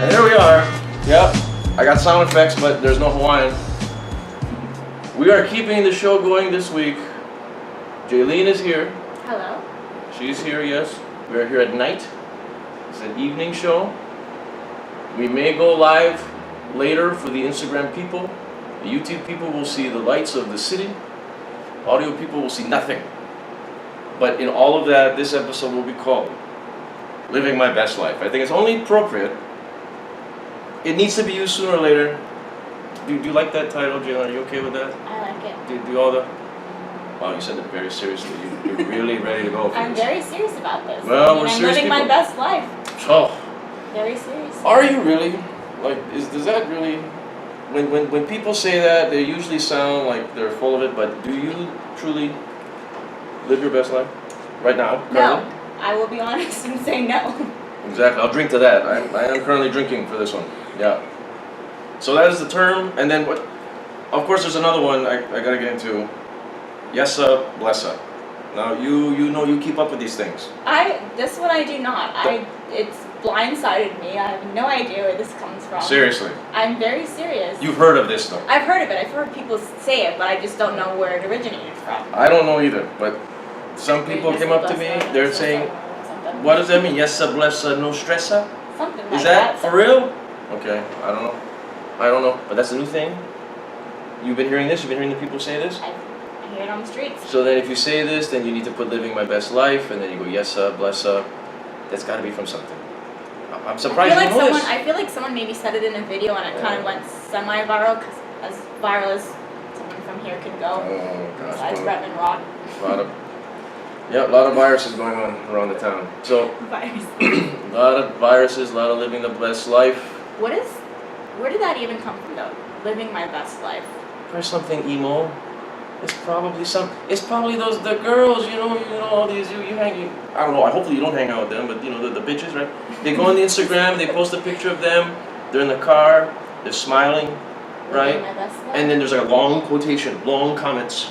And here we are. Yep, I got sound effects, but there's no Hawaiian. We are keeping the show going this week. Jaylene is here. Hello. She's here, yes. We are here at night. It's an evening show. We may go live later for the Instagram people. The YouTube people will see the lights of the city. Audio people will see nothing. But in all of that, this episode will be called Living My Best Life. I think it's only appropriate. It needs to be used sooner or later. Do you like that title, Jalen? Are you okay with that? I like it. Do all the... Wow, you said it very seriously. You're really ready to go for I'm this. very serious about this. Well, we're I'm serious living my people. best life. Oh, Very serious. are you really? Like, does that really... When people say that, they usually sound like they're full of it, but do you truly live your best life? Right now? No. Currently? I will be honest and say no. Exactly, I'll drink to that. I am currently drinking for this one. Yeah. So that is the term, and then what? Of course, there's another one I gotta get into. Yesa, blessa. Now you know you keep up with these things. This one I do not. It's blindsided me. I have no idea where this comes from. Seriously. I'm very serious. You've heard of this though. I've heard of it. I've heard people say it, but I just don't know where it originated from. I don't know either, but some people came up to me. They're saying, "What does that mean? Yesa, blessa, no stressa." Something like Is that for real? Okay, I don't know. I don't know, but that's a new thing. You've been hearing this? You've been hearing the people say this? I hear it on the streets. So then if you say this, then you need to put living my best life, and then you go, yesa, blessa. That's got to be from something. I'm surprised you know this. I feel like someone maybe said it in a video and it kind of went semi-viral, because as viral as someone from here can go, Oh, gosh. besides Bretman Rock. A lot of viruses going on around the town. So, Virus. a lot of viruses, a lot of living the best life. Where did that even come from though? Living my best life. There's something emo. It's probably the girls, you know, all these, you hang, I don't know, hopefully you don't hang out with them, but you know, the bitches, right? They go on the Instagram, they post a picture of them, they're in the car, they're smiling, right? Living my best life. And then there's like a long quotation, long comments.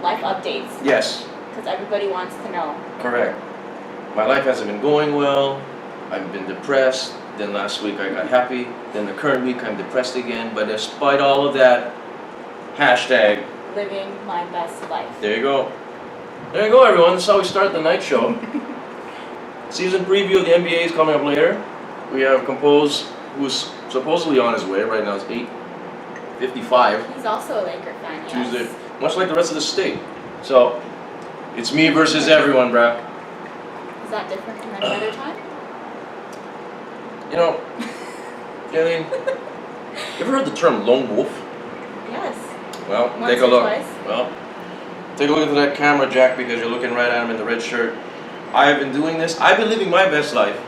Life updates. Yes, Because everybody wants to know. correct. My life hasn't been going well, I've been depressed, then last week I got happy, then the current week I'm depressed again, but despite all of that, hashtag, Living my best life. there you go. There you go, everyone. That's how we start the night show. Season preview of the NBA is coming up later. We have Compose, who's supposedly on his way. Right now it's 8:55 He's also a Laker fan, yes. Tuesday, much like the rest of the state. So it's me versus everyone, bruh. Is that different from any other time? You know, Jaylene, you ever heard the term lone wolf? Yes. Well, Once take a or look. twice. Well, take a look at that camera, Jack, because you're looking right at him in the red shirt. I have been doing this. I've been living my best life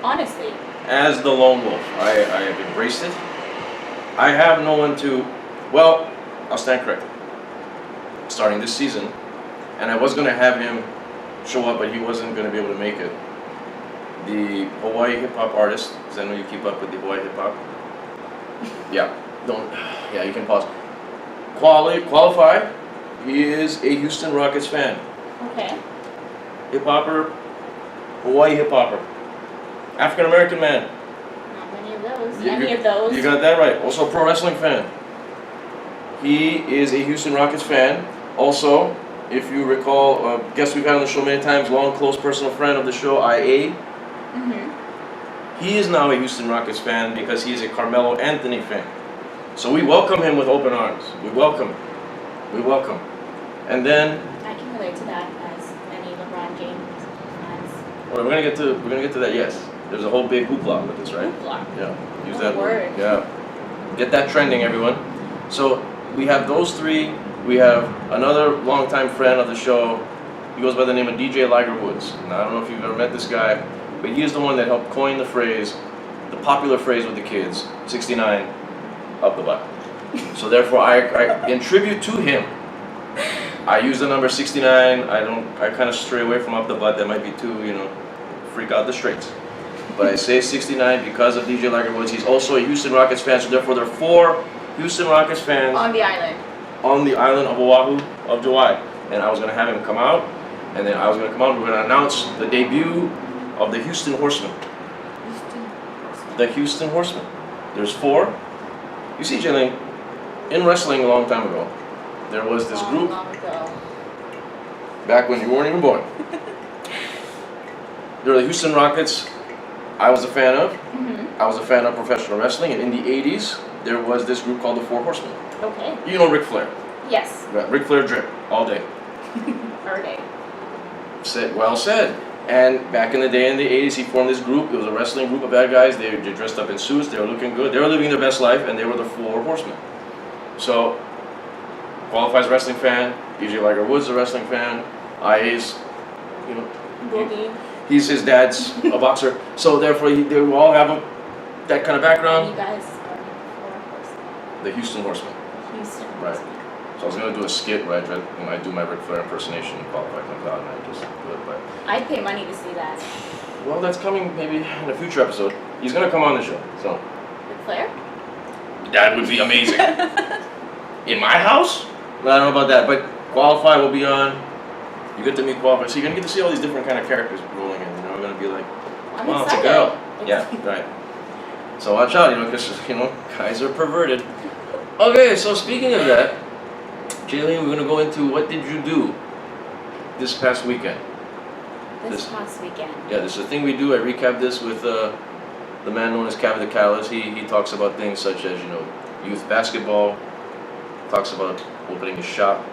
Honestly. as the lone wolf. I have embraced it. I have no one to, well, I'll stand corrected. Starting this season, and I was going to have him show up, but he wasn't going to be able to make it. The Hawaii hip hop artist, because I know you keep up with the Hawaii hip hop. Yeah, you can pause. Qualify. He is a Houston Rockets fan. Okay. Hip hopper, Hawaii hip hopper. African American man. Not many of those. You- Any of those. You got that right. Also a pro wrestling fan. He is a Houston Rockets fan. Also, if you recall, guest we've had on the show many times, long, close personal friend of the show, IA. He is now a Houston Rockets fan because he is a Carmelo Anthony fan. So we welcome him with open arms. We welcome. And then, I can relate to that as any LeBron James fans. well, we're gonna get to that. Yes, there's a whole big hoopla with this, right? Hoopla. Yeah, use What that a word. Yeah, get that trending, everyone. So we have those three. We have another longtime friend of the show. He goes by the name of DJ Liger Woods. Now I don't know if you've ever met this guy, but he is the one that helped coin the phrase, the popular phrase with the kids, 69 up the butt. So therefore, I in tribute to him, I use the number 69. I kind of stray away from up the butt. That might be too, freak out the straights. But I say 69 because of DJ Liger Woods. He's also a Houston Rockets fan, so therefore there are 4 Houston Rockets fans On the island. on the island of Oahu of July. And I was going to have him come out, and then I was going to come out and we're going to announce the debut of the Houston Horsemen. the Houston Horsemen. There's 4. You see, Jillian, in wrestling a long time ago, there was this group Long ago. back when you weren't even born. There were the Houston Rockets. I was a fan of. Mm-hmm. I was a fan of professional wrestling, and in the 80s, there was this group called the 4 Horsemen. Okay. You know Ric Flair. Yes. Right, Ric Flair drip all day. Already. Well said. And back in the day, in the 80s, he formed this group. It was a wrestling group of bad guys. They dressed up in suits. They were looking good. They were living their best life, and they were the 4 Horsemen. So, qualifies wrestling fan. DJ Liger Woods a wrestling fan. IA's, you know, Boogie. he's his dad's a boxer. So therefore, they all have that kind of And background. you guys are 4 Horsemen. The Houston Horsemen. Houston. Right. Horsemen. So I was gonna do a skit where I do my Ric Flair impersonation and qualify comes out, and I just do it. But I'd pay money to see that. well, that's coming maybe in a future episode. He's gonna come on the show. So Ric Flair? that would be amazing. In my house? I don't know about that, but Qualify will be on. You get to meet Qualify, so you're gonna get to see all these different kind of characters rolling in. You know, we're gonna be like, I'm wow, it's a excited. girl. Yeah, right. So watch out, you know, because guys are perverted. Okay, so speaking of that, Jayleen, we're gonna go into what did you do this past weekend? This past weekend. Yeah, this is a thing we do. I recap this with the man known as Kevin the Catalyst. He talks about things such as youth basketball. Talks about opening a shop,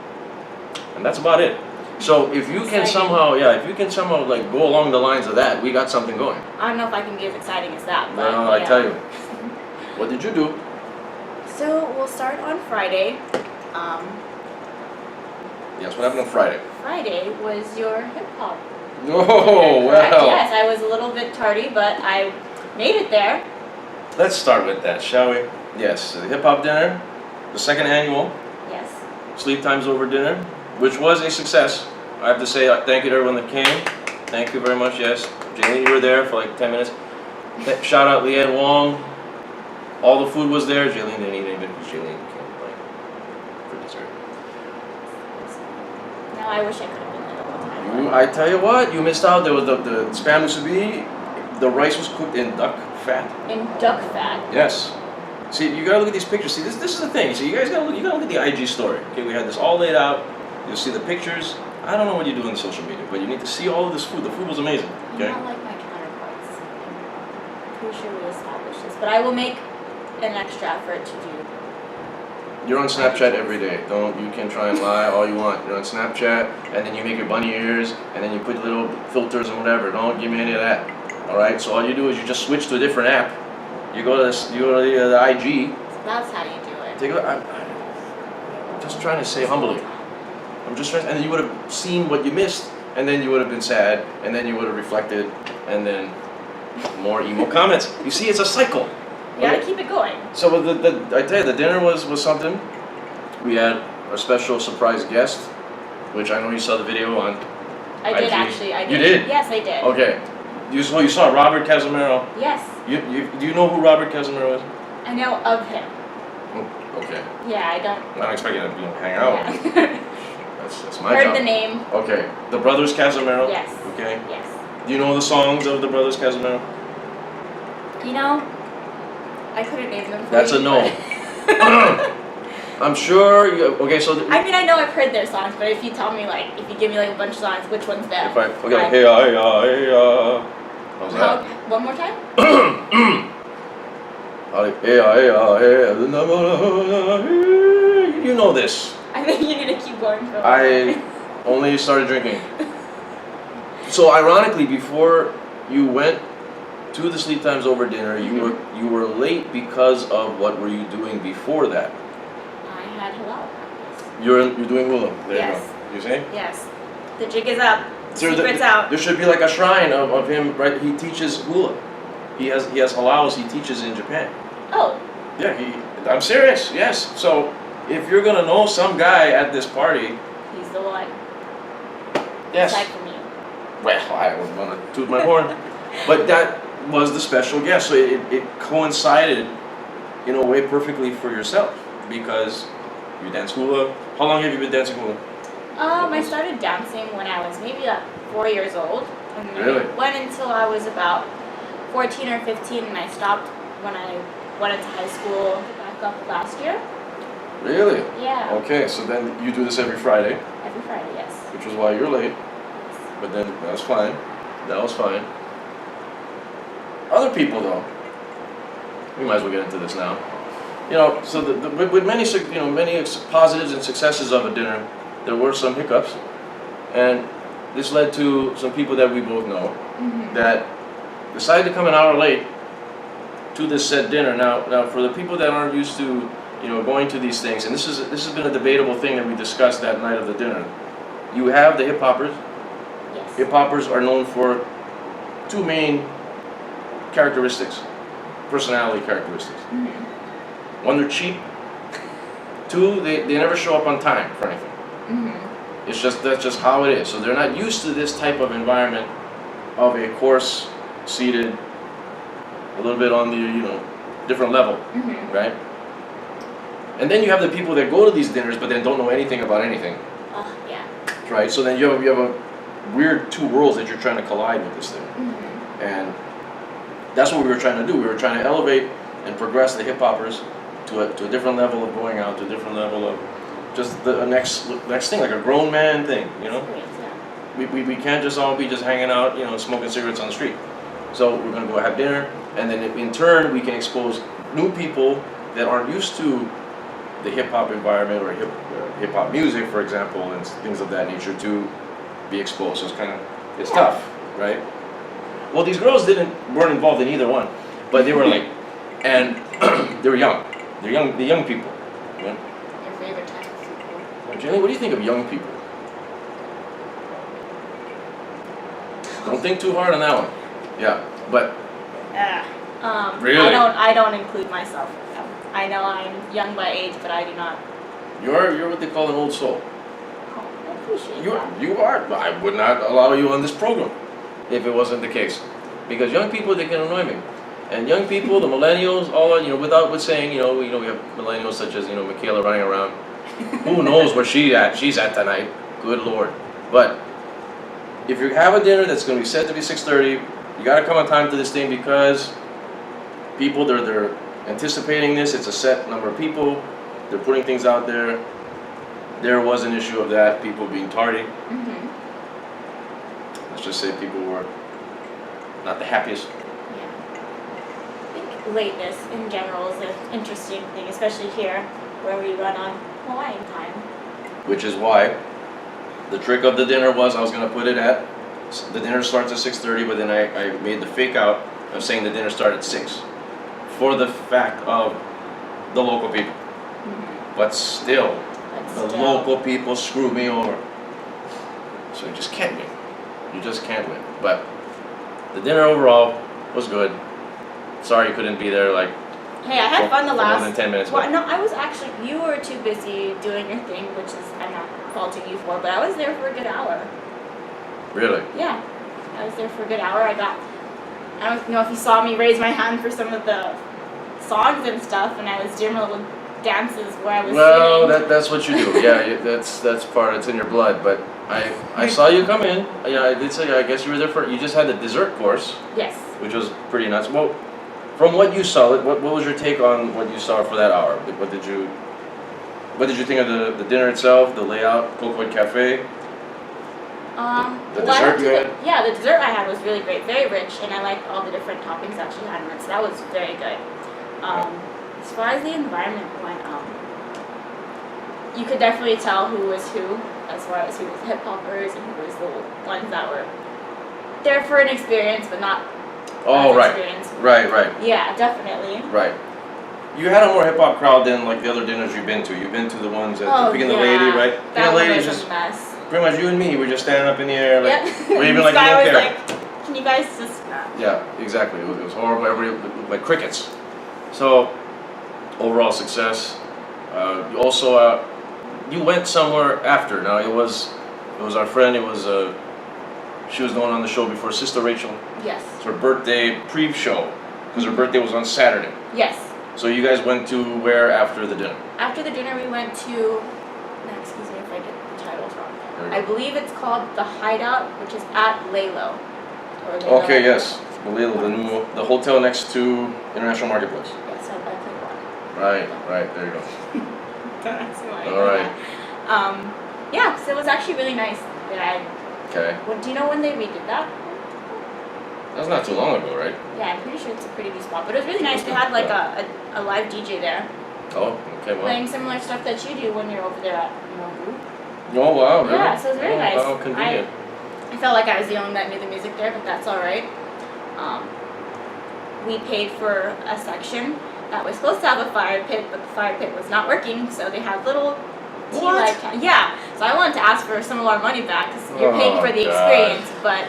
and that's about it. So if you can somehow like go along the lines of that, we got something going. I don't know if I can be as exciting as that, but No, I tell you. What did you do? So we'll start on Friday. Yes, what happened on Friday? Friday was your hip hop. Oh, Correct. well. Yes, I was a little bit tardy, but I made it there. Let's start with that, shall we? Yes, the hip hop dinner, the second annual Yes. Sleep Times Over dinner, which was a success. I have to say thank you to everyone that came. Thank you very much. Yes, Jayleen, you were there for like 10 minutes. Shout out Leanne Wong. All the food was there. Jayleen didn't eat anything because Jayleen came like for dessert. No, I wish I could have been there the whole time. I tell you what, you missed out. There was the spam musubi. The rice was cooked in duck fat. In duck fat. Yes. See, you gotta look at these pictures. See, this is the thing. See, you guys gotta look. You gotta look at the IG story. Okay, we had this all laid out. You'll see the pictures. I don't know what you do on social media, but you need to see all of this food. The food was amazing. Okay. I'm not like my counterparts. I'm pretty sure we established this, but I will make an extra effort to do. You're on Snapchat every day. You can try and lie all you want. You're on Snapchat, and then you make your bunny ears, and then you put little filters and whatever. Don't give me any of that. All right. So all you do is you just switch to a different app. You go to the IG. That's how you do it. Take a look. I'm just trying to say humbly. I'm just trying, and then you would have seen what you missed, and then you would have been sad, and then you would have reflected, and then more emo comments. You see, it's a cycle. You gotta keep it going. So I tell you, the dinner was something. We had a special surprise guest, which I know you saw the video on. I did IG. actually. I did. You did? Yes, I did. Okay. You saw Robert Casimiro. Yes, Do you know who Robert Casimiro is? I know of him. Okay. Yeah, I don't. I'm not expecting you to hang out. Yeah. That's my Heard job. the name. Okay. The Brothers Casimiro. Yes. Okay. Yes. Do you know the songs of the Brothers Casimiro? You know, I couldn't name them for That's you, a no. but- I'm sure. Okay, so I mean, I know I've heard their songs, but if you tell me if you give me a bunch of songs, which one's them? if I like hey hey how's that? One more time? You know this. I think you need to keep going for a I while. only started drinking. So ironically, before you went to the Sleep Times Over dinner, you were late because of what were you doing before that? I had halal practice. You're doing hula. There Yes. you go. You see? Yes. The jig is up. So Secret's out. There should be like a shrine of him, right? He teaches hula. He has halals he teaches in Japan. Oh, Yeah, I'm serious. Yes. So if you're gonna know some guy at this party, he's the one. yes. Aside from you. Well, I wouldn't want to toot my horn, but that was the special guest. So it coincided in a way perfectly for yourself because you dance hula. How long have you been dancing hula? I started dancing when I was maybe 4 years old. And Really? it went until I was about 14 or 15 and I stopped when I went into high school back up last year. Really? Yeah. Okay, so then you do this every Friday, Every Friday, yes. which is why you're late. But then that's fine. That was fine. Other people though, we might as well get into this now. You know, so with many positives and successes of a dinner, there were some hiccups, and this led to some people that we both know that decided to come an hour late to this said dinner. Now for the people that aren't used to, going to these things, and this has been a debatable thing that we discussed that night of the dinner. You have the hip hoppers. Yes. Hip hoppers are known for two main characteristics, personality characteristics. One, they're cheap. Two, they never show up on time for anything. That's just how it is. So they're not used to this type of environment of a course seated a little bit on the different level, right? And then you have the people that go to these dinners but then don't know anything about anything. Oh, yeah. Right? So then you have a weird two worlds that you're trying to collide with this thing. And that's what we were trying to do. We were trying to elevate and progress the hip hoppers to a different level of going out, to a different level of just the next thing, like a grown man thing, We can't just all be just hanging out, smoking cigarettes on the street. So we're gonna go have dinner, and then in turn we can expose new people that aren't used to the hip hop environment or hip hop music, for example, and things of that nature to be exposed. So it's tough, right? Well, these girls weren't involved in either one, but they were and they were young. The young people. Your favorite type of people? Jenny, what do you think of young people? Don't think too hard on that one. Yeah, but really, I don't include myself with them. I know I'm young by age, but I do not. You're what they call an old soul. Oh, I appreciate that. You are. I would not allow you on this program if it wasn't the case, because young people, they can annoy me. And young people, the millennials, without saying, we have millennials such as, Michaela running around. Who knows where she's at tonight? Good Lord. But if you have a dinner that's going to be set to be 6:30, you got to come on time to this thing, because people, they're anticipating this. It's a set number of people. They're putting things out there. There was an issue of that, people being tardy. Let's just say people were not the happiest. Lateness in general is an interesting thing, especially here where we run on Hawaiian time. Which is why the trick of the dinner was I was going to put it at, the dinner starts at 6:30, but then I made the fake out of saying the dinner started at 6 for the fact of the local people. But still, local people screwed me over. So you just can't win. You just can't win. But the dinner overall was good. Sorry you couldn't be there Hey, I had fun the last more than 10 minutes. Well, no, I was actually, you were too busy doing your thing, which is I'm not faulting you for, but I was there for a good hour. Really? Yeah. I was there for a good hour. I don't know if you saw me raise my hand for some of the songs and stuff, and I was doing little dances where I was singing. That's what you do. Yeah, that's part, it's in your blood. But I saw you come in. Yeah, I did say, I guess you were there you just had the dessert course. Yes. Which was pretty nuts. Well, from what you saw, what was your take on what you saw for that hour? What did you think of the dinner itself, the layout, Cocoa Cafe? The dessert you had? Yeah, the dessert I had was really great, very rich, and I liked all the different toppings that she had in it, so that was very good. As far as the environment went, you could definitely tell who was who, as far as who was hip hoppers and who was the ones that were there for an experience, but not. Oh, right. Right. Yeah, definitely. Right. You had a more hip hop crowd than the other dinners you've been to. You've been to the ones at Picking the Lady, right? That Picking the Lady was a mess. Pretty much you and me. We're just standing up in the air, waving like we don't care. Can you guys just? Yeah, exactly. It was horrible. Everybody looked like crickets. So, overall success. You also you went somewhere after. Now it was our friend. She was going on the show before, Sister Rachel. Yes. It's her birthday pre-show, because her birthday was on Saturday. Yes. So you guys went to where after the dinner? After the dinner, we went to. Excuse me if I get the titles wrong. I believe it's called The Hideout, which is at Lalo. Okay. Yes. Layla, the hotel next to International Marketplace. Yes, I played one. Right, there you go. Don't ask me why I All know right. that. Yeah, so it was actually really nice that Okay. do you know when they redid that? That was not too long ago, right? Yeah, I'm pretty sure it's a pretty new spot. But it was really nice. They had like a live DJ there Oh, okay, well. playing similar stuff that you do when you're over there at group. Oh, wow, really? Yeah, so it was very nice. How convenient. I felt like I was the only one that knew the music there, but that's alright. We paid for a section that was supposed to have a fire pit, but the fire pit was not working, so they had little tea light. Yeah, so I wanted to ask for some of our money back because you're paying for the experience, but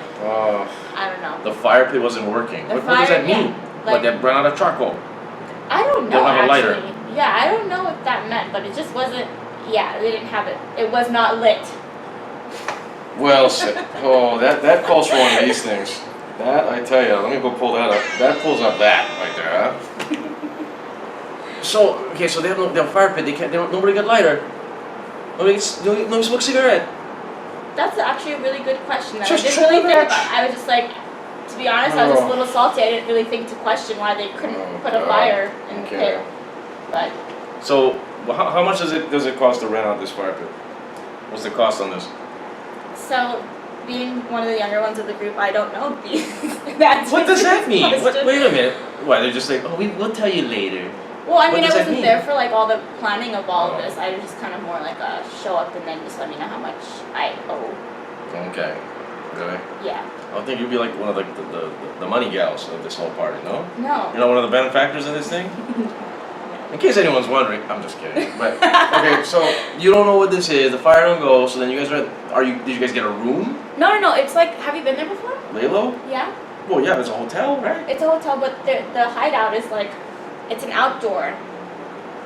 I don't know. The fire pit wasn't working. The What does that mean? yeah, Like they ran out of charcoal. I don't know Don't have a lighter. actually. Yeah, I don't know what that meant, but it just wasn't. Yeah, they didn't have it. It was not lit. Well said. Oh, that calls for one of these things. That, I tell you, let me go pull that up. That pulls up that right there, huh? So, okay, so they have no fire pit. Nobody got lighter. Nobody smokes cigarette. That's actually a really good question that Just I didn't really try think that. about. I was just like, to be honest, I was just a little salty. I didn't really think to question why they couldn't put a fire in the pit. But So, how much does it cost to rent out this fire pit? What's the cost on this? so, being one of the younger ones of the group, I don't know the that's What does that mean? question. Wait a minute. Why, they're just like, oh, we'll tell you later. Well, I What mean, I does that wasn't mean? there for like all the planning of all Oh. of this. I was just kind of more like a show up and then just let me know how much I owe. Okay. Really? Yeah. I think you'd be like one of the money gals of this whole party, no? No. You're not one of the benefactors of this thing? In case anyone's wondering, I'm just kidding. But okay, so you don't know what this is. The fire don't go. So then you guys did you guys get a room? No. It's like, have you been there before? Lalo? Yeah. Well, yeah, there's a hotel, right? It's a hotel, but the hideout is like, it's an outdoor.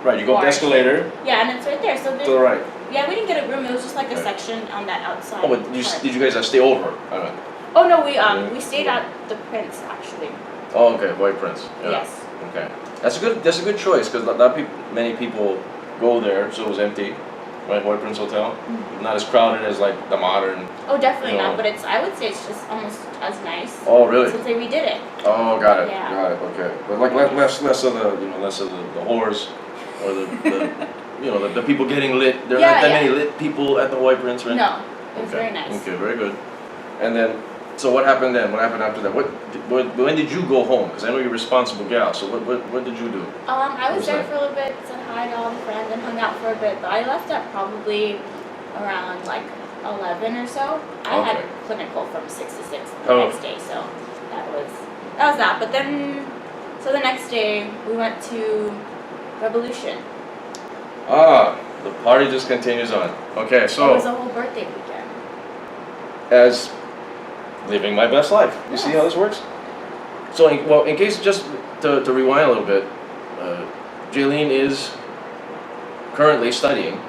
Right. You go up the Bar. escalator Yeah, and it's right there. So to there's, the right. yeah, we didn't get a room. It was just like a Right. section on that outside. Oh, but part. did you guys stay over? I mean. Oh no, we stayed at the Prince actually. Oh, okay, White Prince. Yeah. Yes. Okay. That's a good choice because many people go there, so it was empty, right? White Prince Hotel, not as crowded as like the modern. Oh, definitely No. not. But I would say it's just almost as nice. Oh, really? Since they redid it. Oh, got it. Yeah. Got it. Okay, but like less of the whores, or the people getting lit. There are Yeah, not that yeah. many lit people at the White Prince, right? No, it was Okay. very nice. Okay, very good. And then, so what happened then? What happened after that? When did you go home? Because I know you're a responsible gal. So what did you do? I was was there that? for a little bit, said hi to all the friends, and hung out for a bit. But I left at probably around like 11 or so. I had Okay. clinical from 6 to 6 the Oh. next day, so that was that. But then, so the next day we went to Revolution. The party just continues on. Okay, It so was a whole birthday weekend. as living my best life. You see Yes. how this works? So, in case just to rewind a little bit, Jaylene is currently studying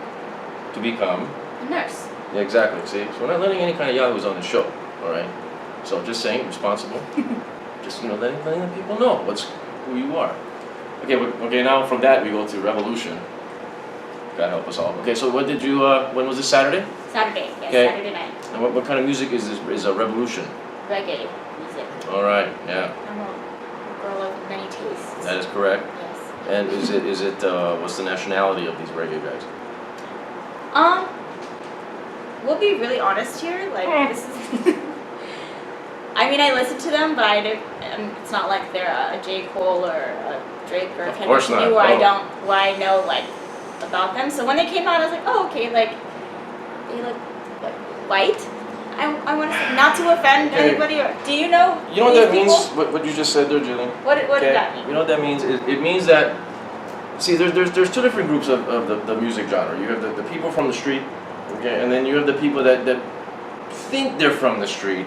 to become. A nurse. Yeah, exactly. See, so we're not letting any kind of yahoos on the show. All right. So just saying, responsible. Just letting the people know who you are. Okay. Okay. Now from that we go to Revolution. God help us all. Okay. So what did you? When was this Saturday? Saturday, yes, Okay. Saturday night. And what kind of music is this? Is a Revolution? Reggae music. All right. Yeah. I'm a girl of many tastes. That is correct. Yes. And is it what's the nationality of these reggae guys? We'll be really honest here. Like this is. I mean, I listen to them, but it's not like they're a J. Cole or a Drake or Of Kendrick course not. Lamar where Oh. where I know like about them. So when they came out, I was like, oh, okay, like they look like white. I want to say, not to offend Okay. anybody. Or do you know? You know what these that people? means? What you just said there, Jillian? What Okay. did that mean? You know what that means? It means that, see, there's two different groups of the music genre. You have the people from the street, okay, and then you have the people that think they're from the street,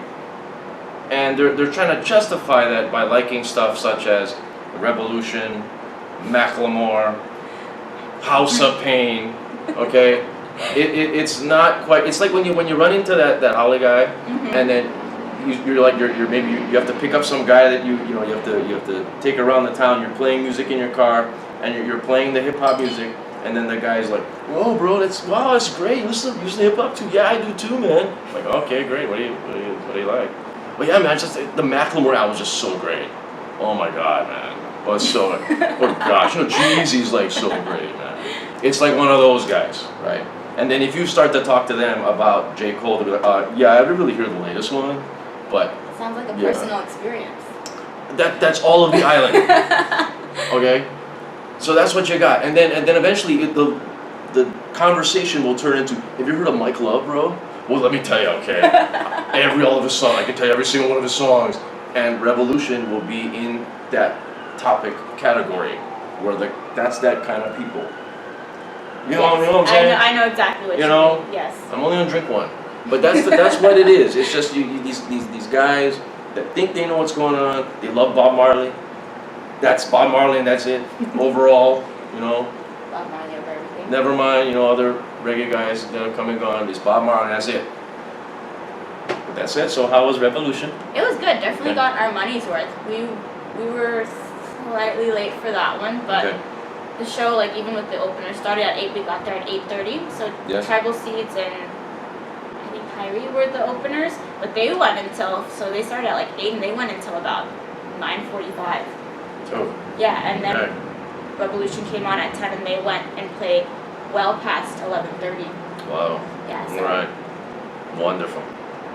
and they're trying to justify that by liking stuff such as Revolution, Macklemore, House of Pain, okay. It's not quite. It's like when you run into that Holly guy, and then you're maybe you have to pick up some guy that you have to take around the town. You're playing music in your car, and you're playing the hip hop music, and then the guy's like, "Whoa, bro, that's great. You listen to hip hop too? Yeah, I do too, man." Like, okay, great. What do you like? But yeah, man, just the Macklemore album was just so great. Oh my god, man. Oh, it's so. Oh gosh, Jeezy's like so great, man. It's like one of those guys, right? And then if you start to talk to them about J. Cole, they'll be like, yeah, I didn't really hear the latest one, but Sounds like a Yeah. personal experience. that's all of the island. Okay, so that's what you got, and then eventually the conversation will turn into, have you heard of Mike Love, bro? Well, let me tell you, okay. All of his songs, I can tell you every single one of his songs, and Revolution will be in that topic category, where that's that kind of people. You know what I'm saying? I know exactly what You you know? mean. Yes. I'm only gonna drink one, but that's what it is. It's just these guys that think they know what's going on. They love Bob Marley. That's Bob Marley, and that's it. Overall, Bob Marley over everything. never mind. Other reggae guys that have come and gone. It's Bob Marley. That's it. But that's it. So how was Revolution? It was good. Definitely Okay. got our money's worth. We were slightly late for that one, but Okay. the show, like even with the opener, started at 8. We got there at 8:30. So Yes. Tribal Seeds and I think Kyrie were the openers, but they went until they started at like 8 and they went until about 9:45. Oh, Yeah, and then okay. Revolution came on at 10 and they went and played well past 11:30. Wow. Yeah. So All right. Wonderful.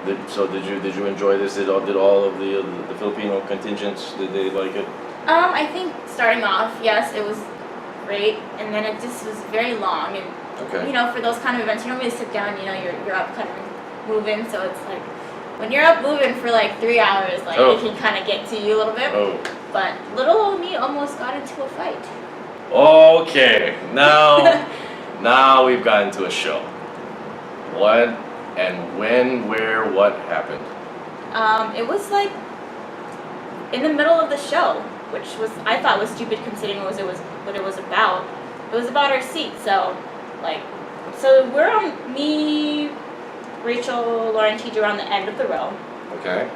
Did you enjoy this? Did all of the Filipino contingents, did they like it? I think starting off, yes, it was great, and then it just was very long, and Okay. for those kind of events, you don't really sit down. You're up kind of moving, so it's like when you're up moving for like 3 hours, like Oh. it can kind of get to you a little bit. Oh. But little old me almost got into a fight. Okay. Now we've gotten to a show. What and when, where, what happened? It was like in the middle of the show, which I thought was stupid considering what it was about. It was about our seat, so we're on me, Rachel, Lauren, TJ on the end of the row, Okay.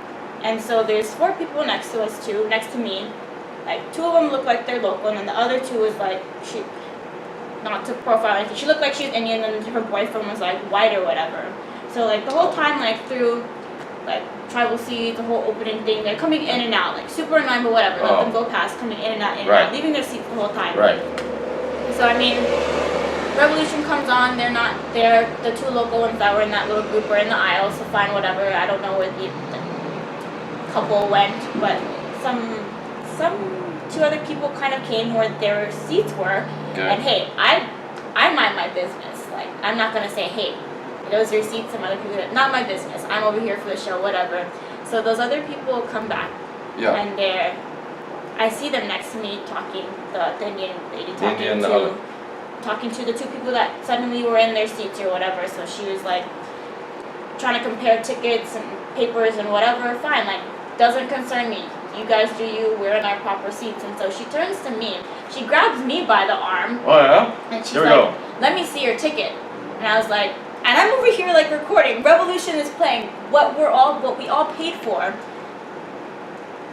and so there's 4 people next to us too, next to me. Like 2 of them look like they're local, and then the other 2 is like not to profile anything. She looked like she was Indian, and her boyfriend was like white or whatever. So like the whole time, like through like Tribal Seeds, the whole opening thing, they're coming in and out, like super annoying, but whatever. Let them go past, coming in and out, Right. leaving their seats the whole time. Right. So I mean, Revolution comes on. They're not there. The 2 local ones that were in that little group were in the aisle. So fine, whatever. I don't know where the couple went, but some 2 other people kind of came where their seats were. Okay. And hey, I mind my business. Like I'm not gonna say, hey, those are your seats. Some other people, not my business. I'm over here for the show, whatever. So those other people come back, Yeah. and I see them next to me talking. The Indian lady talking to the 2 people that suddenly were in their seats or whatever. So she was like trying to compare tickets and papers and whatever. Fine, like doesn't concern me. You guys do you. We're in our proper seats. And so she turns to me. She grabs me by the arm. Oh yeah. And she's Here we like, go. let me see your ticket. And I was like, and I'm over here like recording. Revolution is playing. What we all paid for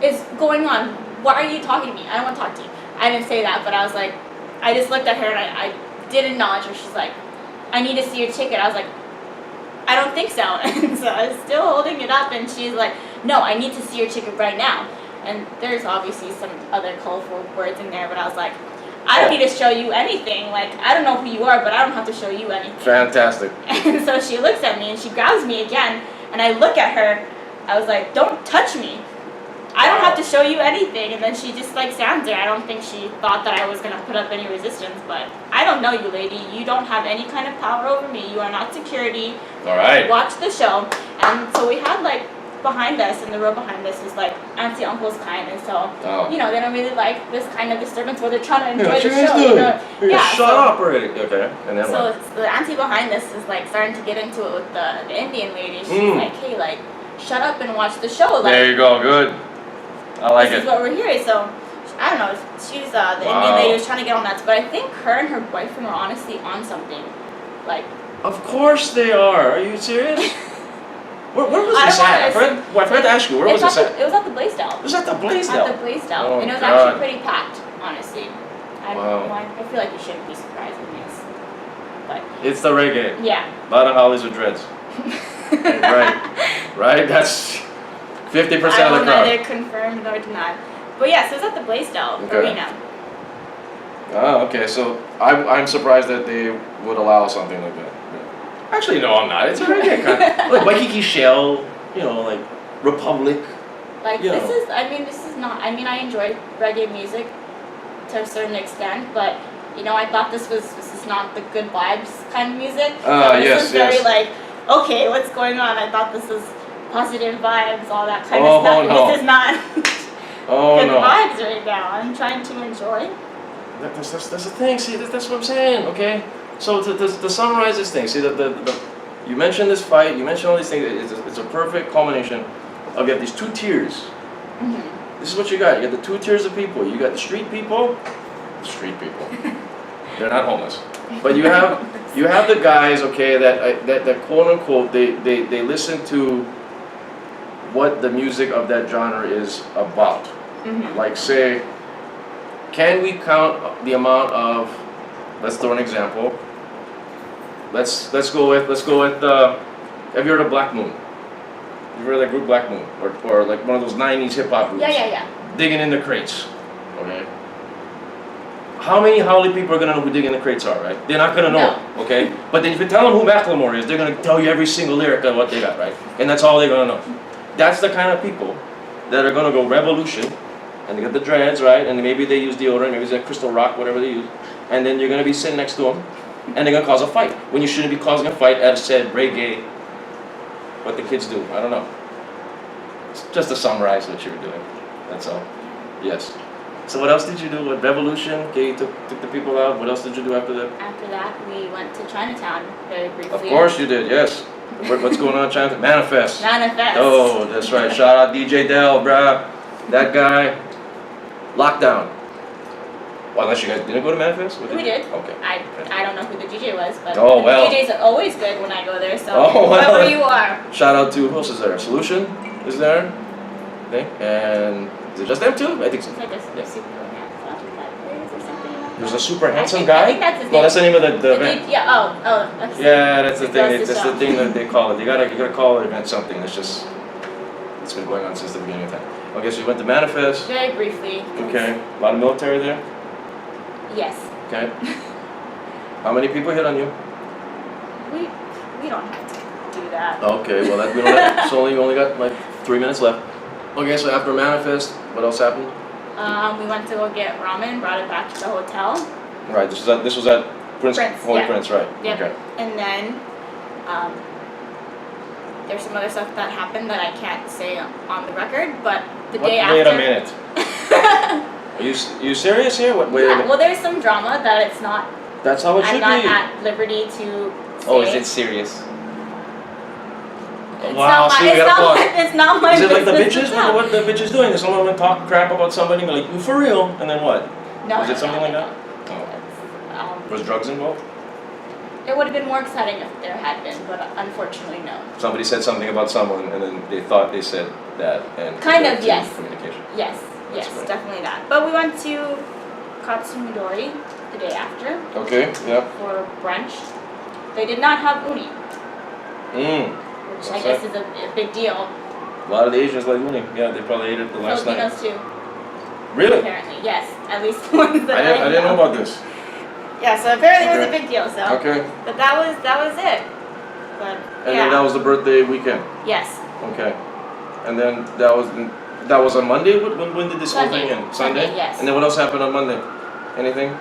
is going on. Why are you talking to me? I don't want to talk to you. I didn't say that, but I was like, I just looked at her and I did acknowledge her. She's like, I need to see your ticket. I was like, I don't think so. And so I was still holding it up, and she's like, no, I need to see your ticket right now. And there's obviously some other colorful words in there, but I was like, I don't need to show you anything. Like, I don't know who you are, but I don't have to show you anything. Fantastic. And so she looks at me and she grabs me again, and I look at her. I was like, don't touch me. I don't have to show you anything. And then she just like stands there. I don't think she thought that I was going to put up any resistance, but I don't know you, lady. You don't have any kind of power over me. You are not security. All right. Watch the show. And so we had like behind us, in the row behind us, is like auntie, uncle's kind, and so Oh. they don't really like this kind of disturbance where they're trying to enjoy Yeah, the what you show. guys doing? Yeah, Shut so, up already. Okay. And then So what? it's the auntie behind us is like starting to get into it with the Indian lady. She's like, hey, like, shut up and watch the show. Like, There you go. Good. I like this it. is what we're hearing. So I don't know. She's the Indian Wow. lady was trying to get on that, but I think her and her boyfriend were honestly on something. Like, Of course they are. Are you serious? Where was I this don't at? I forgot to ask you. Where was this at? It was at the Blaisdell. It was at the At the Blaisdell. Blaisdell, Oh, and it was God. actually pretty packed, honestly. I don't Wow. know why. I feel like you shouldn't be surprised with this, but It's the reggae. yeah. A lot of Hollies with dreads. Right. Right? That's 50% I of the will crowd. neither confirm nor deny. But yes, it was at the Blaisdell Okay. Arena. Ah, okay. So I'm surprised that they would allow something like that. Yeah. Actually, no, I'm not. It's a reggae kind of like Waikiki Shell, like Republic. Like Yeah. this is not. I mean, I enjoy reggae music to a certain extent, but I thought this is not the good vibes kind of music. This Yes, is very yes. like, okay, what's going on? I thought this was positive vibes, all that kind Oh, of stuff. no. This is not Oh good no. vibes right now. I'm trying to enjoy. That's the thing. See, that's what I'm saying. Okay. So to summarize this thing, see you mentioned this fight. You mentioned all these things. It's a perfect culmination of you have these two tiers. Mm-hmm. This is what you got. You got the two tiers of people. You got the street people. They're not homeless, but you have the guys. Okay, that quote unquote they listen to what the music of that genre is about. Mm-hmm. Like say, can we count the amount of? Let's throw an example. Let's go with have you heard of Black Moon? You heard of that group Black Moon, or like one of those '90s hip hop groups? Yeah. Digging in the crates. Okay. How many Howley people are gonna know who Digging in the Crates are, right? They're not gonna know, okay? But then if you tell them who Macklemore is, they're gonna tell you every single lyric of what they got, right? And that's all they're gonna know. That's the kind of people that are gonna go revolution, and they got the dreads, right? And maybe they use deodorant, maybe it's like Crystal Rock, whatever they use. And then you're gonna be sitting next to them, and they're gonna cause a fight when you shouldn't be causing a fight at said reggae. What the kids do, I don't know. Just to summarize what you were doing. That's all. Yes. So what else did you do? What revolution? Okay, you took the people out. What else did you do after that? After that, we went to Chinatown very briefly. Of course you did. Yes. What's going on in Chinatown? Manifest. Manifest. Oh, that's right. Shout out DJ Dell, bruh. That guy. Lockdown. Well, unless you guys didn't go to Manifest? What We did. Okay. I don't know who the DJ was, but Oh, the well. DJs are always good when I go there. So Oh, well. whoever you are. Shout out to who else is there? Solution is there. I think. And is it just them two? I think so. It's like a super or something. There's a super handsome I guy. think that's his No, name. that's the name of the event. Yeah. Oh. That's Yeah, that's the thing. That's It's the just the song. thing that they call it. You gotta call the event something. It's been going on since the beginning of time. Okay, so you went to Manifest. Very briefly. Okay, a lot of military there. Yes. Okay. How many people hit on you? We don't have to do that. Okay, well we don't have, so we only got like 3 minutes left. Okay, so after Manifest, what else happened? We went to go get ramen, brought it back to the hotel, Right, this was at Prince, Holy yeah. Prince, right? Yep. Okay. and then there's some other stuff that happened that I can't say on the record, but the day after. Wait a minute. Are you serious here? What? Wait a Yeah, minute. well, there's some drama that it's not. That's how it should I'm not be. at liberty to say. Oh, is it serious? It's Wow, not my, see, you it's, gotta not pause. my, it's not my Is it like the business bitches? to tell. What the bitches doing? Is someone gonna talk crap about somebody and be like, "You for real?" And then what? No, Was it something like that? no. Oh. It's, Was drugs involved? it would have been more exciting if there had been, but unfortunately, no. Somebody said something about someone, and then they thought they said that, and Kind led of, to yes. communication. Yes, That's yes, right. definitely that. But we went to Katsumidori the day after Okay. Yeah. for brunch. They did not have uni, which I That's guess right. is a big deal. A lot of the Asians like uni. Yeah, they probably ate it the last night. Filipinos too, Really? apparently. Yes, at least the ones that I didn't know about this. Yeah, so apparently it was a Okay. big deal. So, Okay. but that was it. But And yeah, then that was the birthday weekend. yes, Okay. And then that was on Monday. When did this whole Sunday. thing end? Sunday, yes. And then what else happened on Monday? Anything?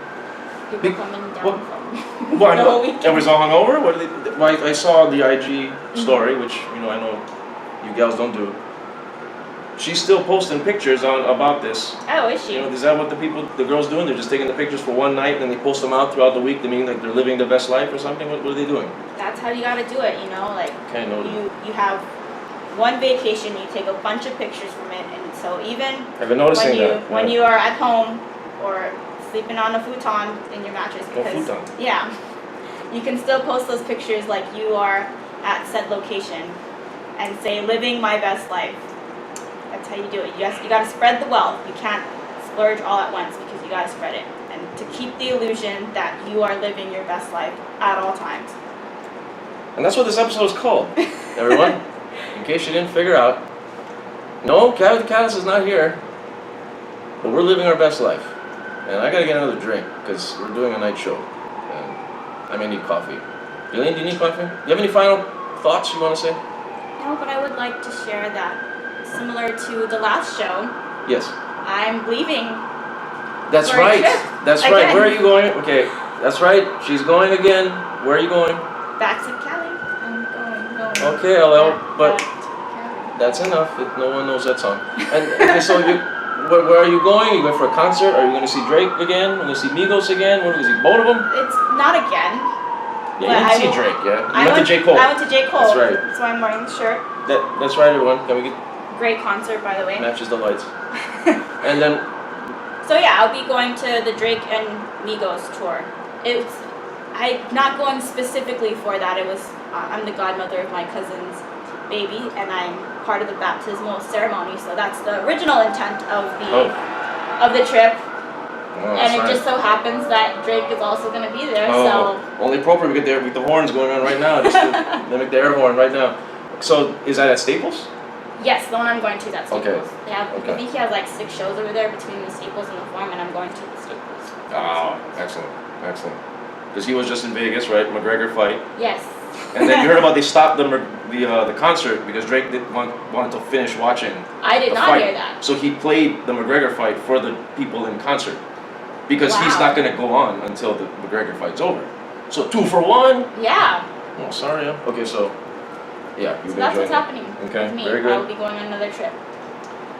people Big- coming down what- from Why the whole weekend. Everybody's all hungover? What did they, why I saw the IG story, which I know you gals don't do. She's still posting pictures about this. Oh, is she? Is that what the girls doing? They're just taking the pictures for one night and then they post them out throughout the week. They mean like they're living the best life or something. What are they doing? That's how you gotta do it. Like Okay, no. you have one vacation, you take a bunch of pictures from it, and so even I've been noticing when that. you are at home or sleeping on a futon in your mattress, Oh, because futon. yeah, you can still post those pictures like you are at said location and say living my best life. That's how you do it. You gotta spread the wealth. You can't splurge all at once because you gotta spread it, and to keep the illusion that you are living your best life at all times. And that's what this episode is called, everyone. In case you didn't figure out, No, Caddis is not here. But we're living our best life. And I gotta get another drink, because we're doing a night show. And I may need coffee. Elaine, do you need coffee? Do you have any final thoughts you want to say? No, but I would like to share that, similar to the last show, Yes. I'm leaving. That's For a right. trip. That's right. Again. Where are you going? Okay, that's right. She's going again. Where are you going? Back to Cali. I'm going. Okay, LL, but back to Cali. that's enough. No one knows that song. And okay, so where are you going? You going for a concert? Are you going to see Drake again? Are you going to see Migos again? We're going to see both of them? It's not again. Yeah, But you I didn't see will- Drake, yeah? I You went to J. Cole. I went to J. Cole. That's right. So I'm wearing the shirt. That's right, everyone. Can we get Great concert, by the way. matches the lights? And then, So yeah, I'll be going to the Drake and Migos tour. I'm not going specifically for that. It was I'm the godmother of my cousin's baby, and I'm part of the baptismal ceremony. So that's the original intent of the trip. oh, And that's it right. just so happens that Drake is also going to be there. Oh, only appropriate we get there with the horns going on right now, just to mimic the air horn right now. So, is that at Staples? So yes, the one I'm going to is at Staples. Okay. They have, Okay. I think he has like 6 shows over there between the Staples and the Forum, and I'm going to the Staples. Oh, excellent, excellent. Because he was just in Vegas, right? McGregor fight. Yes. And then you heard about they stopped the concert because Drake wanted to finish watching. I did the not fight. hear that. So he played the McGregor fight for the people in concert. Because he's Wow. not going to go on until the McGregor fight's over. So 2 for 1. Yeah. Oh, sorry. Okay, so yeah, you've So been that's enjoying what's it. happening Okay, with me. very good. I'll be going on another trip.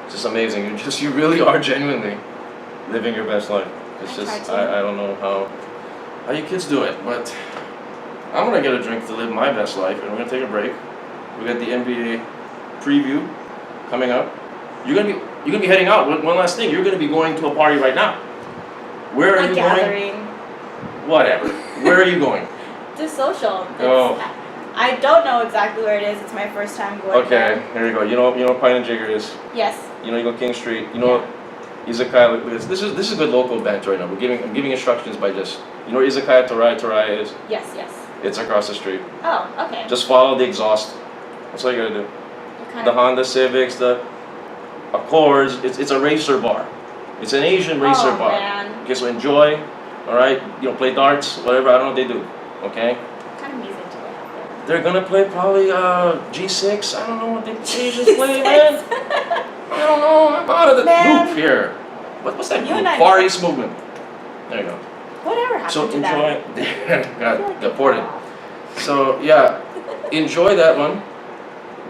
It's just amazing. You really are genuinely living your best life. It's I just try to. I don't know how you kids do it, but I'm gonna get a drink to live my best life, and we're gonna take a break. We got the NBA preview coming up. You're gonna be heading out. One last thing. You're gonna be going to a party right now. Where are A you going? gathering. Whatever. Where are you going? To social. Oh. I don't know exactly where it is. It's my first time going Okay, there. here we go. You know what Pine and Jigger is. Yes. You know, you go King Street. You know, Izakaya. This is a good local event right now. I'm giving instructions by just. You know where Izakaya Torai is? Yes, yes. It's across the street. Oh, okay. Just follow the exhaust. That's all you gotta do. What kind The of- Honda Civics, the Accords. It's a racer bar. It's an Asian racer Oh, bar. man. Okay, so enjoy. All right, play darts, whatever. I don't know what they do. Okay. What kind of music do they have They're gonna play probably G6. I don't know what the Asians play, man. I don't know. I'm out of the Man. loop here. What's that You group? and I Far know. East Movement. There you go. there? Whatever happened So to that? enjoy. Got deported. So yeah, enjoy that one.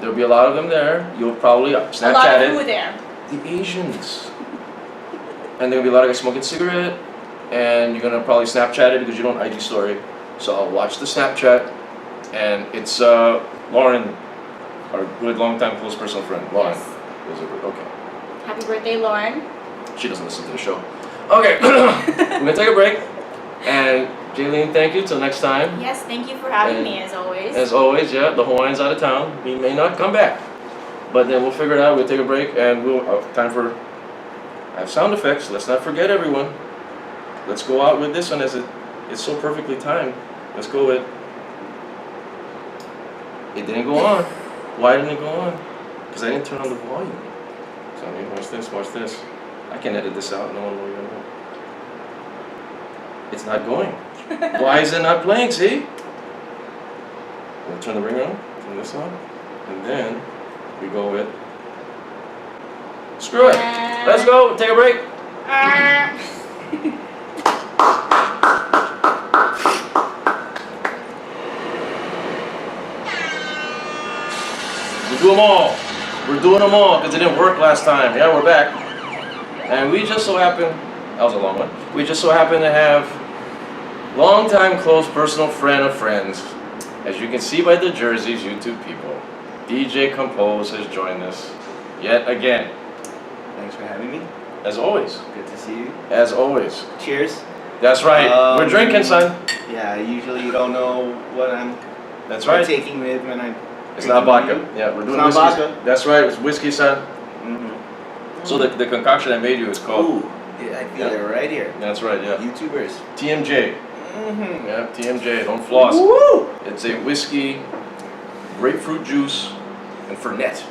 There'll be a lot of them there. You'll probably A lot Snapchat of who it. there? The Asians. And there'll be a lot of guys smoking cigarette, and you're gonna probably Snapchat it because you don't IG story. So I'll watch the Snapchat, and it's Lauren, our good longtime close personal friend. Lauren. Yes. Okay. Happy birthday, Lauren. She doesn't listen to the show. Okay, we're gonna take a break. And Jaylene, thank you. Till next time. Yes, thank you for having And me as always. As always, yeah, the Hawaiian's out of town. He may not come back. But then we'll figure it out. We'll take a break, and we'll time for. I have sound effects. Let's not forget, everyone. Let's go out with this one as it's so perfectly timed. Let's go with. It didn't go on. Why didn't it go on? Because I didn't turn on the volume. So I mean, watch this. Watch this. I can edit this out. No one will even know. It's not going. Why is it not playing? See? We'll turn the ringer on. Turn this on. And then we go with. Screw it. Let's go. Take a break. We do them all. We're doing them all because it didn't work last time. Yeah, we're back. And we just so happen, that was a long one. We just so happen to have longtime close personal friend of friends. As you can see by the jerseys, YouTube people, DJ Compose has joined us yet again. Thanks for having me. As always. Good to see you. As always. Cheers. That's right. We're drinking, son. Yeah, usually you don't know what I'm That's right. taking with when I'm. It's not vodka. Yeah, we're doing It's not whiskey. vodka. That's right. It's whiskey, son. Mm-hmm. So the concoction I made you is called. Ooh, yeah, I feel Yeah. it right here. That's right. Yeah. YouTubers. TMJ. Mm-hmm. Yeah. TMJ. Don't floss. Woo! It's a whiskey, grapefruit juice, and Fernet.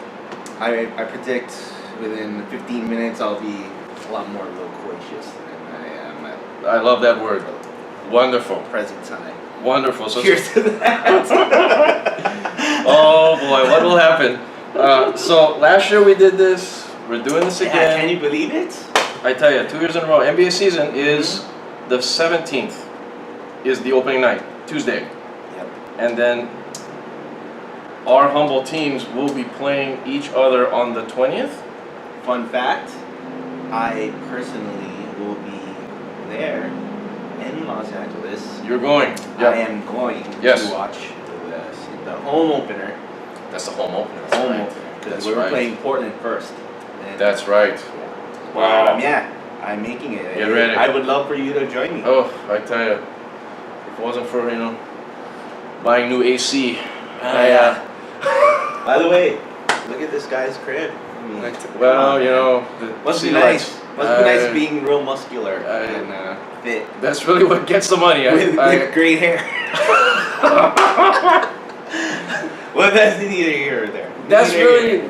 I predict within 15 minutes I'll be a lot more loquacious than I am at I love that word. Wonderful. the present time. Wonderful. So, Cheers to that. oh boy, what will happen? So last year we did this. We're doing this Yeah, again. can you believe it? I tell you, 2 years in a row. NBA season is the 17th. Is the opening night, Tuesday, Yep. and then our humble teams will be playing each other on the 20th. Fun fact, I personally will be there in Los Angeles. You're going. I am going Yes. to watch the home opener. That's the home opener. That's Home right. opener. Because That's we were right. playing Portland first. And, That's right. wow. Wow. Yeah, I'm making it. Get ready. I would love for you to join me. Oh, I tell you, if it wasn't for buying new AC, By the way, look at this guy's crib. I mean, well, come on, man. Must be see, nice. Must be nice I- being real muscular I- and fit That's really what gets the money. with great hair. Well, that's neither here or there. That's Neither really here.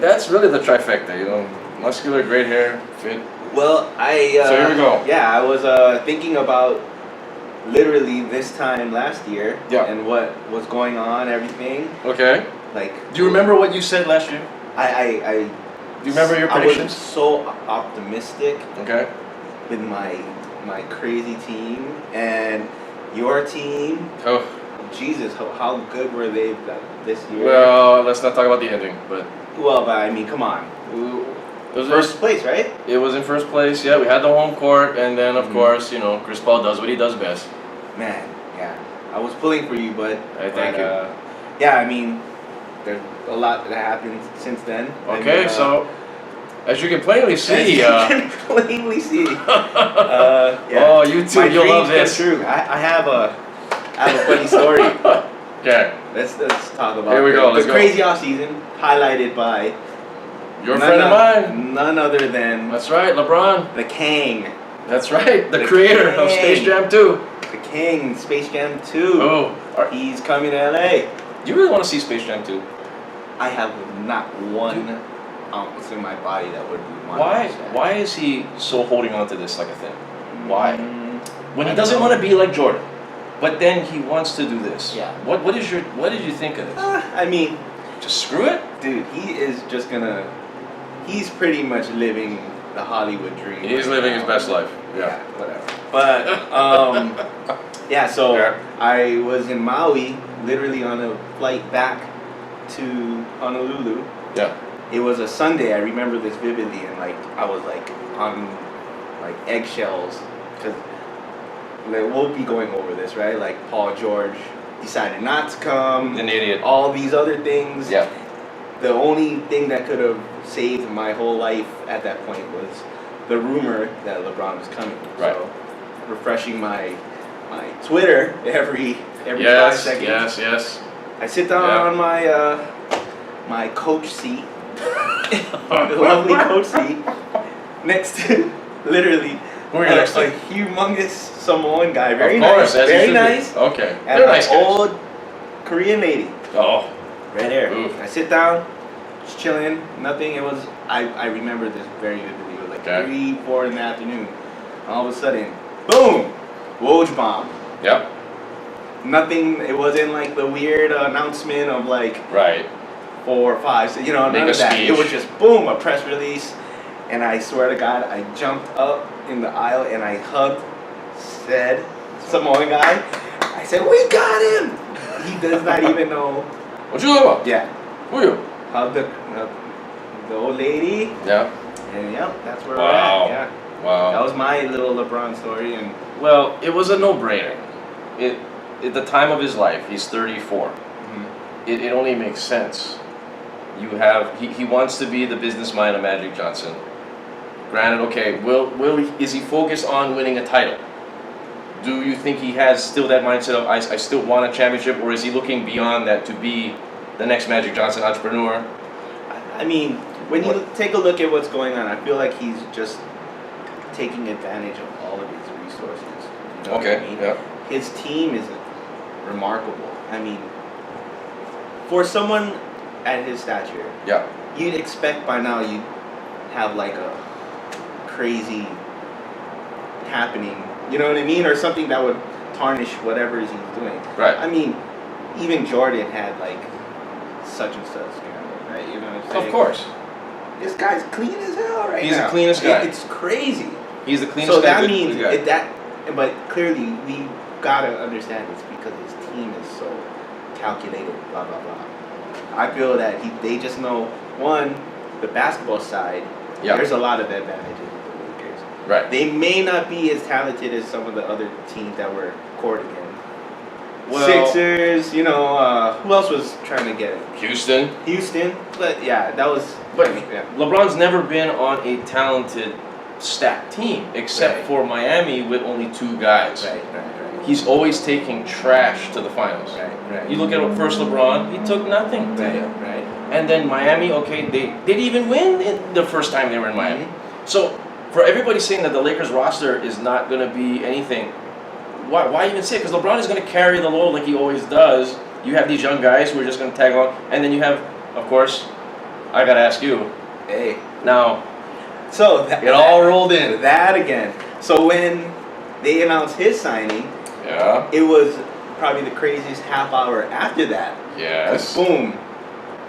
the trifecta. Muscular, great hair, fit. Well, I. So here we go. Yeah, I was thinking about literally this time last year. Yeah. And what was going on, everything. Okay. Like. Do you remember what you said last year? I Do you remember your I was predictions? so optimistic Okay. with my crazy team and your team. Oh, Jesus, how good were they this year? well, let's not talk about the ending, but Well, but I mean, come on. it was First place, right? It was in first place. Yeah, we had the home court, and then of Mhm. course, Chris Paul does what he does best. Man, yeah. I was pulling for you, but. Thank you. Yeah, I mean, there's a lot that happened since then. Okay, and, so as you can plainly as see, you can plainly see. Yeah. oh, you too, My you'll love dreams this. come true. I have a funny story. Okay, Let's talk about Here we go, let's the go. crazy off season highlighted by your friend of mine. none other than That's right, LeBron. the King, That's right, the The creator of king. Space Jam 2. the King, Space Jam 2. Oh, He's coming to LA. do you really want to see Space Jam 2? I have not one ounce in my body that would want Why? to watch that. Why is he so holding on to this like a thing? Why? When he I doesn't don't want to be like Jordan, but then he wants to do this. Yeah. What did you think of this? I mean, Just screw it. dude, he is just gonna. He's pretty much living the Hollywood dream. He's right living now. his best life. Yeah, whatever. But yeah, so Yeah. I was in Maui, literally on a flight back to Honolulu. Yeah. It was a Sunday. I remember this vividly, and I was on eggshells because we'll be going over this, right? Like Paul George decided not to come. An idiot. All these other things. Yeah. The only thing that could have saved my whole life at that point was the rumor that LeBron was coming. Right. So refreshing my Twitter every 5 Yes. seconds. Yes. I sit down Yeah. on my coach seat, the lovely coach seat, next to literally Who are you next a to? humongous Samoan guy, very Of course, nice, as you very should be. nice, Okay. and They're an nice guys. old Korean lady Oh. right there. Oof. I sit down, just chilling, nothing. It was I remember this very vividly. It was like Okay. 3-4 in the afternoon. All of a sudden, boom, Woj bomb. Yep. Nothing. It wasn't like the weird announcement of like Right. 4 or 5. So, none Make of a that. speech. It was just boom, a press release, and I swear to God, I jumped up in the aisle and I hugged said Samoan guy. I said, "We got him." He does not even know. What you talking about? Yeah, Who are you? hugged the old lady, Yeah. and yeah, that's where Wow. we're at. Yeah, Wow. that was my little LeBron story, and Well, it was a no-brainer. At the time of his life, he's 34. It only makes sense. He wants to be the business mind of Magic Johnson. Granted, okay, is he focused on winning a title? Do you think he has still that mindset of I still want a championship, or is he looking beyond that to be the next Magic Johnson entrepreneur? I mean, when you take a look at what's going on, I feel like he's just taking advantage of all of his resources. You know what I mean? Yeah. His team is remarkable. I mean, for someone at his stature, Yeah. you'd expect by now you'd have like a crazy happening, you know what I mean, or something that would tarnish whatever he's doing. Right. I mean, even Jordan had like such and such scandal, right? You know what I'm saying? Of course. This guy's clean as hell right He's now. the cleanest guy. It's crazy. He's the cleanest So guy. that good- means good guy. but clearly we gotta understand it's because his team is so calculated, blah blah blah. I feel that they just know, one, the basketball side, Yeah. there's a lot of advantages with the Lakers. Right. They may not be as talented as some of the other teams that were courting him. Well- Sixers, you know, who else was trying to get him? Houston. Houston, but yeah, that was. But yeah. LeBron's never been on a talented, stacked team except Right. for Miami with only 2 guys. Right. He's always taking trash to the finals. Right. You look at first LeBron, he took nothing to him. Right. And then Miami, okay, they didn't even win the first time they were in Miami. So for everybody saying that the Lakers roster is not going to be anything, why even say it? Because LeBron is going to carry the load like he always does. You have these young guys who are just going to tag along. And then you have, of course, I got to ask you. Hey. Now, So it all rolled in. that again. So when they announced his signing, Yeah. it was probably the craziest half hour after that. Yes. Boom,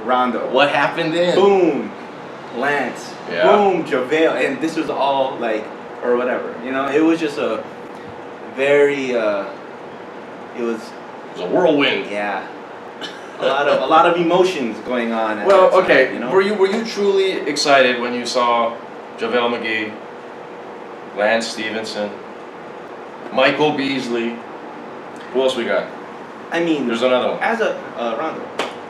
Rondo. What happened then? Boom, Lance. Yeah. Boom, JaVale. And this was all like, or whatever. You know, it was just a very. It was, It was a whirlwind. yeah. A lot of emotions going on. At Well, that time, okay. You know? Were you truly excited when you saw JaVale McGee, Lance Stevenson, Michael Beasley? Who else we got? I mean, There's another one. as a Rondo.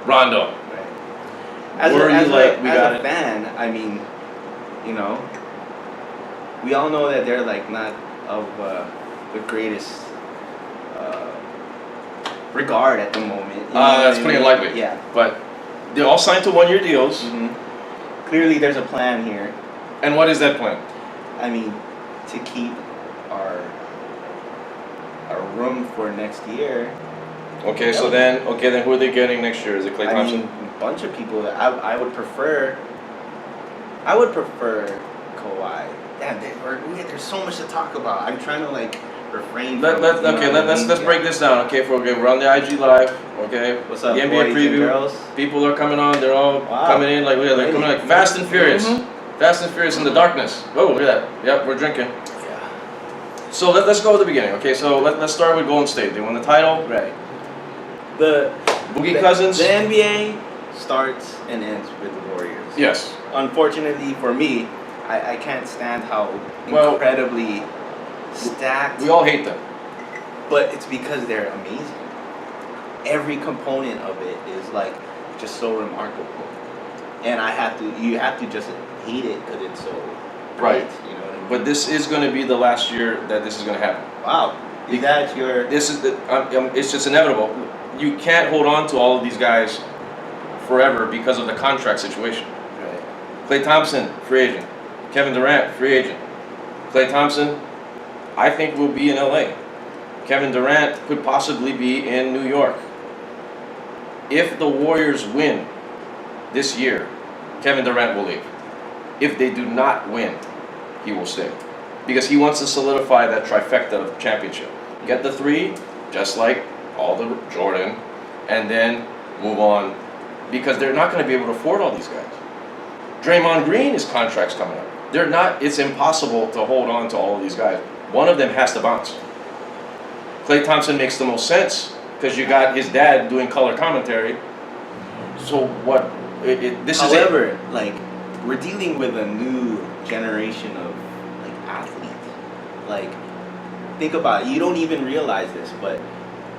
Rondo. Right. As Were a, you as like, a, we as got a it? fan, I mean, you know, we all know that they're like not of the greatest regard at the moment. You know what That's I putting it mean? lightly. Yeah. But they all signed to 1-year deals. hmm Clearly, there's a plan here. And what is that plan? I mean, to keep our room for next year. Okay, so then who are they getting next year? Is it Klay I Thompson? mean, a bunch of people that I would prefer. I would prefer Kawhi. Damn, there's so much to talk about. I'm trying to like refrain. Let's from, you know what I mean? let's break this down. Okay, we're on the IG live. Okay, What's up, the NBA boys and preview. girls? People are coming on. They're all Wow. coming in like they're coming like fast and furious. Fast and furious in the darkness. Oh, look at that. Yep, we're drinking. Yeah. So let's go at the beginning. Okay, so let's start with Golden State. They won the title. Right. The Boogie Cousins. The NBA starts and ends with the Warriors. Yes. Unfortunately for me, I can't stand how Well, incredibly stacked. We all hate them. But it's because they're amazing. Every component of it is like just so remarkable, and you have to just hate it because it's so Right. great, you know what I mean? But this is going to be the last year that this is going to happen. Wow, is that your? This is it's just inevitable. You can't hold on to all of these guys forever because of the contract situation. Right. Klay Thompson, free agent. Kevin Durant, free agent. Klay Thompson, I think will be in LA. Kevin Durant could possibly be in New York. If the Warriors win this year, Kevin Durant will leave. If they do not win, he will stay. Because he wants to solidify that trifecta of championship. Get the 3, just like all the Jordan, and then move on. Because they're not going to be able to afford all these guys. Draymond Green, his contract's coming up. It's impossible to hold on to all of these guys. One of them has to bounce. Klay Thompson makes the most sense because you got his dad doing color commentary. So what? This is it. However, like we're dealing with a new generation of like athletes. Like, think about it. You don't even realize this, but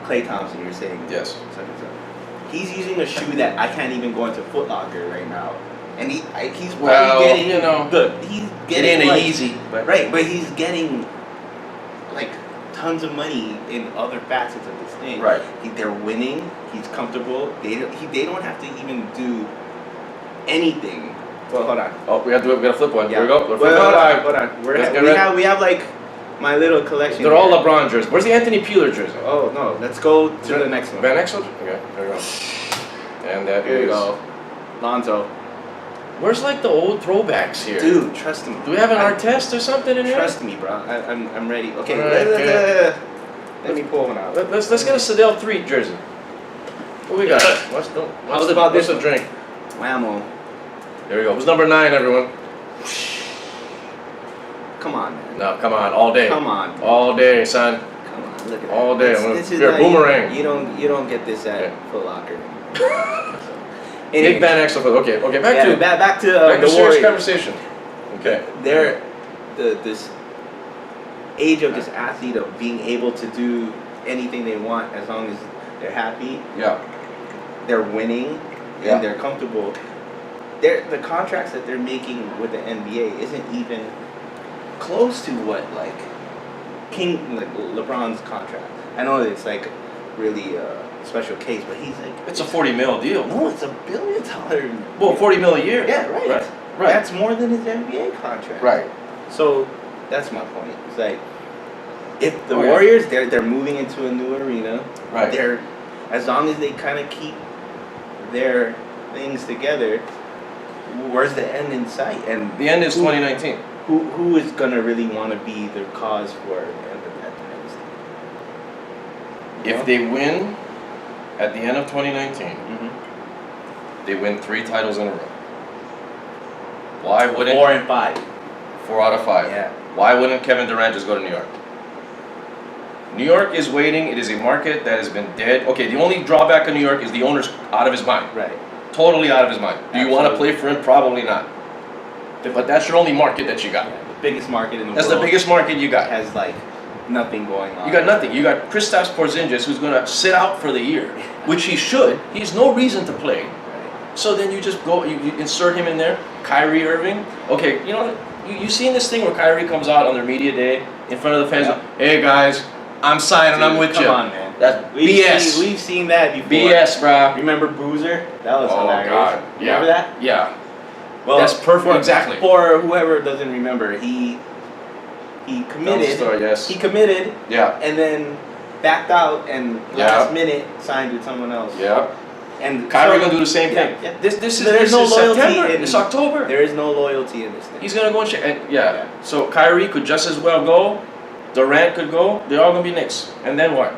Klay Thompson, you're saying Yes. such and such. He's using a shoe that I can't even go into Foot Locker right now, and he's probably Well, getting you know, he's It getting ain't a like, Yeezy, but right, but he's getting like tons of money in other facets of this thing. Right. They're winning. He's comfortable. They don't have to even do anything. Well, hold on. Oh, we got to flip one. Yeah. Here we go. We're Well, flipping live. hold on. Let's get ready. We have like my little collection. They're all here. LeBron jerseys. Where's the Anthony Peeler jersey? Oh no, let's go to the next one. Van Exel? Okay, there we go. And that Here you is go. Lonzo. Where's like the old throwbacks here? Dude, trust me. Do we have an Artest or something in here? Trust me, bro. I'm ready. Okay, Alright, let me pull one out. Let's get a Sedell 3 jersey. What we got? What's about what's this the drink? Whammo. There we go. Who's number 9, everyone? Come on, man. No, come on, all day. Come on. All day, son. Come on, look at All that. day. This is You're a not- boomerang. You don't get this at Yeah. Foot Locker. Nick Van Exel. Okay, back to back to back the to serious Warriors. conversation. Okay. They're this age of this athlete of being able to do anything they want as long as they're happy, Yeah. they're winning, Yeah. and they're comfortable. The contracts that they're making with the NBA isn't even close to what like LeBron's contract. I know it's like really a special case, but he's like It's a 40 mil deal. no, it's $1 billion. Well, 40 mil a year. Yeah, right. Right. That's more than his NBA contract. Right. So that's my point. It's like if the Oh, yeah. Warriors they're moving into a new arena. Right. They're as long as they kind of keep their things together, where's the end in sight? And The end is 2019. who is gonna really want to be the cause for the end of that dynasty? If they win at the end of 2019, Mm-hmm. they win 3 titles in a row. Why wouldn't 4 and 5. 4 out of 5? Yeah. Why wouldn't Kevin Durant just go to New York? New York is waiting. It is a market that has been dead. Okay, the only drawback of New York is the owner's out of his mind. Right. Totally out of his mind. Do you want to Absolutely. play for him? Probably not. But that's your only market that you got. Yeah, the biggest market in the That's world. the biggest market you got. Has like nothing going on. You got nothing. You got Kristaps Porzingis, who's going to sit out for the year, which he should. He has no reason to play. Right. So then you just go, you insert him in there. Kyrie Irving. Okay, you know, you seen this thing where Kyrie comes out on their media day in front of the fans. Yeah. Hey guys, I'm signing. Dude, I'm with come you. on, man. That's BS. We've seen that before. BS, bro. Remember Boozer? That was Oh, hilarious. God. Yeah. Remember that? Yeah. Well, That's perfect. For, Exactly. For whoever doesn't remember, he committed. Story, yes. He committed Yeah. and then backed out and Yeah. last minute signed with someone else. Yeah. And Kyrie so- gonna do the same yeah, thing. yeah. This is There's this no is loyalty September. in- It's October. There is no loyalty in this thing. He's gonna go and check. And yeah. Yeah. So Kyrie could just as well go. Durant could go. They're all gonna be Knicks. And then what?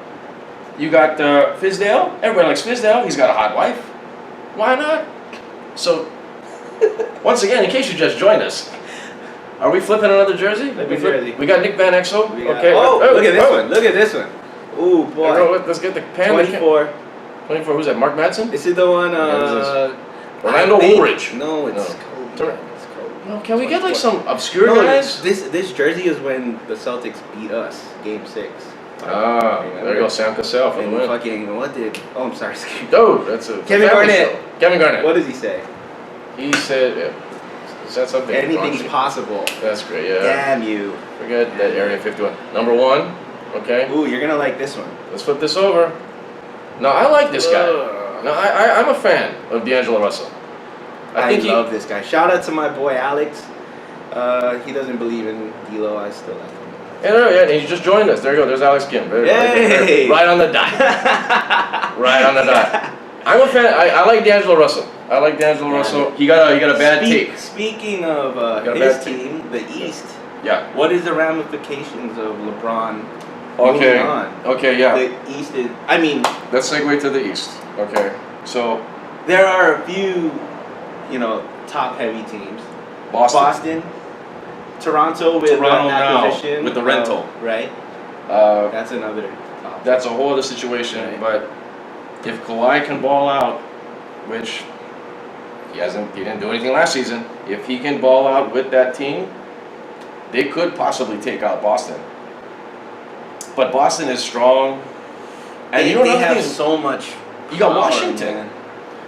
You got Fizdale. Everybody likes Fizdale. He's got a hot wife. Why not? So once again, in case you just joined us, are we flipping another jersey? Flipping jersey. We got Nick Van Exel. We got- Okay. Oh, look at this one. Look at this one. Ooh, boy. Let's get the pen. 24. 24. Who's that? Mark Madsen? This is the one. Orlando I think- Woolridge. No, it's No. Kobe. Durant. It's Kobe. No, can we get like some obscure No, guys? this jersey is when the Celtics beat us, Game 6. Ah, there you go, Sam Cassell for the And win. fucking what did? Oh, I'm sorry. excuse me. Oh, that's a Kevin family Garnett. show. Kevin Garnett. What does he say? He said, yeah. He said something. Anything's raunchy. possible. That's great. Yeah. Damn you. Forget that Area 51. Number 1. Okay. Ooh, you're gonna like this one. Let's flip this over. No, I like this guy. Ugh. No, I'm a fan of D'Angelo Russell. I think love this guy. Shout out to my boy Alex. He doesn't believe in D'Lo. I still like him. Yeah, he just joined us. There you go. There's Alex Kim. Yay! Right on the dot. Right on the dot. I'm a fan. I like D'Angelo Russell. I like D'Angelo Yeah. Russell. He got a bad take. Speaking of Got a his bad take. team, the East. Yeah. What is the ramifications of LeBron Okay. moving on? Okay. Yeah. The East is. I mean, Let's segue to the East. Okay. So there are a few, top-heavy teams. Boston, Toronto with Toronto an now, acquisition with the rental. right? Uh, That's another top. that's a whole other situation. Right. But if Kawhi can ball out, which he didn't do anything last season. If he can ball out with that team, they could possibly take out Boston. But Boston is strong, and you know they another have thing? so much. You got power, Washington. man.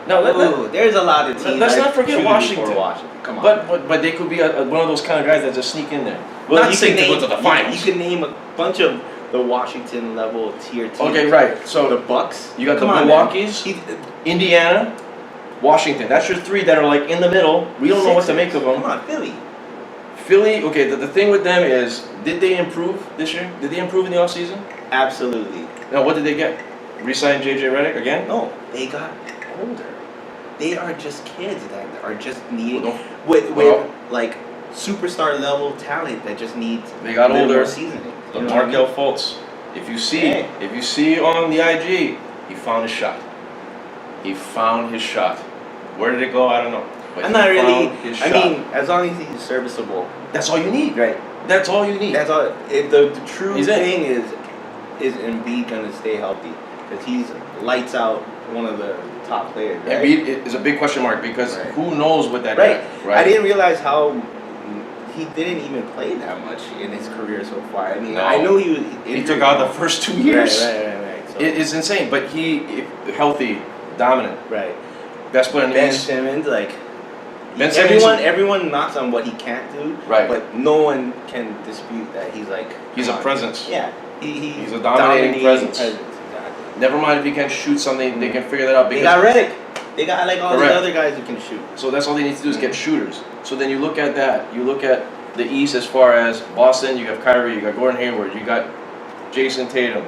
Now Ooh, there's a lot of teams. let's I'd not forget choose Washington. before Washington. Come on. but they could be one of those kind of guys that just sneak in there. Well, Not you saying can to go name- to the finals. You can name a bunch of the Washington level tier teams. Okay, right. The So Bucks. you got Come the on, Milwaukee's, man. Indiana, Washington. That's your 3 that are like in the middle. We don't know what to make of them. Come on, Philly. Philly, okay, the thing with them is, did they improve this year? Did they improve in the offseason? Absolutely. Now, what did they get? Resign JJ Redick again? No, they got older. they are just kids that are just needing Well, with well- like superstar level talent that just needs They got a little older. more seasoning. The You know what I Markel mean? Fultz. If you see, Hey. if you see on the IG, he found his shot. He found his shot. Where did it go? I don't know. But I'm he not really. found his I shot. mean, as long as he's serviceable, That's all you need. right? That's all you need. That's all. The true He's it. thing is Embiid gonna stay healthy because he's lights out one of the top players. Right? Embiid is a big question mark because Right. who knows what that Right. guy, right? I didn't realize how he didn't even play that much in his career so far. I mean, No. I know he was. He took out the first 2 years. Right. So, It's insane, but healthy, dominant, right. best player in the Ben East. Simmons, like Ben Simmons- everyone knocks on what he can't do, Right. but no one can dispute that he's like. He's a come on. presence. Yeah, He's a dominating presence. Exactly. Never mind if he can't shoot something, they can figure that out. They Because got Redick. They got like all Correct. these other guys who can shoot. So that's all they need to do is get shooters. So then you look at that. You look at the East as far as Boston. You got Kyrie. You got Gordon Hayward. You got Jason Tatum.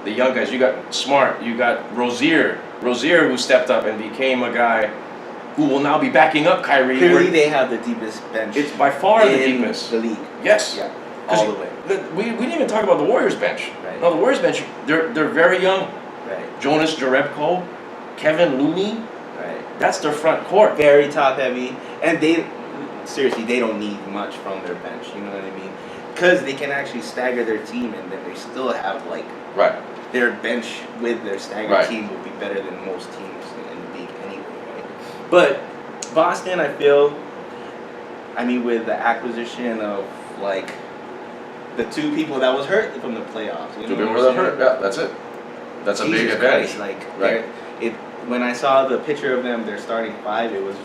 The young guys. You got Smart. You got Rozier. Rozier who stepped up and became a guy who will now be backing up Kyrie. Clearly, they have the deepest bench. It's by far the in deepest. the league. Yes. Yeah, 'Cause all the way. We didn't even talk about the Warriors bench. Right. No, the Warriors bench. They're very young. Right. Jonas Jerebko, Kevin Looney. Right. That's their front court. Very top heavy, and they don't need much from their bench. You know what I mean? Because they can actually stagger their team, and then they still have like Right. their bench with their staggered Right. team will be better than most teams in the league anyway, right? But Boston, I feel, with the acquisition of like the two people that was hurt from the playoffs. You Two know people what were I'm hurt. saying? Yeah, that's it. That's a big Jesus advantage. Christ, like Right. when I saw the picture of them, their starting five, it was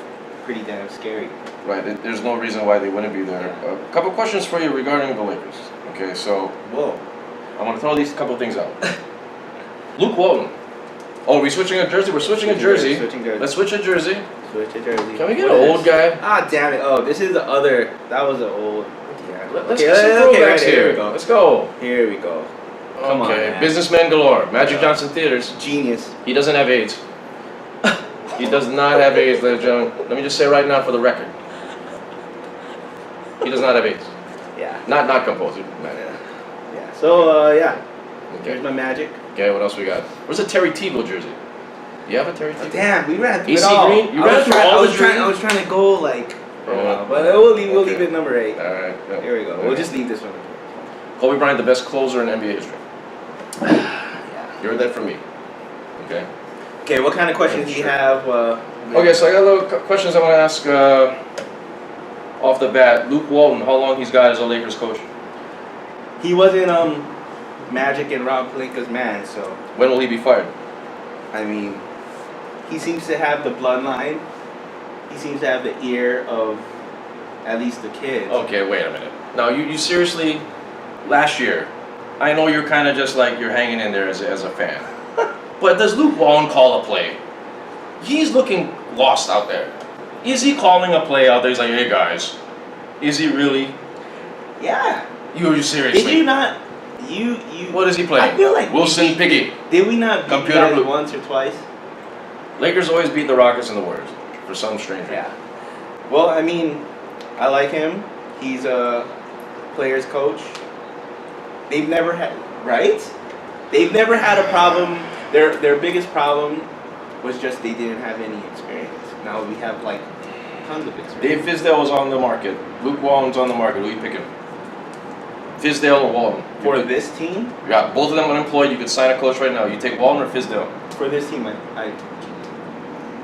pretty damn scary. Right. There's no reason why they wouldn't be there. Yeah. A couple questions for you regarding the Lakers. Okay, so Whoa. I want to throw these couple things out. Luke Walton. Oh, are we switching a jersey? We're switching a jersey. Switching jersey. Let's switch a jersey. Switch a jersey. Can we get What an is old this? guy? Ah, damn it. Oh, this is the other. That was an old. Yeah. Let's get some throwbacks right, here. Here we go. Let's go. Here we go. Come on, Okay, man. businessman galore. Magic Yeah. Johnson Theaters. Genius. He doesn't have AIDS. He does not have AIDS, ladies and gentlemen. Let me just say right now for the record. He does not have AIDS. Yeah. Not composed. Yeah. So, yeah. Here's Okay. my Magic. Okay, what else we got? Where's the Terry Tebow jersey? You have a Terry Oh, Tebow? damn, we ran through AC it all. Green? You I ran was through trying- all I the was trying. jerseys? I was trying to go like. Oh, but we'll leave okay. it number 8. Alright. Yeah. Here we go. We'll just leave this one. Kobe Bryant, the best closer in NBA history. Yeah. You heard that from me. Okay. Okay, what kind of questions do you Sure. have? Okay, so I got a little questions I want to ask off the bat. Luke Walton, how long he's got as a Lakers coach? He wasn't Magic and Rob Pelinka's man, so When will he be fired? I mean, he seems to have the bloodline. He seems to have the ear of at least the kids. Okay, wait a minute. Now, you seriously, last year, I know you're kind of just like, you're hanging in there as a fan. But does Luke Walton call a play? He's looking lost out there. Is he calling a play out there? He's like, hey guys, is he really? Yeah. You seriously? Did you not? You. What is he playing? I feel like Wilson we beat- Piggy. Did we not beat you Computer guys blue. once or twice? Lakers always beat the Rockets and the Warriors for some strange reason. Yeah. Well, I mean, I like him. He's a player's coach. They've never had They've never had a problem. Their biggest problem was just they didn't have any experience. Now we have like tons of experience. Dave Fizdale was on the market. Luke Walton's on the market. Who are you picking? Fizdale or Walton? For this team, You got both of them unemployed. You could sign a coach right now. You take Walton or Fizdale? I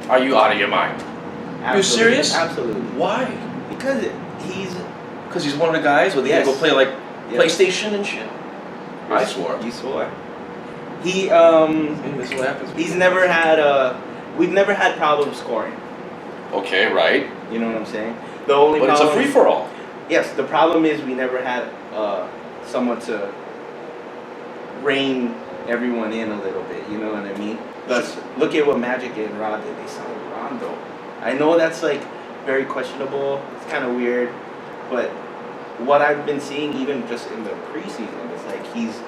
Are you out of your mind? absolutely, serious? Absolutely. Why? Because he's Because he's one of the guys where they can Yes. go play like Yes. PlayStation and shit. I swore. You swore. He This is what happens. he's never had we've never had problems scoring. Okay, right. You know what I'm saying? The only But it's a problem free for all. Yes, the problem is we never had someone to rein everyone in a little bit. You know what I mean? Thus, look at what Magic and Rod did. They signed Rondo. I know that's like very questionable. It's kind of weird, but what I've been seeing, even just in the preseason, is like he's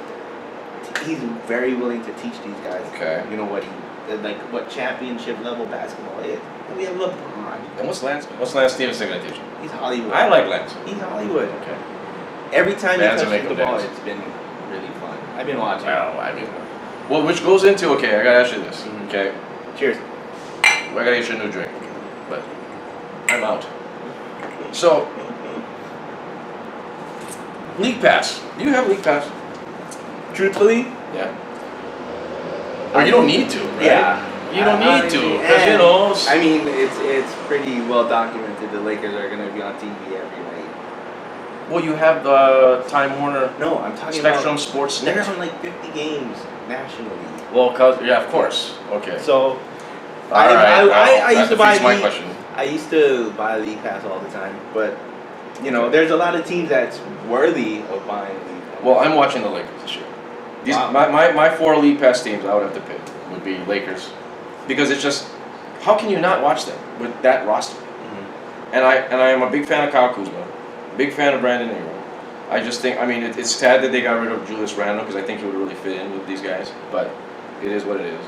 he's very willing to teach these guys. Okay. You know what championship level basketball is. And we have LeBron. And what's Lance Stevenson gonna teach you? He's Hollywood. I like Lance. He's Hollywood. Okay. Every time Fans he are touches the making ball, dance. it's been really fun. I've been watching. Well, I mean, well, which goes into okay. I gotta ask you this. Mhm. Okay. Cheers. I gotta get you a new drink, but I'm out. So, League Pass. Do you have League Pass? Truthfully, Yeah. Or you don't need to, right? yeah. You don't need to, Honestly, because you and- know. I mean, it's pretty well documented. The Lakers are going to be on TV every night. Well, you have the Time Warner No, I'm talking Spectrum about. Sports They're Net. on like 50 games nationally. Well, yeah, of course. Okay. So All right. I used that to buy defeats my League. question. I used to buy League Pass all the time, but you know, there's a lot of teams that's worthy of buying League Pass. Well, I'm watching the Lakers this year. These, Wow. my 4 League Pass teams I would have to pick would be Lakers, because it's just how can you not watch them with that roster? Mhm. And I am a big fan of Kyle Kuzma, big fan of Brandon Ingram. I just think it's sad that they got rid of Julius Randle because I think he would really fit in with these guys, but it is what it is.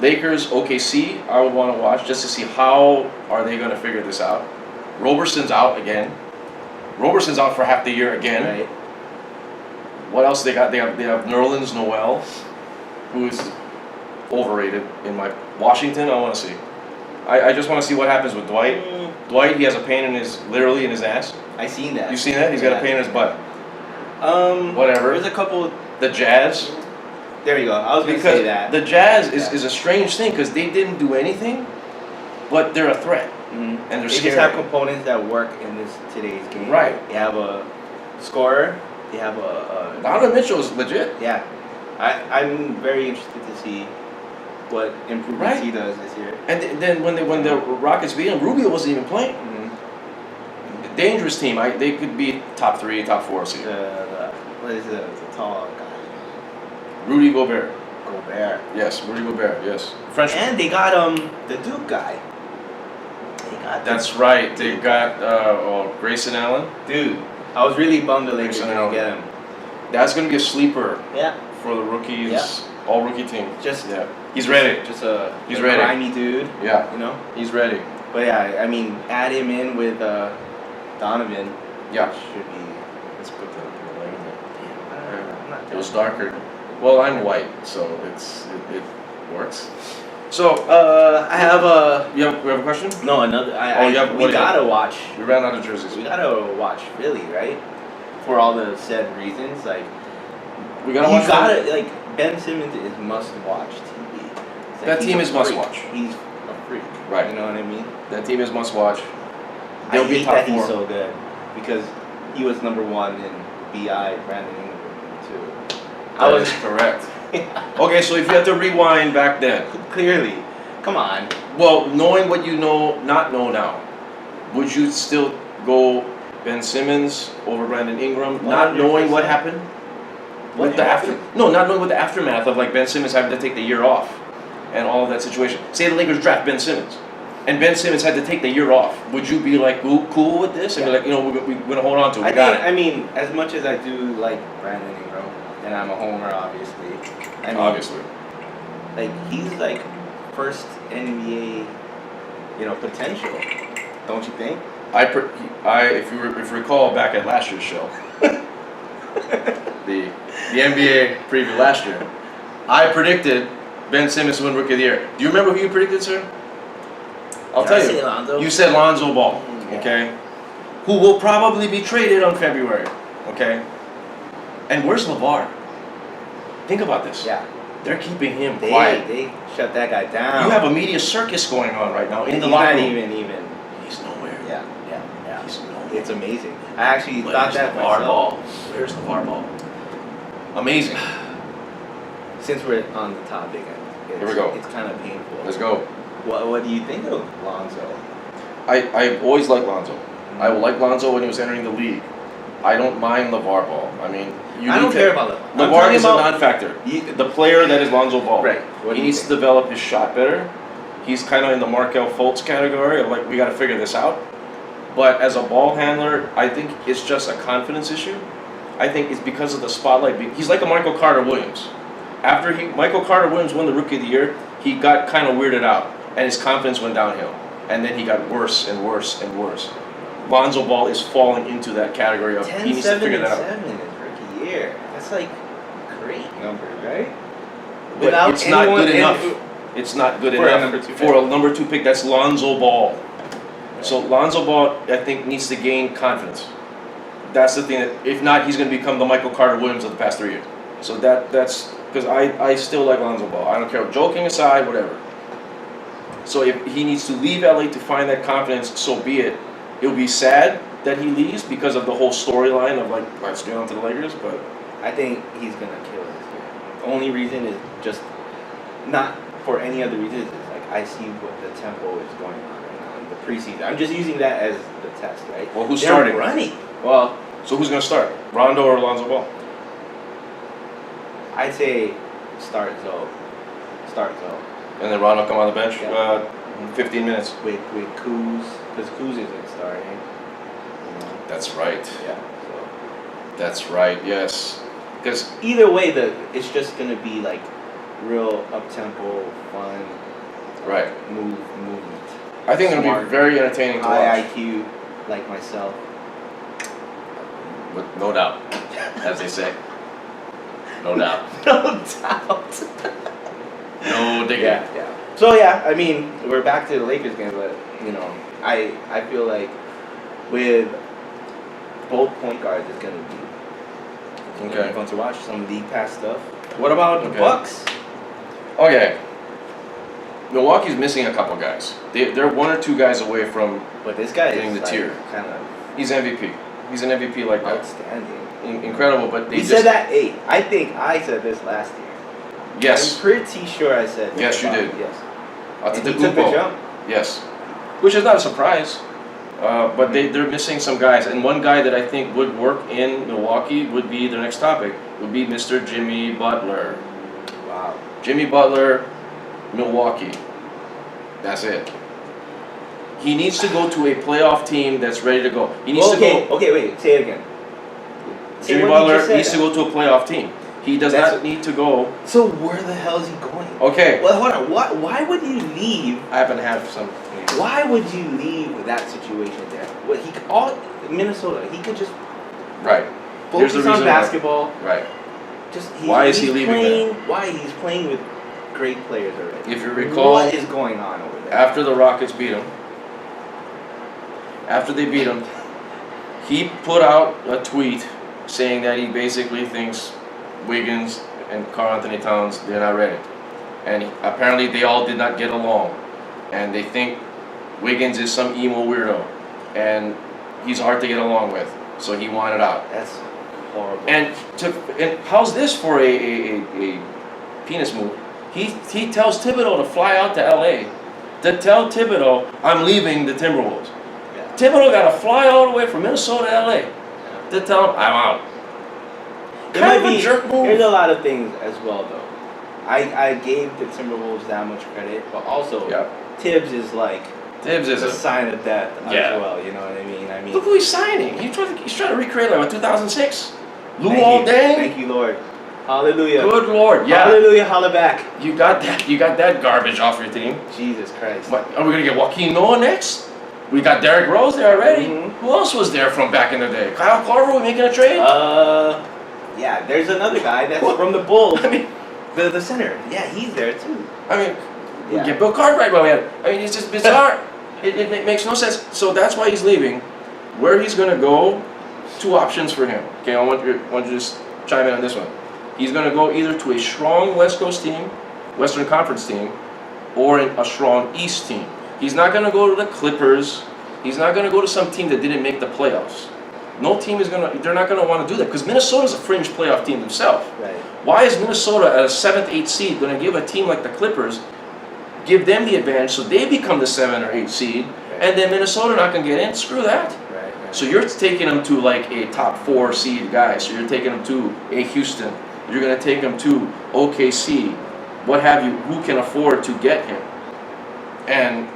Lakers, OKC, I would want to watch just to see how are they going to figure this out. Roberson's out again. Roberson's out for half the year again. Right. What else they got? They have Nerlens Noel, who's overrated in my Washington. I want to see. I just want to see what happens with Dwight. Dwight, he has a pain literally in his ass. I seen that. You seen that? He's got a pain in his butt. Whatever. There's a couple. The Jazz. There you go. I was gonna Because say that. the Jazz Yeah. is a strange thing because they didn't do anything, but they're a threat Mhm. and they're They scary. just have components that work in today's game. Right. They have a scorer. They have a Donovan Mitchell is legit. yeah. I'm very interested to see what improvements Right. he does this year. And then when the Rockets beat him, Rubio wasn't even playing. Mm-hmm. Dangerous team. They could be top 3, top 4 seed. What is the tall guy? Rudy Gobert. Gobert. Yes, Rudy Gobert. Yes, Frenchman. And they got the Duke guy. They got That's right. They got Grayson Allen. dude. I was really bummed the Lakers Grayson didn't Allen. get him. That's gonna be a sleeper Yeah. for the rookies. Yeah. All rookie team. Just Yeah. He's ready. Just He's a ready. grimy dude. Yeah. You know. He's ready. But yeah, I mean, add him in with Donovan. Yeah. Should be. Let's put that up here. Damn, I don't know. I'm not It was telling darker. Well, I'm white, so it works. So I have a we have a question? no another. Oh, you have- what we do you have? gotta watch. We ran out of jerseys. We gotta watch Philly, right? For all the said reasons, like We gotta you watch. gotta them? like Ben Simmons is must-watch TV. It's like That he's team a is freak. must-watch. He's a freak. Right. You know what I mean? That team is must watch. I They'll be hate top that 4. he's so good because he was number 1 in BI Brandon Ingram too. I That was is correct. Okay, so if you had to rewind back then, clearly. Come on. well, knowing what you not know now, would you still go Ben Simmons over Brandon Ingram, not knowing what 100%. happened? What With the happened? not knowing what the aftermath of like Ben Simmons having to take the year off, and all of that situation. Say the Lakers draft Ben Simmons, and Ben Simmons had to take the year off. Would you be like cool with this and be Yeah. like, we're gonna hold on to it. I We got think, I mean, as much as I do like Brandon Ingram, and I'm a homer, obviously. I it. mean, Obviously. like he's like first NBA, potential. Don't you think? If you recall back at last year's show, the NBA preview last year, I predicted Ben Simmons to win Rookie of the Year. Do you remember who you predicted, sir? I'll Did tell I you. say Lonzo? You said Lonzo Ball, Yeah. okay? Who will probably be traded on February, okay? And where's LeVar? Think about this. Yeah. They're keeping him quiet. They shut that guy down. You have a media circus going on right now in the He's locker not room. even. He's nowhere. Yeah. He's nowhere. It's amazing. I actually thought Where's that the VAR myself. ball? Where's the VAR ball? Amazing. Since we're on the topic, Here we go. It's kind of painful. Let's go. What do you think of Lonzo? I've always liked Lonzo. I liked Lonzo when he was entering the league. I don't mind LeVar Ball. I mean, I don't care about LeVar. I'm LeVar talking is a about- non-factor. The player that is Lonzo Ball. Right. What He do you needs to think? develop his shot better. He's kind of in the Markelle Fultz category of like, we got to figure this out. But as a ball handler, I think it's just a confidence issue. I think it's because of the spotlight. He's like a Michael Carter Williams. After Michael Carter Williams won the Rookie of the Year, he got kind of weirded out, and his confidence went downhill. And then he got worse and worse and worse. Lonzo Ball is falling into that category of he needs to figure that out. 10-7 in his rookie year. That's like great number, right? But it's not good enough. It's not good For a enough number 2 for a number 2 pick. That's Lonzo Ball. So Lonzo Ball, I think, needs to gain confidence. That's the thing. That if not, he's going to become the Michael Carter Williams of the past 3 years. So that's because I still like Lonzo Ball. I don't care. Joking aside, whatever. So if he needs to leave LA to find that confidence, so be it. It'll be sad that he leaves because of the whole storyline of like, let's get on to the Lakers. But I think he's gonna kill this year. The only reason is just not for any other reason. Is like I see what the tempo is going on right now in the preseason. I'm just using that as the test, right? well, who's They're starting? running. Well, So who's going to start? Rondo or Lonzo Ball? I'd say start Zoe. And then Rondo come on the bench. Yeah. 15 minutes. With Kuz, because Kuz isn't starting. You know? That's right. Yeah. So That's right. Yes. Because either way, it's just gonna be like real up tempo, fun, right. movement. I think it'll be Smart. very entertaining to High watch. IQ, like myself. With no doubt, as they say. No doubt. No doubt. No digging. Yeah. So yeah, I mean, we're back to the Lakers game, but you know, I feel like with both point guards, it's gonna be fun to watch some league pass stuff. What about the Bucks? Okay. Milwaukee's missing a couple guys. They're 1 or 2 guys away from. But this guy Getting is the like tier. kind of He's MVP. He's an MVP like that. outstanding. Incredible, but they We just. said that 8. I think I said this last year. Yes. I'm pretty sure I said this. Yes, you about did. it, Yes. Out to And the he took the Kupo. jump. Yes. Which is not a surprise. But they're missing some guys. And one guy that I think would work in Milwaukee would be their next topic, would be Mr. Jimmy Butler. Wow. Jimmy Butler, Milwaukee. That's it. He needs to go to a playoff team that's ready to go. He needs to go. Okay, wait. Say it again. Say Jimmy what you Butler just said. needs to go to a playoff team. He does That's not need to go. So where the hell is he going? Okay. Well, hold on. Why would you leave? I happen to have some. Why would you leave that situation there? What Minnesota? He could just Right. Here's the focus on reason why. basketball. Right. Why is he leaving there? Why he's playing with great players already? If you recall, what is going on over there? after the Rockets beat him, he put out a tweet saying that he basically thinks Wiggins and Karl Anthony Towns, they're not ready. And apparently they all did not get along. And they think Wiggins is some emo weirdo. And he's hard to get along with. So he wanted out. That's horrible. And how's this for a penis move? He tells Thibodeau to fly out to LA to tell Thibodeau, I'm leaving the Timberwolves. Yeah. Thibodeau got to fly all the way from Minnesota to LA to tell him, I'm out. It Kind might of a be- jerk move. There's a lot of things as well, though. I gave the Timberwolves that much credit, but also Yeah. Tibbs is like Tibbs is a a. sign of death Yeah. as well. You know what I mean? Look who he's signing. He's trying to recreate like what, 2006. Lou Thank All you. Day. Thank you, Lord. Hallelujah. Good Lord, yeah. Hallelujah. Holla back. You got that garbage off your team. Jesus Christ. What, are we gonna get Joaquin Noah next? We got Derrick Rose there already. Mhm. Who else was there from back in the day? Kyle Korver, we making a trade? Yeah. There's another guy that's from the Bulls. I mean, The center. Yeah, he's there too. we get Bill Cartwright while we had. It's just bizarre. it makes no sense. So that's why he's leaving. Where he's gonna go, 2 options for him. Okay, I want you to just chime in on this one. He's gonna go either to a strong West Coast team, Western Conference team, or a strong East team. He's not gonna go to the Clippers. He's not gonna go to some team that didn't make the playoffs. No team they're not gonna want to do that because Minnesota's a fringe playoff team themselves. Right. Why is Minnesota at a 7th, 8th seed going to give a team like the Clippers, give them the advantage so they become the 7 or 8 seed, and then Minnesota not going to get in? Screw that. Right. So you're taking them to like a top 4 seed guy. So you're taking them to a Houston. You're going to take them to OKC. What have you? Who can afford to get him? And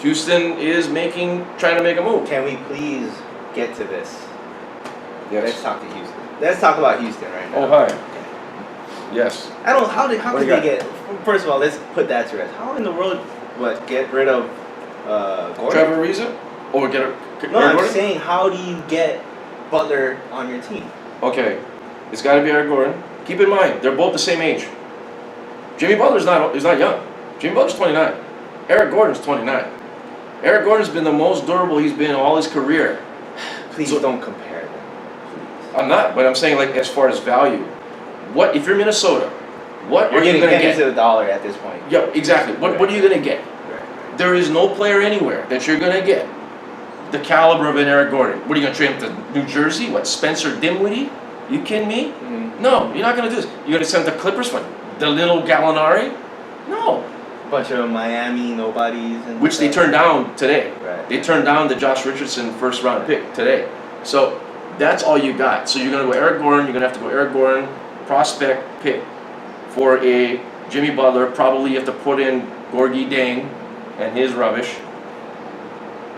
Houston is trying to make a move. Can we please get to this? Let's talk to Houston. let's talk about Houston right now. Oh, hi. Yes. I don't. How What could do they you get? First of all, let's put that to rest. How in the world, get rid of Gordon? Trevor Ariza? Or get a... No, Eric I'm Gordon? saying, how do you get Butler on your team? Okay. It's got to be Eric Gordon. Keep in mind, they're both the same age. Jimmy Butler's not young. Jimmy Butler's 29. Eric Gordon's 29. Eric Gordon's been the most durable he's been all his career. Please So- don't compare them. Please. I'm not, but I'm saying like as far as value. What if you're Minnesota? What You're are you getting gonna pennies get? to the dollar at this point. Yeah, exactly. What are you gonna get? There is no player anywhere that you're gonna get the caliber of an Eric Gordon. What are you gonna trade him to New Jersey? What, Spencer Dinwiddie? You kidding me? Mm-hmm. No, you're not gonna do this. You're gonna send the Clippers what? The little Gallinari? No. Bunch of Miami nobodies and Which they stuff. turned down today. Right. They turned down the Josh Richardson first round pick today. So that's all you got. So you're gonna go Eric Gordon, you're gonna have to go Eric Gordon, prospect pick for a Jimmy Butler. Probably you have to put in Gorgie Dang and his rubbish.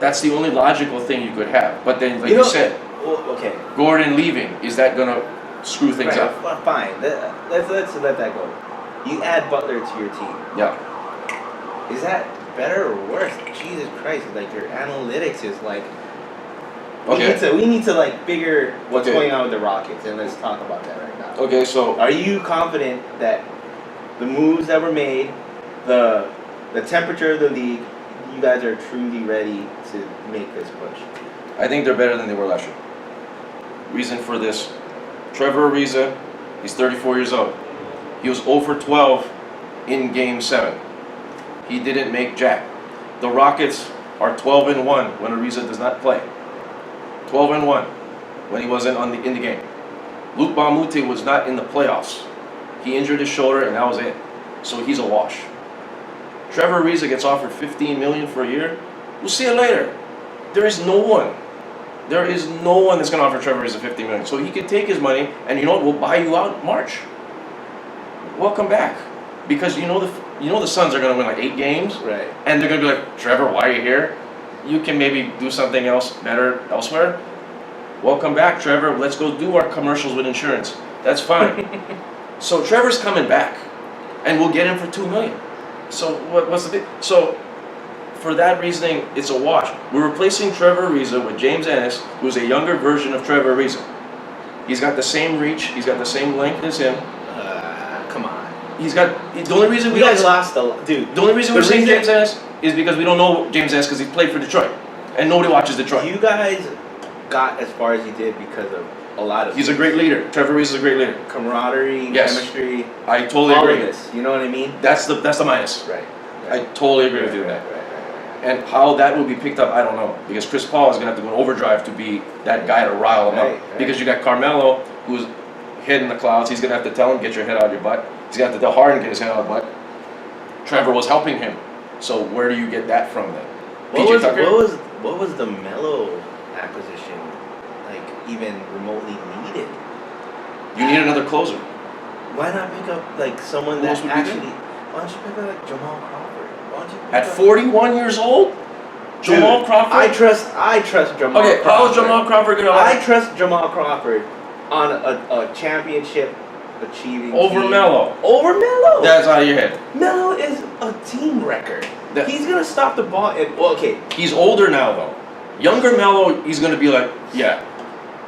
That's the only logical thing you could have. But then, like you said, Well, okay. Gordon leaving, is that gonna screw things Right, up? Fine. Let's let that go. You add Butler to your team. Yeah. Is that better or worse? Jesus Christ! Like your analytics is like. Okay. We need to like figure what's Okay. going on with the Rockets, and let's talk about that right now. Okay, so Are you confident that the moves that were made, the temperature of the league, you guys are truly ready to make this push? I think they're better than they were last year. Reason for this, Trevor Ariza, he's 34 years old. He was 0 for 12 in Game 7. He didn't make jack. The Rockets are 12-1 when Ariza does not play. 12-1 when he wasn't in the game. Luke Baumute was not in the playoffs. He injured his shoulder and that was it. So he's a wash. Trevor Ariza gets offered $15 million for a year. We'll see it later. There is no one. There is no one that's going to offer Trevor Ariza $50 million. So he could take his money and you know what? We'll buy you out in March. Welcome back. Because you know the Suns are going to win like 8 games. Right. And they're going to be like, Trevor, why are you here? You can maybe do something else better elsewhere. Welcome back, Trevor. Let's go do our commercials with insurance. That's fine. So Trevor's coming back, and we'll get him for $2 million. So what's the big? So for that reasoning, it's a wash. We're replacing Trevor Ariza with James Ennis, who's a younger version of Trevor Ariza. He's got the same reach. He's got the same length as him. Come on. He's got the only reason You guys lost dude. The only reason The we're saying reason- James Ennis is because we don't know James Ennis because he played for Detroit, and nobody watches Detroit. You guys got as far as you did because of a lot of He's a great leader. Trevor Ariza is a great leader. camaraderie, Yes. chemistry, I totally all agree. of this. You know what I mean? That's the minus. Right. I totally agree with you on that. And how that will be picked up, I don't know. Because Chris Paul is going to have to go in overdrive to be that guy to rile him Right, up. right. Because you got Carmelo, who's head in the clouds. He's going to have to tell him, get your head out of your butt. He's going to have to tell Harden, get his head out of the butt. Trevor was helping him. So where do you get that from then? PJ Tucker? What was the Melo acquisition like even remotely needed? You need another closer. Why not pick up like someone Who that else would be actually? there? Why don't you pick up like Jamal Crawford? Why don't you pick At up- 41 years old? Dude, Jamal Crawford? I trust Jamal. Okay, Crawford. how is Jamal Crawford going to I trust Jamal Crawford on a championship achieving over team. Melo? Over Melo. That's out of your head. Melo is a team record. That- He's gonna stop the ball. Okay, He's older now, though. Younger Melo, he's going to be like, yeah.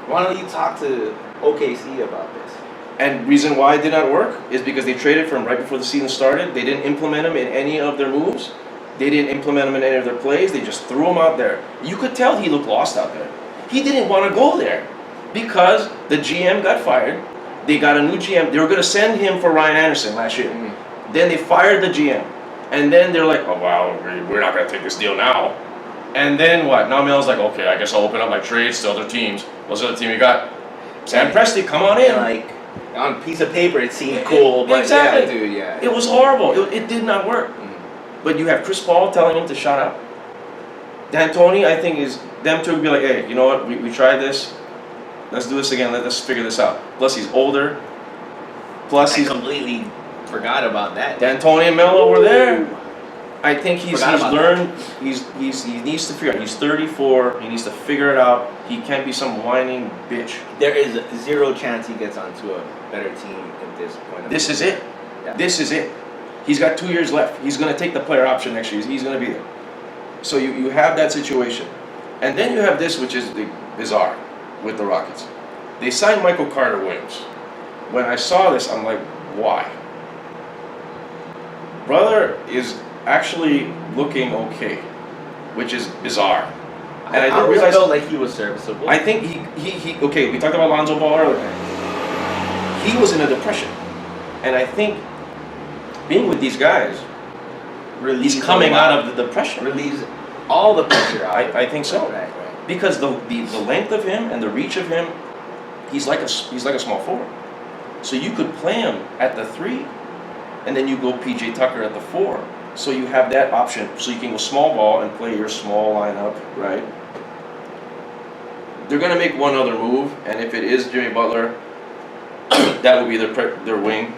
why don't you talk to OKC about this? And reason why it did not work is because they traded for him right before the season started. They didn't implement him in any of their moves. They didn't implement him in any of their plays. They just threw him out there. You could tell he looked lost out there. He didn't want to go there because the GM got fired. They got a new GM. They were going to send him for Ryan Anderson last year. Then they fired the GM. And then they're like, oh, wow, we're not going to take this deal now. And then what? Now Melo's like, okay, I guess I'll open up my trades to other teams. What's the other team you got? Sam Presti, come on in. Like on a piece of paper, it seemed cool, but Exactly. yeah, dude, yeah. It was horrible. It did not work. But you have Chris Paul telling him to shut up. D'Antoni, I think, is them two would be like, hey, you know what? We tried this. Let's do this again. Let us figure this out. Plus, he's older. Plus, I he's completely forgot about that. D'Antoni and Melo were there. I think he's Forgot about learned. He needs to figure out. He's 34. He needs to figure it out. He can't be some whining bitch. There is zero chance he gets onto a better team at this point. This is it. Yeah. This is it. He's got 2 years left. He's gonna take the player option next year. He's gonna be there. So you have that situation, and then you have this, which is bizarre, with the Rockets. They signed Michael Carter Williams. When I saw this, I'm like, why? Brother is actually looking okay, which is bizarre. And I didn't always realize. felt like he was serviceable. I think he okay. We talked about Lonzo Ball earlier. He was in a depression, and I think being with these guys, he's coming out of the depression. relieves all the pressure out. I think so. Right. Because the length of him and the reach of him, he's like a small forward. So you could play him at the 3, and then you go PJ Tucker at the 4. So you have that option. So you can go small ball and play your small lineup, right? They're gonna make one other move, and if it is Jimmy Butler, that will be their wing.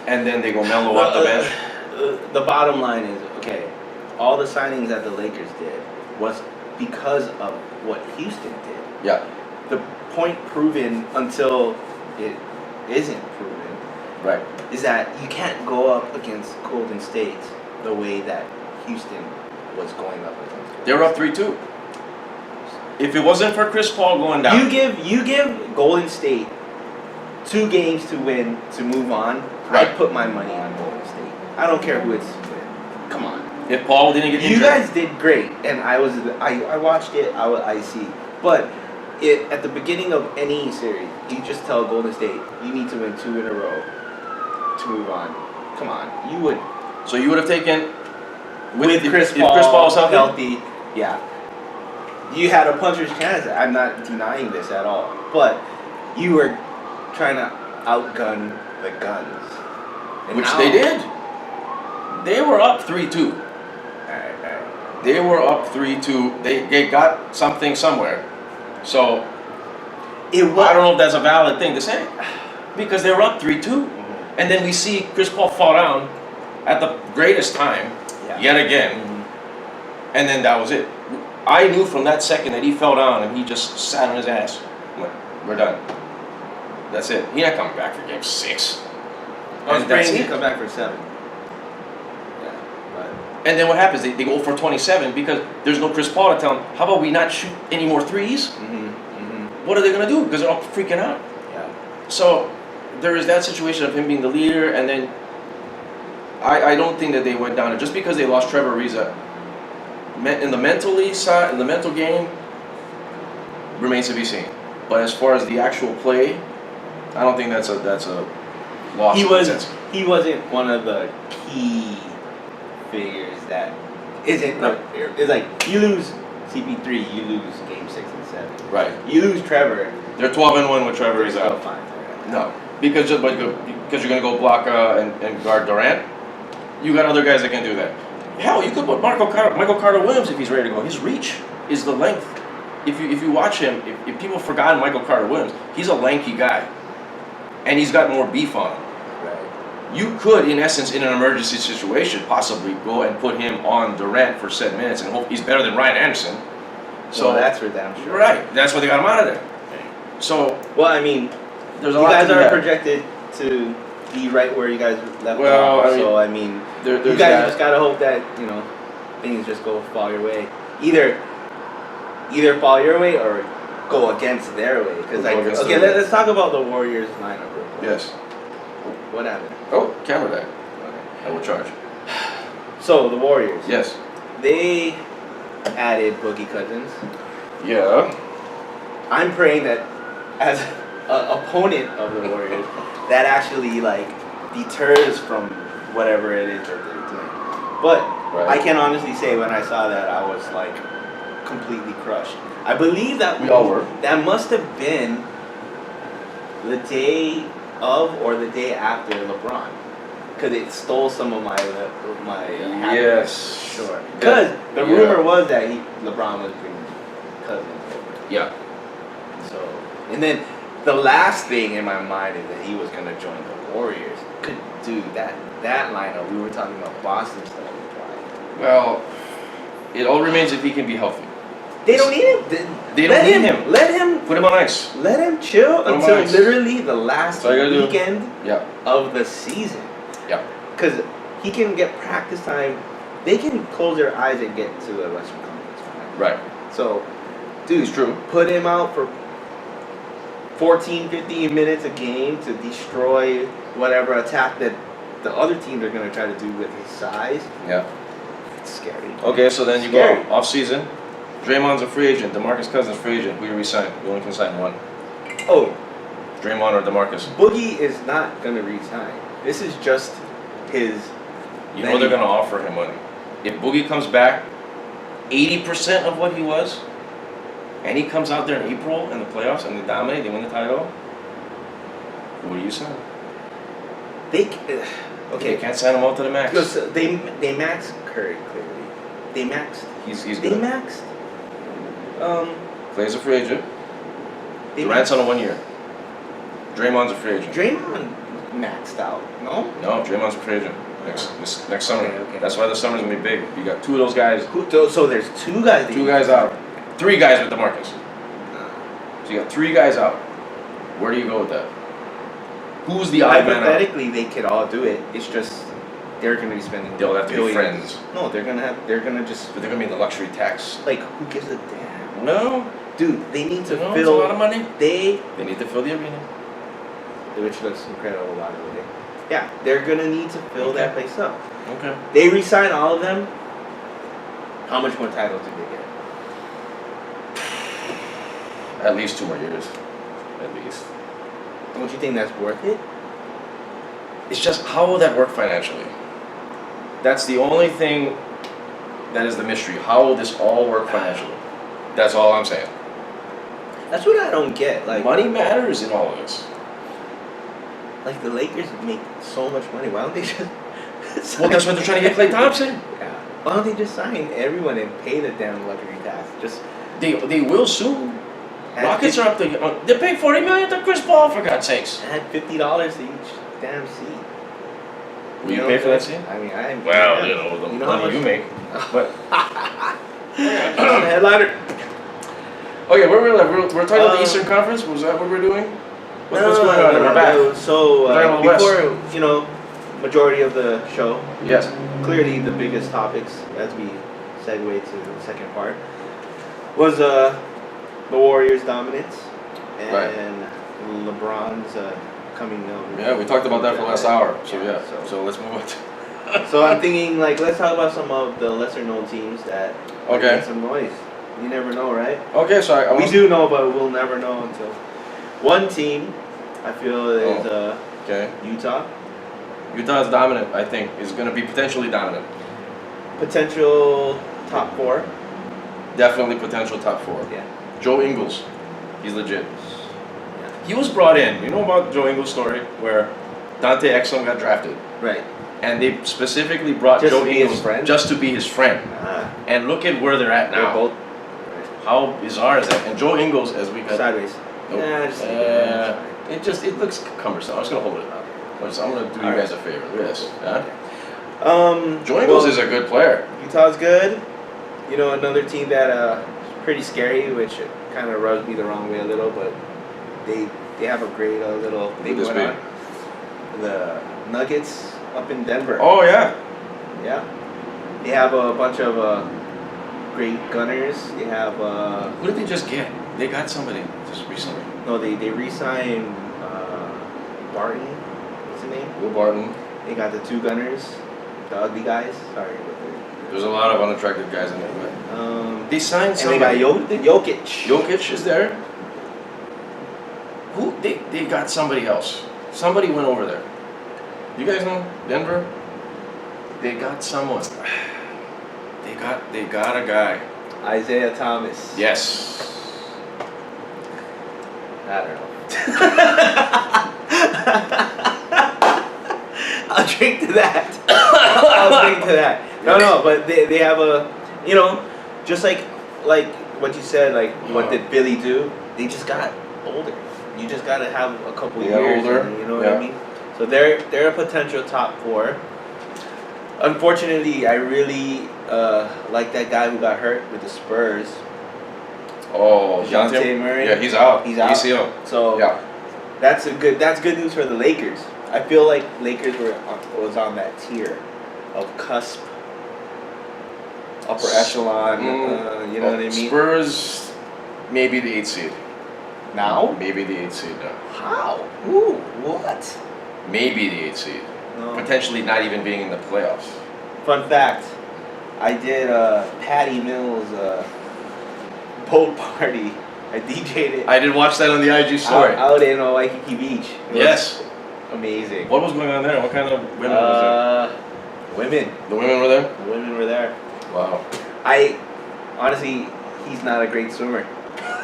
And then they go Melo off the bench. The bottom line is, okay, all the signings that the Lakers did was because of what Houston did. Yeah. The point proven until it isn't proven Right. is that you can't go up against Golden State the way that Houston was going up against. They were up 3-2. If it wasn't for Chris Paul going down, You give Golden State 2 games to win to move on. Right. I'd put my money on Golden State. I don't care who it's with. Come on. if Paul didn't get You injured, guys did great, and I watched it. I see, but at the beginning of any series, you just tell Golden State you need to win 2 in a row to move on. Come on, you would so you would have taken with Chris if Chris Paul was healthy. healthy. Yeah, you had a puncher's chance. I'm not denying this at all, but you were trying to outgun the guns, and Which now- they did. They were up 3-2. Alright. They were up 3-2. They got something somewhere. So It was. I don't know if that's a valid thing to say. Because they were up 3-2. And then we see Chris Paul fall down at the greatest time Yeah. yet again. Mhm. And then that was it. I knew from that second that he fell down and he just sat on his ass. I'm like, we're done. That's it. He's not coming back for game 6. I was And that's praying it. to come back for 7. Yeah, but. And then what happens? They go for 27 because there's no Chris Paul to tell them, how about we not shoot any more threes? What are they going to do? Because they're all freaking out. Yeah. So there is that situation of him being the leader, and then I don't think that they went down. Just because they lost Trevor Ariza, in the mental game, remains to be seen. But as far as the actual play, I don't think that's a loss. He in that was. sense. He wasn't one of the key figures that isn't. Right. It's like you lose CP3, you lose game 6 and 7. Right. You lose Trevor. They're 12-1 with Trevor They're is still out. fine. No, because you're going to go block and guard Durant. You got other guys that can do that. Hell, you could put Michael Carter Williams if he's ready to go. His reach is the length. If you watch him, if people forgot Michael Carter Williams, he's a lanky guy, and he's got more beef on him. Right. You could, in essence, in an emergency situation, possibly go and put him on Durant for 7 minutes and hope he's better than Ryan Anderson. So that's for damn sure. Right, that's why they got him out of there. So Well, I mean, there's a you lot guys to do are that. projected to be right where you guys left Well, off. I mean, So I mean, There's you guys that. just gotta hope that things just fall your way. Either fall your way or go against their way. Because Go against their way. let's talk about the Warriors lineup real quick. Yes. What happened? Oh, camera died. Okay. I will charge. So the Warriors. Yes. They added Boogie Cousins. Yeah. I'm praying that as an opponent of the Warriors, that actually deters from whatever it is that they're doing. But Right. I can honestly say when I saw that I was completely crushed. I believe that We all were. That must have been the day of or the day after LeBron, because it stole some of my happiness. Yes. Sure. Because the Yeah. rumor was that LeBron was bringing Cousins over. Yeah. So, and then the last thing in my mind is that he was gonna join the Warriors. Could do dude, that lineup, we were talking about Boston stuff. Well, it all remains if he can be healthy. They don't need him. They don't need him. Let him. Put him on ice. Let him chill Put him until on ice. literally the last That's all you gotta do. weekend Yeah. of the season. Yeah. Because he can get practice time. They can close their eyes and get to the Western Conference Final. Right. So, dude, It's true. put him out for 14, 15 minutes a game to destroy whatever attack that the other teams are going to try to do with his size. Yeah. It's scary. Okay, so then you Scary. go off season. Draymond's a free agent. DeMarcus Cousins free agent. Who you resign? You only can sign one. Oh, Draymond or DeMarcus. Boogie is not going to resign. This is just his. You know they're gonna offer him money. If Boogie comes back 80% of what he was, and he comes out there in April in the playoffs and they dominate, they win the title, what do you sign? They You okay. can't sign him all to the max. Because they maxed Curry clearly. They maxed. He's They good. maxed. Clay's a free agent. They Durant's maxed. on a 1 year. Draymond's a free agent. Draymond maxed out. No. No, Draymond's a free agent next summer. Okay. That's why the summer's gonna be big. You got two of those guys, So there's two guys. that two you- guys out, three guys with DeMarcus. So you got three guys out. Where do you go with that? Who's the odd man out? Hypothetically, they could all do it. It's just they're gonna be spending. They'll have to be billions. friends. No, they're gonna just But they're gonna be in the luxury tax. like who gives a damn, No, dude? They need to you know, it's a lot of fill. money. They They need to fill the arena. which looks incredible by the way. Yeah, they're gonna need to fill that place up. Okay. They re-sign all of them. How much more titles do they get? At least 2 more years. At least. Don't you think that's worth it? It's just how will that work financially? That's the only thing that is the mystery. How will this all work financially? That's all I'm saying. That's what I don't get. Like Money matters in all of this. Like the Lakers make so much money. Why don't they just? Well, that's what they're trying to get Klay Thompson. Yeah. Why don't they just sign everyone and pay the damn luxury tax? Just They will soon. add Rockets are up to they're paying $40 million to Chris Paul for God's sakes. Add $50 to each damn seat. Will you know pay what for that I'm seat? saying? I mean, I. Well, yeah. you know, the You know how money much- you make. But Headliner. okay, where we're we're talking about the Uh, Eastern Conference. Was that what we're doing? What's going on? We're back. No. So We're talking about before majority of the show, Yes. clearly the biggest topics as we segue to the second part was the Warriors' dominance and Right. LeBron's coming over. Yeah, we talked about that for the last hour. So yeah. So- So let's move on. So I'm thinking, like, let's talk about some of the lesser-known teams that are Okay. making some noise. You never know, right? Okay, so I We was, do know, but we'll never know until one team. I feel is Okay. Utah, Utah's dominant. I think is going to be potentially dominant. potential top 4. Definitely potential top 4. Yeah. Joe Ingles, he's legit. He was brought in. You know about Joe Ingles' story where Dante Exum got drafted, Right. and they specifically brought Just Joe to be his Ingles friend? just to be his friend. Ah, And look at where they're at they're now. both How bizarre is that? And Joe Ingles, as we got, sideways. Nope. Yeah, just leave it alone, it's it looks cumbersome. I'm just gonna hold it up. I'm gonna do you guys a favor. Look at this. Yeah? fine. Joe Ingles is a good player. Utah's good. You know, another team that is pretty scary, which kind of rubs me the wrong way a little, but they have a great little thing Who this going on. The Nuggets up in Denver. Oh yeah. Yeah. They have a bunch of great gunners. They have Who did they just get? They got somebody just recently. no, they re-signed Barton. What's his name? Will Barton. They got the 2 gunners, the ugly guys. Sorry, but There's a lot of unattractive guys in there, but they signed and they got somebody. Jokic. Jokic is there. Who they got somebody else. Somebody went over there. You guys know Denver? They got someone. They got a guy. Isaiah Thomas. Yes. I don't know. I'll drink to that. I'll drink to that. No, but they have a, just like what you said, like what did Billy do? They just got older. You just gotta have a couple They got years. older, And you know what yeah. I mean? So they're a potential top 4. Unfortunately, I really like that guy who got hurt with the Spurs. Oh, DeJounte Murray. Yeah, he's out. He's out. ACL. So Yeah. that's good news for the Lakers. I feel like Lakers was on that tier of cusp, upper echelon. You know what I mean? Spurs, maybe the 8th seed. Now? Maybe the 8th seed now. How? Ooh, what? Maybe the 8th seed. No. Potentially not even being in the playoffs. Fun fact, I did Patty Mills' boat party. I DJ'd it I did watch that on the IG story. out in Waikiki Beach. It was Yes. amazing. What was going on there? What kind of women was Women. it? The women were there? The women were there. Wow. Honestly, he's not a great swimmer.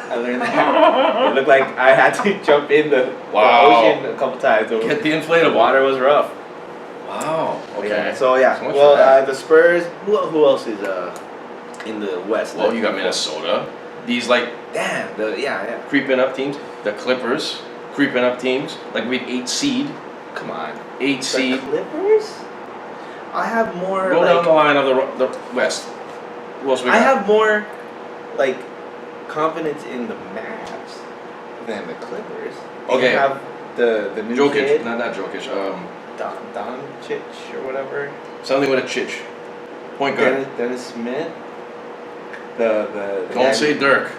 I learned that. It looked like I had to jump in the Wow. ocean a couple times. Get the The inflatable. water was rough. Wow. Okay. Yeah. So So much well, for that. the Spurs. Who else is in the West? Well, you got Minnesota. These Damn. Yeah. creeping up teams. The Clippers creeping up teams. Like we had 8 seed. Come on. 8 The seed. Clippers. I have more. Go down the line of the West. Who else we got? I have more like confidence in the Mavs than the Clippers. They Okay. have the new Jokic. kid, Not Jokic. Doncic or whatever. Something with a chich. Point guard. Dennis Smith. The Don't guy- say Dirk.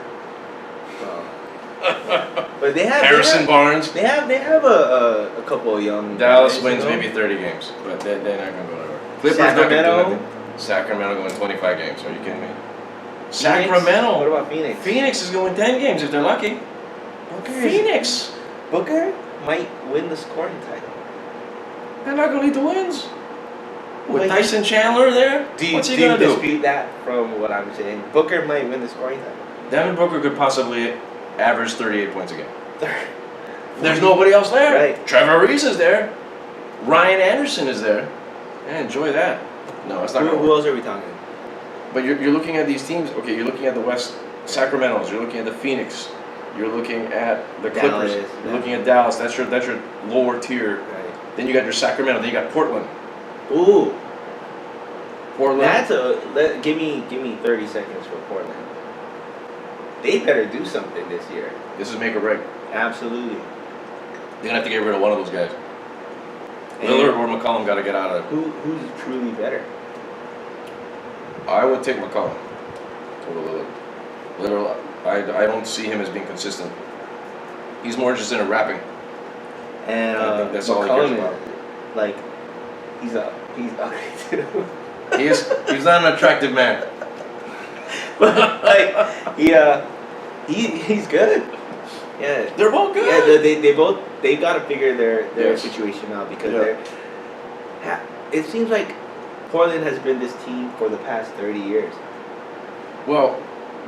But they have Harrison Barnes. They have a couple of young. Dallas guys, wins you know? maybe 30 games, but they're not going to go anywhere. Clippers Sacramento? not gonna do nothing. Sacramento going 25 games. Are you kidding me? Phoenix? Sacramento. What about Phoenix? Phoenix is going 10 games if they're lucky. Phoenix. Booker might win the scoring title. They're not going to lead the wins. With Wait, Tyson Chandler there, what's he going to do? dispute that from what I'm saying? Booker might win the scoring title. Devin Booker could possibly average 38 points a game. There's nobody else there. Right. Trevor Reese is there. Ryan Anderson is there. Yeah, enjoy that. No, it's not going to Who work. else are we talking? But you're looking at these teams. Okay, you're looking at the West Sacramento's. You're looking at the Phoenix. You're looking at the Clippers. Dallas, You're looking at Dallas. That's your lower tier. Right. Then you got your Sacramento. Then you got Portland. Ooh, Portland. give me 30 seconds for Portland. They better do something this year. This is make or break. Absolutely. They're gonna have to get rid of one of those guys. And Lillard or McCollum got to get out of it. who's truly better? I would take McCollum over Lillard. Lillard, I don't see him as being consistent. He's more interested in rapping. And I think that's all he cares McCollum about. is, like, he's ugly too. He's not an attractive man. But like he's good. Yeah. They're both good. Yeah, they got to figure their Yes. situation out because Yeah. it seems like Portland has been this team for the past 30 years. Well,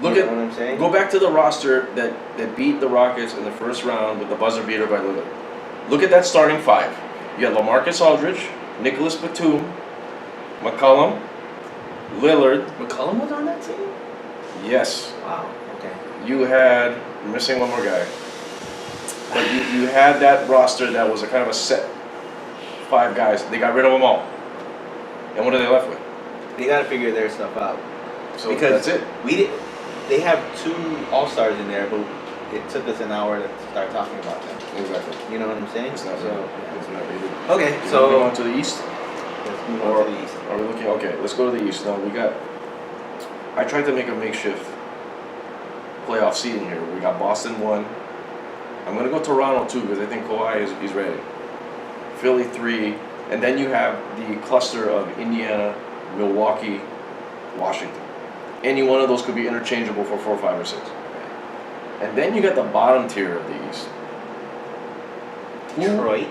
look You at know what I'm saying? go back to the roster that beat the Rockets in the first round with the buzzer beater by Lillard. Look at that starting 5. You had LaMarcus Aldridge, Nicholas Batum, McCollum, Lillard. McCollum was on that team? Yes. Wow. Okay. You had I'm missing one more guy. But you had that roster that was a kind of a set 5 guys. They got rid of them all. And what are they left with? They got to figure their stuff out. So Because that's it. They have 2 all-stars in there, but it took us an hour to start talking about them. Exactly. You know what I'm saying? It's not so, really. It's not really. Okay, So so moving on to the East. let's move Or on to the East. are we looking? Okay, let's go to the East. Now we got. I tried to make a makeshift playoff seeding here. We got Boston 1. I'm gonna go Toronto 2 because I think Kawhi is ready. Philly 3, and then you have the cluster of Indiana, Milwaukee, Washington. Any one of those could be interchangeable for 4, 5, or 6. And then you got the bottom tier of the East. Detroit.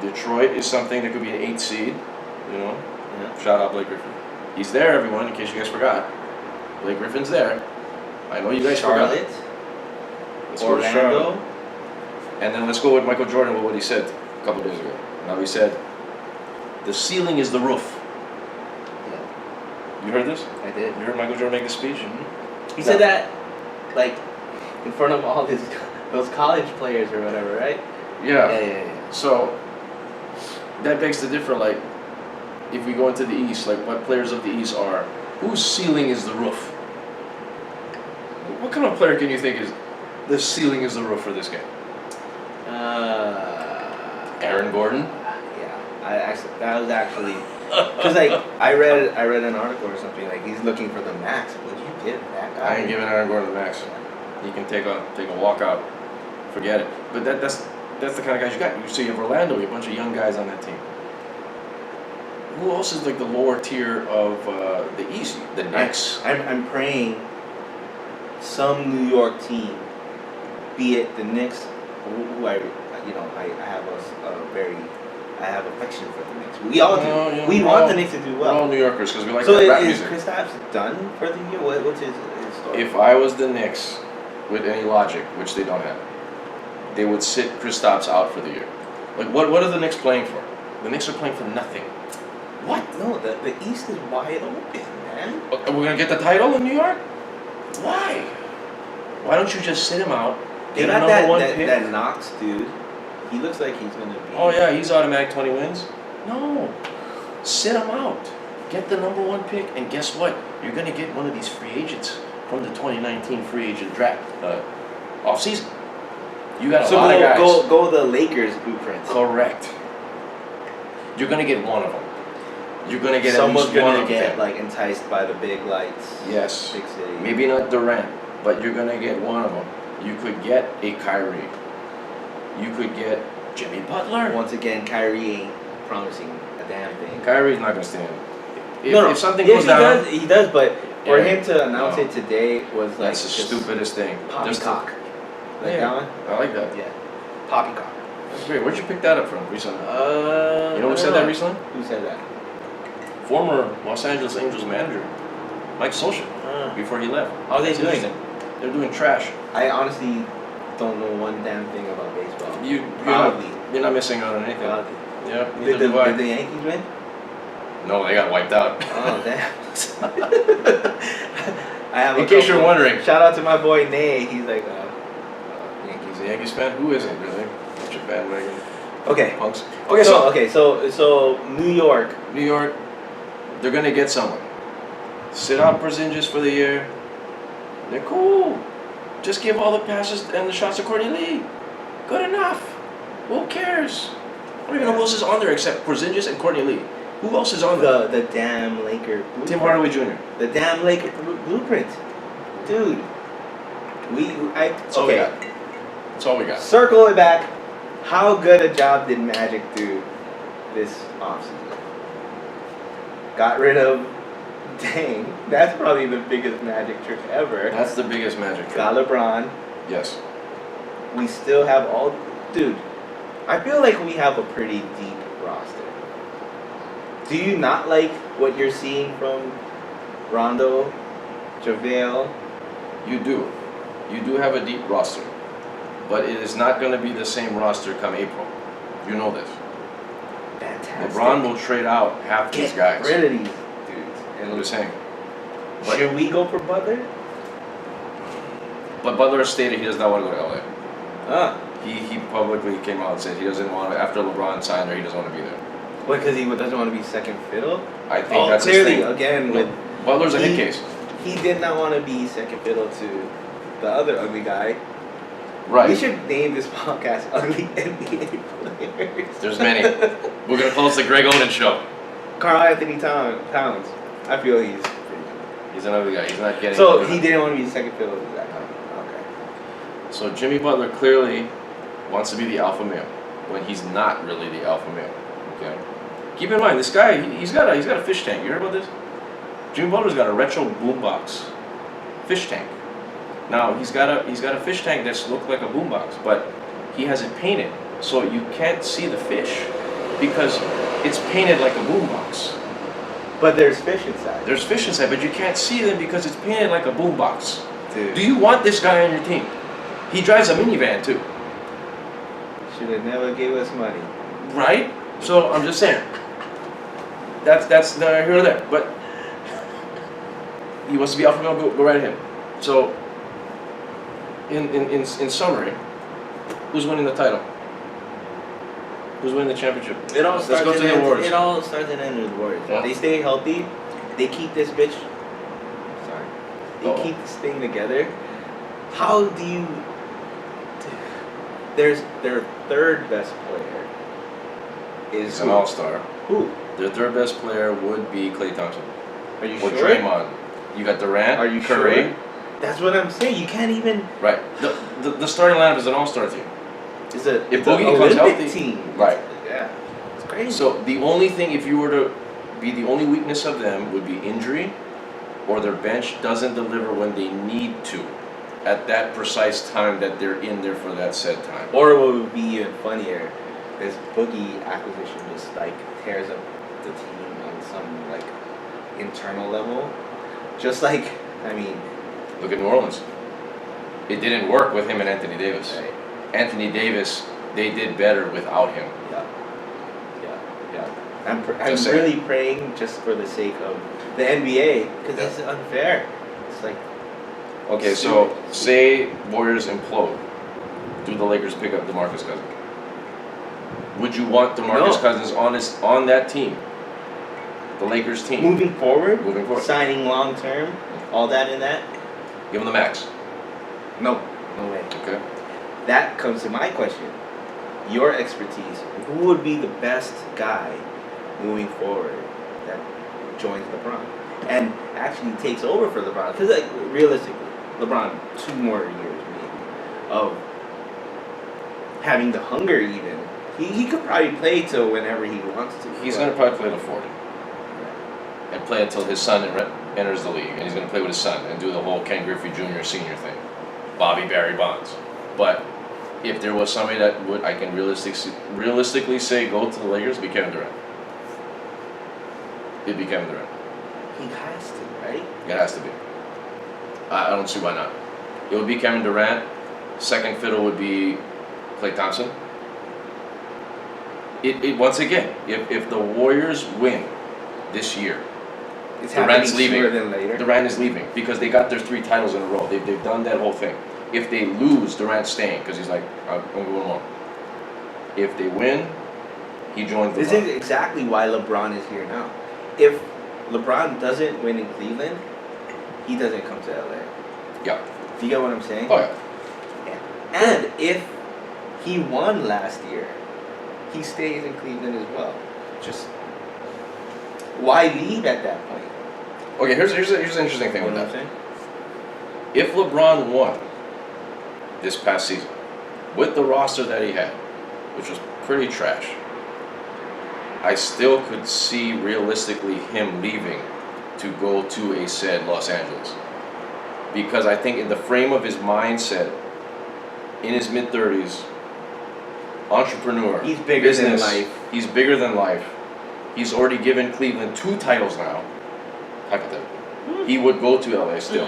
Detroit is something that could be an 8 seed. You know. Yeah. Shout out Blake Griffin. He's there, everyone, in case you guys forgot. Blake Griffin's there. I know you guys Charlotte. forgot. Let's go to Charlotte. Orlando. And then let's go with Michael Jordan with what he said a couple days ago. Now he said, the ceiling is the roof. You heard this? I did. You heard Michael Jordan make the speech? He said that, like, in front of all those college players or whatever, right? Yeah. Yeah. So, that begs to differ. Like, if we go into the East, like what players of the East are, whose ceiling is the roof? What kind of player can you think is the ceiling is the roof for this guy? Aaron Gordon. That was actually because like I read an article or something like he's looking for the max. Would you give that guy? I ain't giving Aaron Gordon the max. He can take a walk out, forget it. But that's the kind of guys you got. So you have Orlando, you have a bunch of young guys on that team. Who else is like the lower tier of the East? The Knicks. I'm praying some New York team, be it the Knicks, who I have affection for the Knicks. We all do. Yeah, we want the Knicks to do We're all well. New Yorkers because we like So that rap is music. Kristaps done for the year? What's his story? If I was the Knicks, with any logic, which they don't have, they would sit Kristaps out for the year. Like, what are the Knicks playing for? The Knicks are playing for nothing. What? No, the East is wide open, man. We're gonna get the title in New York? Why? Why don't you just sit him out? They Get a got number one that pick? Knox dude. He looks like he's gonna be. Oh yeah, he's automatic 20 wins. No, sit him out. Get the number one pick, and guess what? You're gonna get one of these free agents from the 2019 free agent draft off season. You got a lot of guys. Go the Lakers blueprint. Correct. You're gonna get one of them. You're gonna get Someone's at least one gonna of get them. like enticed by the big lights. Yes. Big city. Maybe not Durant, but you're gonna get one of them. You could get a Kyrie. You could get Jimmy Butler. Once again, Kyrie ain't promising a damn thing. Kyrie's not gonna stand. If, No, if something yes, goes down, he does, but for Yeah. him to announce No. it today was like that's the just stupidest thing. Just to- poppycock. Like Yeah. that one? I like that. Yeah. Poppycock. That's great. Where'd you pick that up from recently? You You know who said that recently? Who said that? Former Los Angeles Angels manager, Mike Solskjaer, before he left. How are they It's doing? interesting. They're doing trash. I honestly don't know one damn thing about baseball. Probably. You're not missing out on anything. Proudly. Yeah, neither Did do I. the Yankees win? No, they got wiped out. Oh damn. I have In a case you're couple- wondering. Shout out to my boy Nay. He's like, He's a Yankees fan. Who isn't really? Bunch of bandwagon okay. punks. Okay, So New York. New York, they're gonna get someone. Sit out Porzingis for the year. They're cool. Just give all the passes and the shots to Courtney Lee. Good enough. Who cares? I don't even know who else is on there except Porzingis and Courtney Lee. Who else is on there? The damn Laker. Blueprint. Tim Hardaway Jr. The damn Laker blueprint, dude. That's all we got. That's all we got. Circle it back. How good a job did Magic do this offseason? Got rid of. Dang, that's probably the biggest Magic trick ever. That's the biggest Magic trick. Got LeBron. Yes. We still have all. Dude, I feel like we have a pretty deep roster. Do you not like what you're seeing from Rondo, JaVale? You do. You do have a deep roster. But it is not going to be the same roster come April. You know this. Fantastic. LeBron will trade out half these guys. Get rid of these dudes. I'm just saying. But, Should we go for Butler? but Butler stated he does not want to go to LA. Ah. He publicly came out and said he doesn't want to, after LeBron signed there, he doesn't want to be there. What, because he doesn't want to be second fiddle? I think that's his clearly, thing. again, with Butler's a hit he- case. he did not want to be second fiddle to the other ugly guy. We Right. should name this podcast Ugly NBA Players. There's many. We're going to call this the Greg Oden Show. Carl Anthony Towns. I feel he's pretty good. He's another guy. He's not getting... So he didn't want to be second fiddle to that guy. Okay. So Jimmy Butler clearly wants to be the alpha male when he's not really the alpha male. Okay. Keep in mind, this guy, he's got a fish tank. You heard about this? Jimmy Butler's got a retro boombox fish tank. Now he's got a fish tank that's looked like a boombox, but he has it painted so you can't see the fish because it's painted like a boombox. But there's fish inside. There's fish inside, but you can't see them because it's painted like a boombox. Dude. Do you want this guy on your team? He drives a minivan too. Should have never gave us money. Right? So I'm just saying. That's neither here nor there. But he wants to be alpha male, go right ahead. So in summary, who's winning the title? Who's winning the championship? It all Let's starts go to and the ends. awards. It all starts and ends with the Warriors. Yeah. They stay healthy. They keep this bitch. Sorry. They Uh-oh. keep this thing together. How do you? There's their third best player. He's Is an who? all-star. Who? Their third best player would be Klay Thompson. Are you Or sure? Draymond. You got Durant, Are you Curry. sure? That's what I'm saying. You can't even. Right. The starting lineup is an all-star team. It's a If it's a Boogie comes Olympic healthy- team. Right. Yeah. It's crazy. So the only thing, if you were to be the only weakness of them, would be injury, or their bench doesn't deliver when they need to, at that precise time that they're in there for that said time. Or what would be even funnier, this Boogie acquisition just like tears up the team on some like internal level. Just like, I mean, Look at New Orleans. It didn't work with him and Anthony Davis. right, Anthony Davis, they did better without him. yeah. I'm Just saying. really praying just for the sake of the NBA because Yeah. it's unfair. It's like Okay, so say Warriors implode. Do the Lakers pick up DeMarcus Cousins? Would you want DeMarcus No. Cousins on that team? The Lakers team. moving forward, Moving forward. signing long term, all that and that. Give him the max. No, no way. Okay. That comes to my question. Your expertise. Who would be the best guy moving forward that joins LeBron and actually takes over for LeBron? Because like realistically, LeBron 2 more years maybe of having the hunger. Even he could probably play till whenever he wants to. He's but- going to probably play to 40 and play until his son enters the league, and he's going to play with his son and do the whole Ken Griffey Jr. senior thing, Bobby Barry Bonds. But if there was somebody that would, I can realistically say go to the Lakers, it'd be Kevin Durant. It'd be Kevin Durant. He has to, right? It has to be. I don't see why not. It would be Kevin Durant. Second fiddle would be Klay Thompson. It once again, if the Warriors win this year, It's Durant's happening leaving. sooner than later. Durant is leaving because they got their 3 titles in a row. They've done that whole thing. If they lose, Durant's staying because he's like, I'm going more. If they win, he joins the This is exactly why LeBron is here now. If LeBron doesn't win in Cleveland, he doesn't come to LA. Yeah. Do you get what I'm saying? Oh, yeah. And if he won last year, he stays in Cleveland as well. Just why leave at that point? Okay, here's an interesting thing You with know that. what I'm saying? If LeBron won this past season with the roster that he had, which was pretty trash, I still could see realistically him leaving to go to a said Los Angeles. Because I think in the frame of his mindset, in his mid-30s, entrepreneur, He's bigger than life. He's bigger than life. He's already given Cleveland 2 titles now. Hypothetically. He would go to LA still.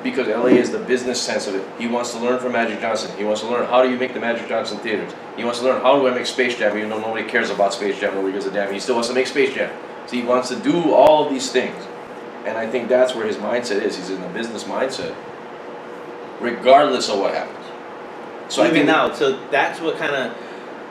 Because LA is the business sense of it. He wants to learn from Magic Johnson. He wants to learn how do you make the Magic Johnson theaters. He wants to learn how do I make Space Jam, even though nobody cares about Space Jam, nobody gives a damn. He still wants to make Space Jam. So he wants to do all of these things. And I think that's where his mindset is. He's in the business mindset, regardless of what happens. So I Even think now, so that's what kind of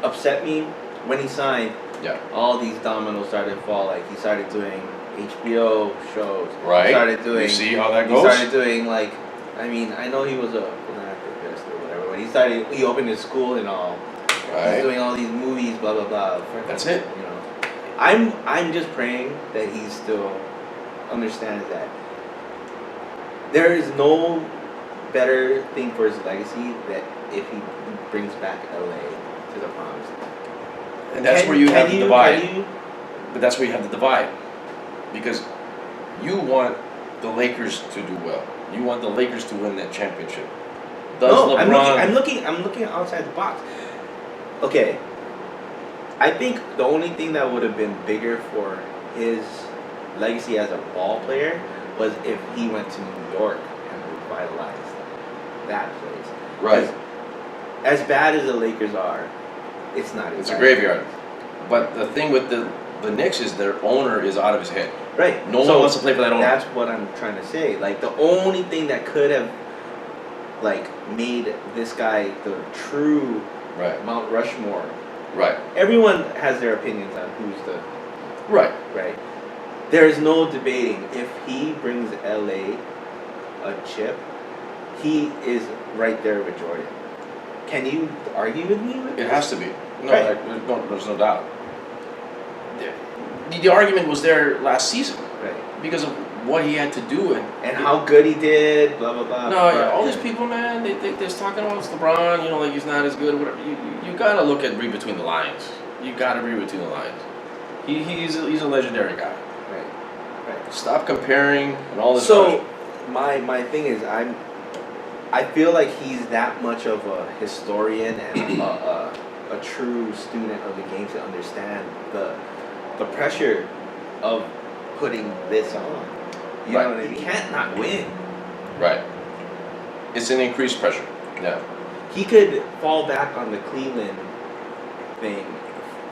upset me when he signed. Yeah. All these dominoes started to fall. Like he started doing HBO shows. Right. He started doing. You see how that He goes? started doing like, I mean, I know he was a philanthropist or whatever. When he opened his school and all. He's Right. doing all these movies, blah blah blah. That's it. You know, I'm just praying that he still understands that there is no better thing for his legacy that if he brings back LA to the promised land. And that's Can- where you can have the divide. can you- But that's where you have the divide. Because you want the Lakers to do well. You want the Lakers to win that championship. Does No, LeBron I'm looking outside the box. Okay. I think the only thing that would have been bigger for his legacy as a ball player was if he went to New York and revitalized that place. Right. 'Cause as bad as the Lakers are, it's not. It's a bad. graveyard. But the thing with the Knicks is their owner is out of his head. Right. No So one wants to play for that owner. That's what I'm trying to say. Like the only thing that could have like made this guy the true Right. Mount Rushmore Right. Everyone has their opinions on who's the Right. right. There is no debating if he brings LA a chip, he is right there with Jordan. Can you argue with me with It this? has to be. No, Right. there's no doubt. The argument was there last season Right. because of what he had to do And how good he did, blah blah blah. No, yeah, all these people, man, they're talking about LeBron, you know, like he's not as good, whatever. You gotta read between the lines. You gotta read between the lines. He's a legendary guy. Right. Stop comparing and all this. So my thing is I feel like he's that much of a historian and a true student of the game to understand the pressure of putting this on. You know what I mean? You can't not win. Right. It's an increased pressure. Yeah. He could fall back on the Cleveland thing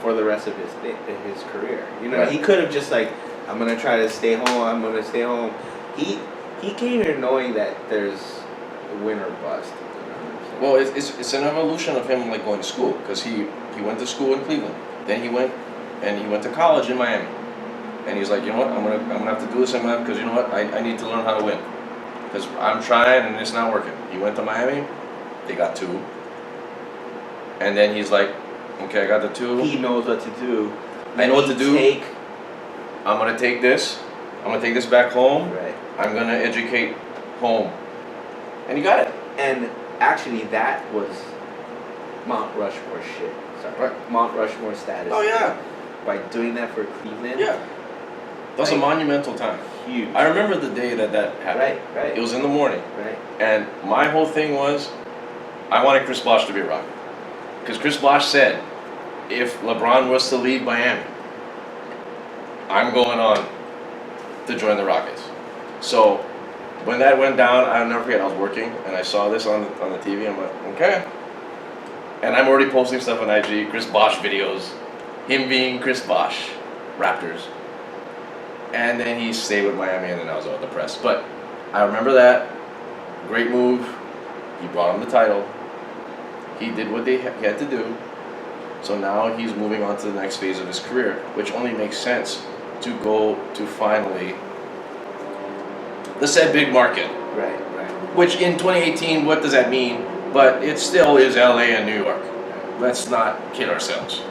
for the rest of his career. You know, Right. he could have just like, I'm gonna try to stay home. I'm gonna stay home. He came here knowing that there's a win or bust. You know what I'm saying? Well, it's an evolution of him like going to school because he went to school in Cleveland. Then he went to college in Miami. And he's like, you know what? I'm gonna have to do this in Miami because you know what? I need to learn how to win because I'm trying and it's not working. He went to Miami. They got 2. And then he's like, okay, I got the 2. He knows what to do. I know what to do. Take, I'm gonna take this. I'm gonna take this back home. right. I'm gonna educate home. And he got it. And actually, that was Mount Rushmore shit. Sorry. Right. Mount Rushmore status. Oh yeah. By doing that for Cleveland. Yeah. That was a Like, monumental time. Huge. I remember the day that happened. Right. It was in the morning. Right. And my whole thing was, I wanted Chris Bosh to be a Rocket. Because Chris Bosh said, if LeBron was to leave Miami, I'm going on to join the Rockets. So when that went down, I'll never forget, I was working and I saw this on the TV. I'm like, okay. And I'm already posting stuff on IG, Chris Bosh videos, him being Chris Bosh, Raptors. And then he stayed with Miami and then I was out with the press. But I remember that. Great move. He brought him the title. He did what he had to do. So now he's moving on to the next phase of his career, which only makes sense to go to finally the said big market. Right. Which in 2018, what does that mean? But it still is LA and New York. Let's not kid ourselves.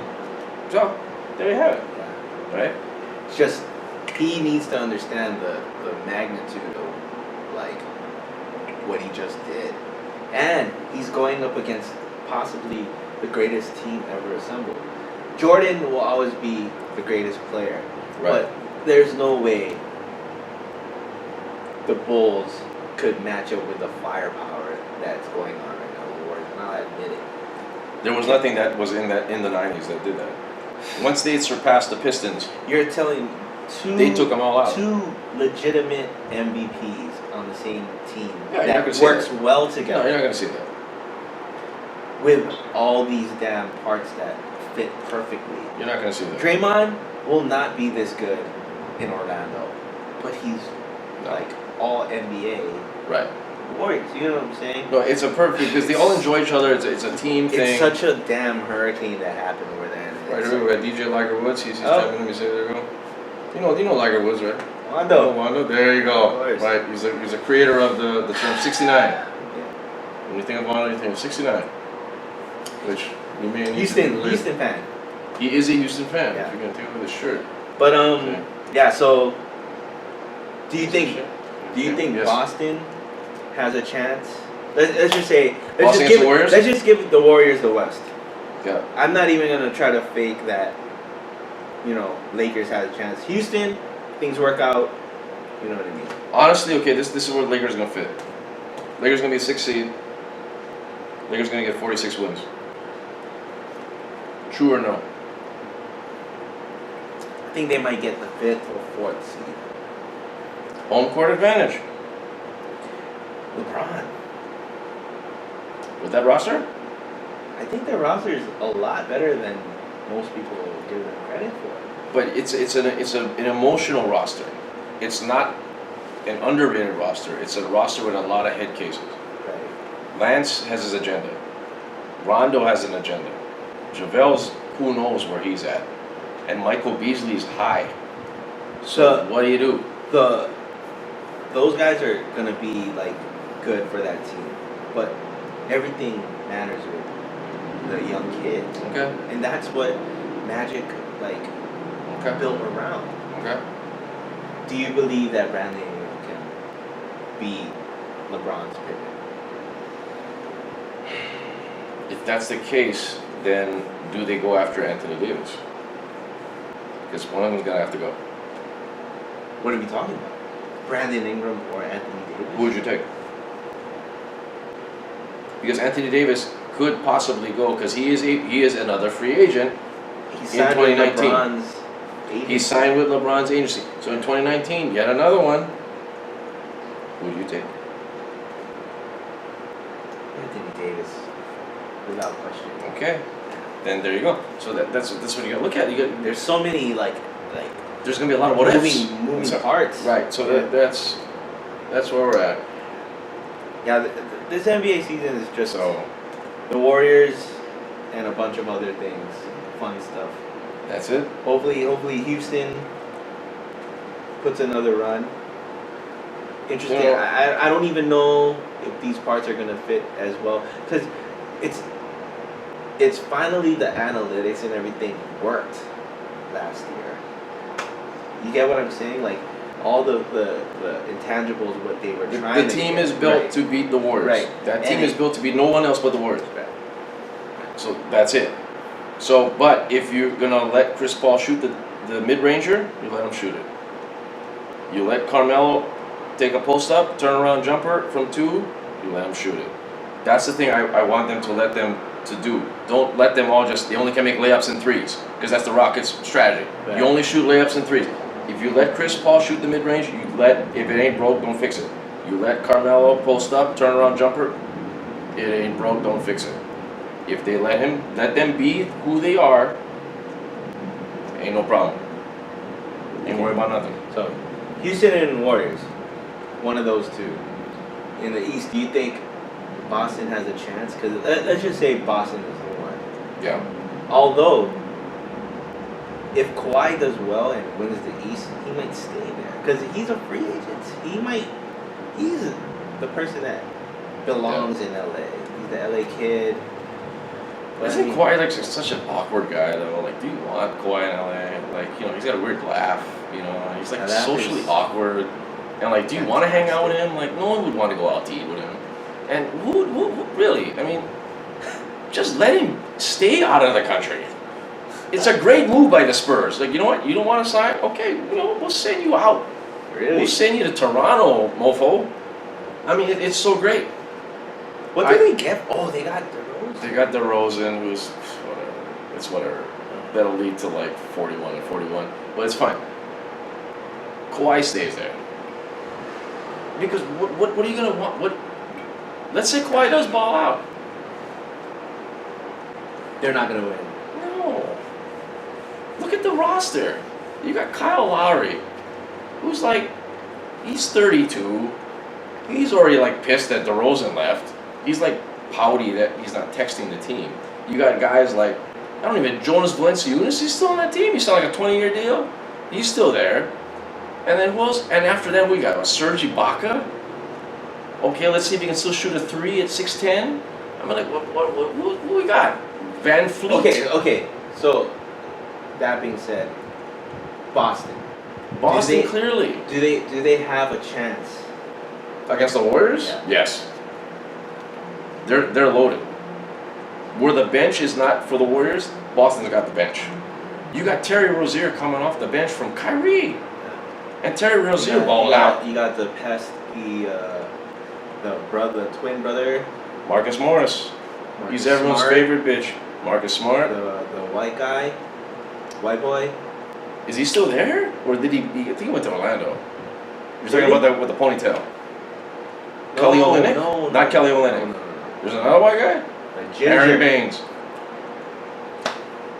So, there you have it. Right? It's just he needs to understand the magnitude of like what he just did, and he's going up against possibly the greatest team ever assembled. Jordan will always be the greatest player, Right. but there's no way the Bulls could match up with the firepower that's going on right now with the Warriors, and I'll admit it. There was nothing that was in the 90s that did that. Once they surpassed the Pistons, You're telling they took them all out. two legitimate MVPs on the same team Yeah, you're not that gonna see works that. well No, together you're not gonna see that. with all these damn parts that fit perfectly. You're not gonna see that. Draymond will not be this good in Orlando, but he's No. like all NBA Right. Warriors. You know what I'm saying? No, it's a perfect because they all enjoy each other. It's a team thing. It's such a damn hurricane that happened over there. and Right, it's here we got DJ Liger Woods. He's Oh. tapping him. He said, "There you go." You know Liger Woods, right? Wando. Wando. There you go. Of course. Right. He's a creator of the term 69. When you think of Wando, you think of 69, which you may need to Houston relate. Houston fan. He is a Houston fan. Yeah. If you're gonna take with his shirt. But Okay. yeah. So, do you think Yes. Boston has a chance? Let's just say Boston against the Warriors? let's just give the Warriors the West. Yeah. I'm not even gonna try to fake that. You know, Lakers has a chance. Houston, things work out. You know what I mean? Honestly, okay, this is where Lakers gonna fit. Lakers gonna be a 6 seed. Lakers gonna get 46 wins. True or no? I think they might get the 5th or 4th seed. Home court advantage LeBron. with that roster. I think their roster is a lot better than most people give them credit for. But it's an emotional roster. It's not an underrated roster. It's a roster with a lot of head cases. Right. Lance has his agenda. Rondo has an agenda. JaVale's who knows where he's at? And Michael Beasley's high. So So- what do you do? Those guys are gonna be like good for that team, but everything matters with the young kids, Okay. and that's what Magic like Okay. built around. Okay. Do you believe that Brandon Ingram can be LeBron's Pippen? If that's the case, then do they go after Anthony Davis? Because one of them's gonna have to go. What are we talking about? Brandon Ingram or Anthony Davis? Who would you take? Because Anthony Davis could possibly go because he is another free agent. He in signed with 2019. LeBron's agency. He signed with LeBron's agency. So in 2019, yet another one. Who do you take? Anthony Davis, without question. Okay, then there you go. So that's what you got to look at. You got There's so many like there's gonna be a lot of what ifs. moving So- parts. Right. So Yeah. that's where we're at. Yeah, this NBA season is just So the Warriors and a bunch of other things, fun stuff. that's it. Hopefully Houston puts another run. Interesting. Yeah. I don't even know if these parts are gonna fit as well because it's finally the analytics and everything worked last year. You get what I'm saying? Like all the intangibles, what they were The trying. team to is get, built right. to beat the Warriors. Right. That team And is built to beat no one else but the Warriors. Right. So that's it. So, but if you're gonna let Chris Paul shoot the mid-ranger, you let him shoot it. You let Carmelo take a post-up, turn around jumper from 2, you let him shoot it. That's the thing I want them to let them to do. Don't let them all they only can make layups and threes, because that's the Rockets' strategy. Right. You only shoot layups and threes. If you let Chris Paul shoot the mid-range, if it ain't broke, don't fix it. You let Carmelo post up, turn around jumper, it ain't broke, don't fix it. If they let them be who they are, ain't no problem. Ain't worry about nothing. So, Houston and Warriors, one of those two. In the East, do you think Boston has a chance? Because let's just say Boston is the one. Yeah. Although, if Kawhi does well and wins the East, he might stay there. Because he's a free agent. He's the person that belongs in LA. He's the LA kid. But Isn't Kawhi like such an awkward guy though? Like, do you want Kawhi in LA? Like, he's got a weird laugh. He's like Now that socially is- awkward. And like, do you want to hang out with him? Like, no one would want to go out to eat with him. And who really? I mean, just let him stay out of the country. It's a great move by the Spurs. Like, you know what? You don't want to sign? Okay, we'll send you out. Really? We'll send you to Toronto, mofo. I mean, it's so great. What did they get? Oh, they got DeRozan. They got DeRozan, who's whatever. It's whatever. That'll lead to like 41 and 41, but it's fine. Kawhi stays there. Because what are you gonna want? Let's say Kawhi does ball out. They're not going to win. No. Look at the roster. You got Kyle Lowry, who's like, he's 32. He's already like pissed that DeRozan left. He's like pouty that he's not texting the team. You got guys like, Jonas Valanciunas, he's still on that team. He's still like a 20-year deal. He's still there. And then who else? And after that, we got Serge Ibaka. Okay, let's see if he can still shoot a 3 at 6'10". I mean, like, what we got? Van Fleet. Okay. So, that being said, Boston. Boston, Do clearly. Do they have a chance? Against the Warriors? Yeah. Yes. They're loaded. Where the bench is not for the Warriors, Boston's got the bench. You got Terry Rozier coming off the bench from Kyrie. And Terry Rozier balled out. You got the pesky, the twin brother. Marcus Morris. Marcus He's everyone's Smart, favorite bitch. Marcus Smart. The white guy, white boy. Is he still there? Or did I think he went to Orlando. You're talking Really? about that with the ponytail. Kelly Olynyk? No, Not Kelly Olynyk. No. There's another white guy? The Aaron ginger. Baines.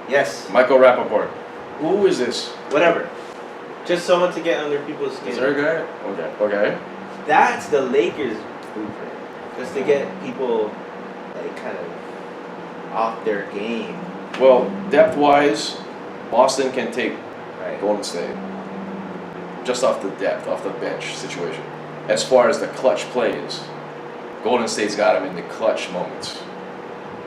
Yes. Michael Rappaport. Who is this? Whatever. Just someone to get under people's skin. Is there a guy? Okay. That's the Lakers blueprint. Just to get people like kind of off their game. Well, depth-wise, Boston can take Right. Golden State. Just off the depth, off the bench situation. As far as the clutch plays, Golden State's got him in the clutch moments.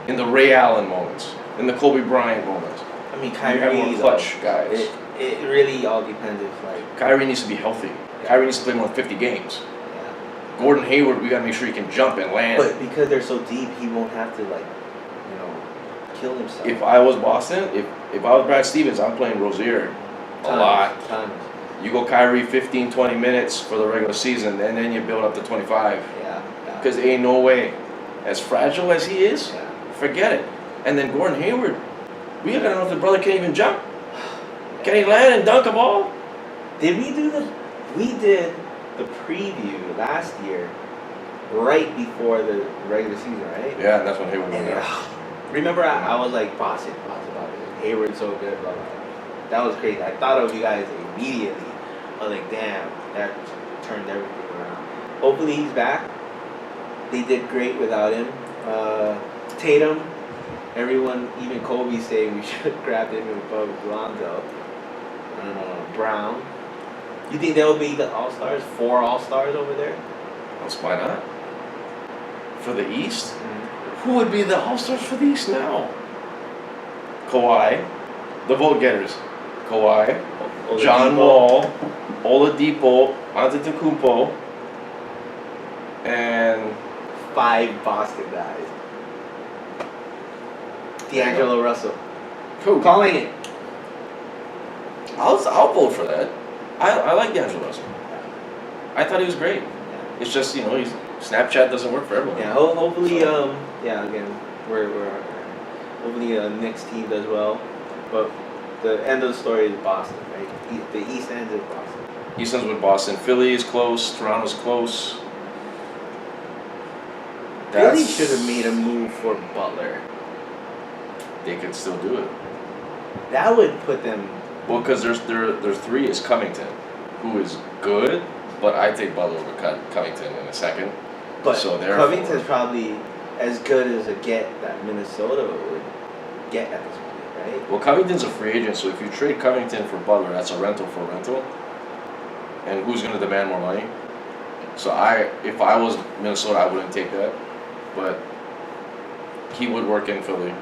In the Ray Allen moments. In the Kobe Bryant moments. I mean, You have Kyrie. more clutch guys. It really all depends if like. Kyrie needs to be healthy. Kyrie needs to play more than 50 games. Yeah. Gordon Hayward, we gotta make sure he can jump and land. But because they're so deep, he won't have to kill himself. If I was Boston, if I was Brad Stevens, I'm playing Rozier a lot. Tons. You go Kyrie 15, 20 minutes for the regular season, and then you build up to 25. Yeah. Because ain't no way. As fragile as he is, Yeah. forget it. And then Gordon Hayward, we gotta know if the brother can even jump. Can he land and dunk a ball? Did we do the? We did the preview last year, right before the regular season, right? Yeah, and that's when Hayward went there. Remember, I was like, Boston. Hayward's so good, blah, blah, blah. That was crazy. I thought of you guys immediately. I was like, damn, that turned everything around. Hopefully he's back. They did great without him. Tatum, everyone, even Kobe say we should have grabbed him above Lonzo. Brown. You think they'll be the All-Stars? 4 All-Stars over there? Why not? For the East? Who would be the All-Stars for the East now? Kawhi, the vote getters. Kawhi, John Wall, Oladipo, Antetokounmpo, and 5 Boston guys. D'Angelo Russell. who? Calling it. I'll vote for that. I like D'Angelo Russell. I thought he was great. It's just he's Snapchat doesn't work for everyone. Yeah, hopefully, again, we're hopefully next team does well, but the end of the story is Boston, right? The East end is Boston. East ends with Boston. Philly is close. Toronto's close. Philly should have made a move for Butler. They could still do it. That would put them. Well, because their 3 is Covington, who is good, but I take Butler over Covington in a second. But So therefore- Covington's probably as good as a get that Minnesota would get at this point, right? Well, Covington's a free agent, so if you trade Covington for Butler, that's a rental for rental. And who's going to demand more money? So if I was Minnesota, I wouldn't take that, but he would work in Philly.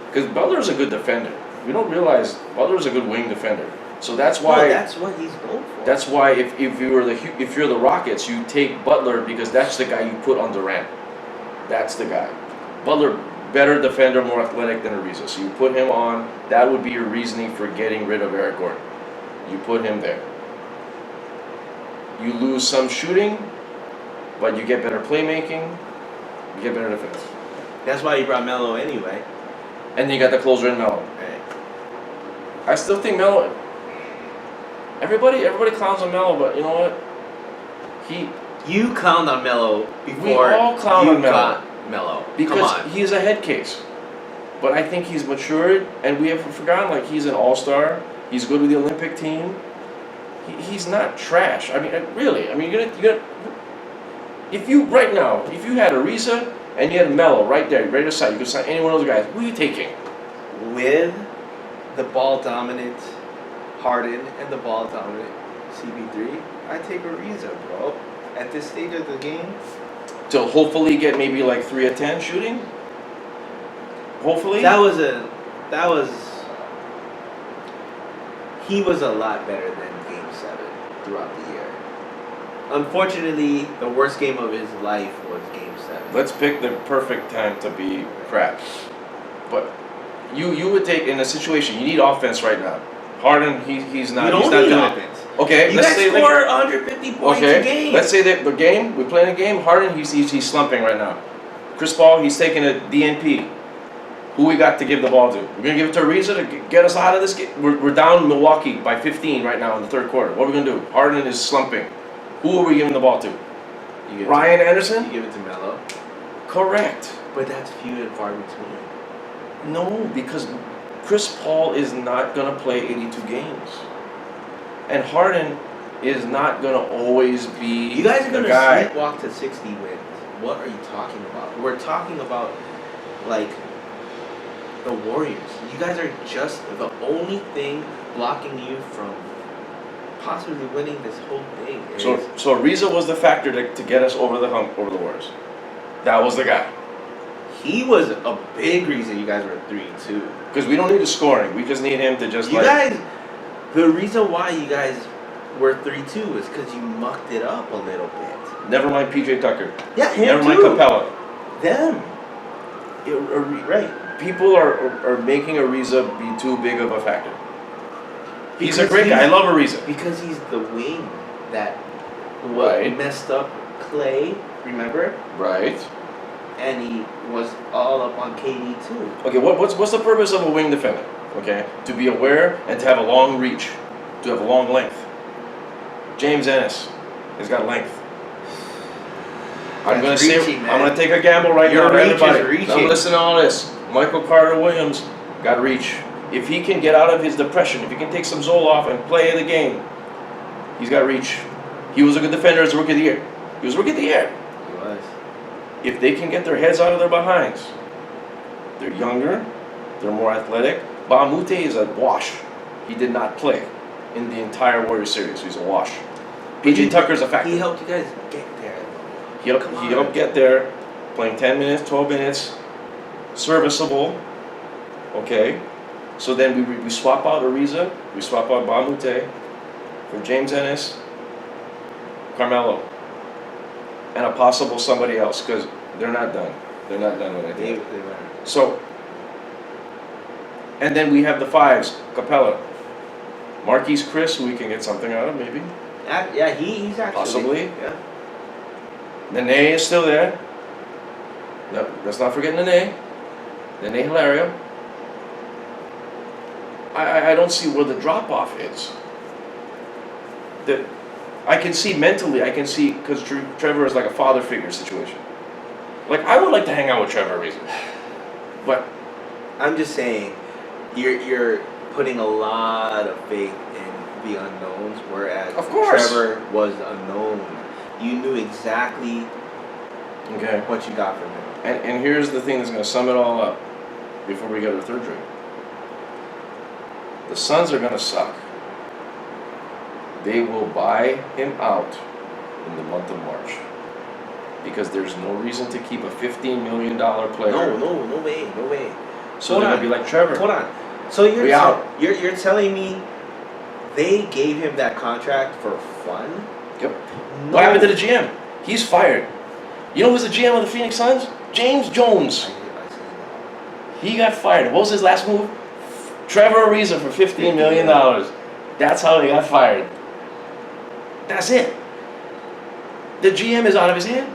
Because Butler's a good defender. We don't realize Butler's a good wing defender. So that's why. No, that's what he's known for. That's why if you're the Rockets, you take Butler because that's the guy you put on Durant. That's the guy. Butler, better defender, more athletic than Ariza. So you put him on. That would be your reasoning for getting rid of Eric Gordon. You put him there. You lose some shooting, but you get better playmaking. You get better defense. That's why he brought Melo anyway. And you got the closer in Melo. Right. I still think Melo. Everybody clowns on Melo, but you know what? You clowned on Melo before We all clown you on Melo. got Melo. Because Come on. he's a head case. But I think he's matured, and we have forgotten, he's an all-star. He's good with the Olympic team. He's not trash. I mean, really. I mean, you're gonna if you had Ariza and you had Melo right there, ready to sign, you could sign any one of those guys. Who are you taking? With the ball dominant Harden and the ball dominant CP3, I take Ariza, bro. At this stage of the game, To hopefully get maybe 3 of 10 shooting? Hopefully? he was a lot better than Game 7 throughout the year. Unfortunately, the worst game of his life was Game 7. Let's pick the perfect time to be crap. But you would take, in a situation, you need offense right now. Harden, he's not You don't doing need it. offense. Okay, You let's guys say score 150 points a game. let's say that the game, we're playing a game, Harden, he's slumping right now. Chris Paul, he's taking a DNP. Who we got to give the ball to? We're going to give it to Ariza to get us out of this game? We're down Milwaukee by 15 right now in the third quarter. What are we going to do? Harden is slumping. Who are we giving the ball to? Ryan Anderson? You give it to Melo. Correct. But that's few and far between. No, because Chris Paul is not going to play 82 games. And Harden is not going to always be You guys are the going to guy. sleepwalk to 60 wins. What are you talking about? We're talking about, the Warriors. You guys are just the only thing blocking you from possibly winning this whole thing. So Ariza was the factor to get us over the hump, over the Warriors. That was the guy. He was a big reason you guys were 3-2. Because we don't need the scoring. We just need him to just You guys, the reason why you guys were 3-2 is because you mucked it up a little bit. Never mind PJ Tucker. Yeah, him Never too. mind Capella. Them. Right. People are making Ariza be too big of a factor. He's a Because great guy. I love Ariza. Because he's the wing that Right. messed up Clay, remember? Right. And he was all up on KD too. Okay, what's the purpose of a wing defender? Okay, to be aware and to have a long reach, to have a long length. James Ennis has got length. I'm That's gonna reaching, man. I'm gonna take a gamble right Your now, reach is everybody. reaching. Now listen to all this. Michael Carter Williams got reach. If he can get out of his depression, if he can take some Zoloft and play the game, he's got reach. He was a good defender as a rookie of the year. He was rookie of the year. He was. If they can get their heads out of their behinds, they're younger, they're more athletic. Bamute is a wash. He did not play in the entire Warriors series. He's a wash. PJ Tucker's a factor. He helped you guys get there. He helped get there, playing 10 minutes, 12 minutes, serviceable. Okay. So then we swap out Ariza, we swap out Bamute for James Ennis, Carmelo, and a possible somebody else, because they're not done. They're not done with They it. were. So, and then we have the fives, Capella, Marquise Chris, who we can get something out of, maybe. Yeah, he's actually. Possibly. Yeah. Nene is still there. No, let's not forget Nene. Nene Hilario. I don't see where the drop off is. That I can see mentally, I can see, because Trevor is like a father figure situation. Like, I would like to hang out with Trevor Ariza. But I'm just saying, you're putting a lot of faith in the unknowns, whereas Of course. Trevor was unknown. You knew exactly okay. what you got from him. And here's the thing that's going to sum it all up before we go to the third drink. The Suns are going to suck. They will buy him out in the month of March. Because there's no reason to keep a $15 million player. No way. So Hold they're on. going to be like Trevor. Hold on. So you're We out. you're telling me they gave him that contract for fun? Yep. No. What happened to the GM? He's fired. You know who's the GM of the Phoenix Suns? James Jones. I see that. He got fired. What was his last move? Trevor Ariza for $15 million. That's how he got fired. That's it. The GM is out of his hand.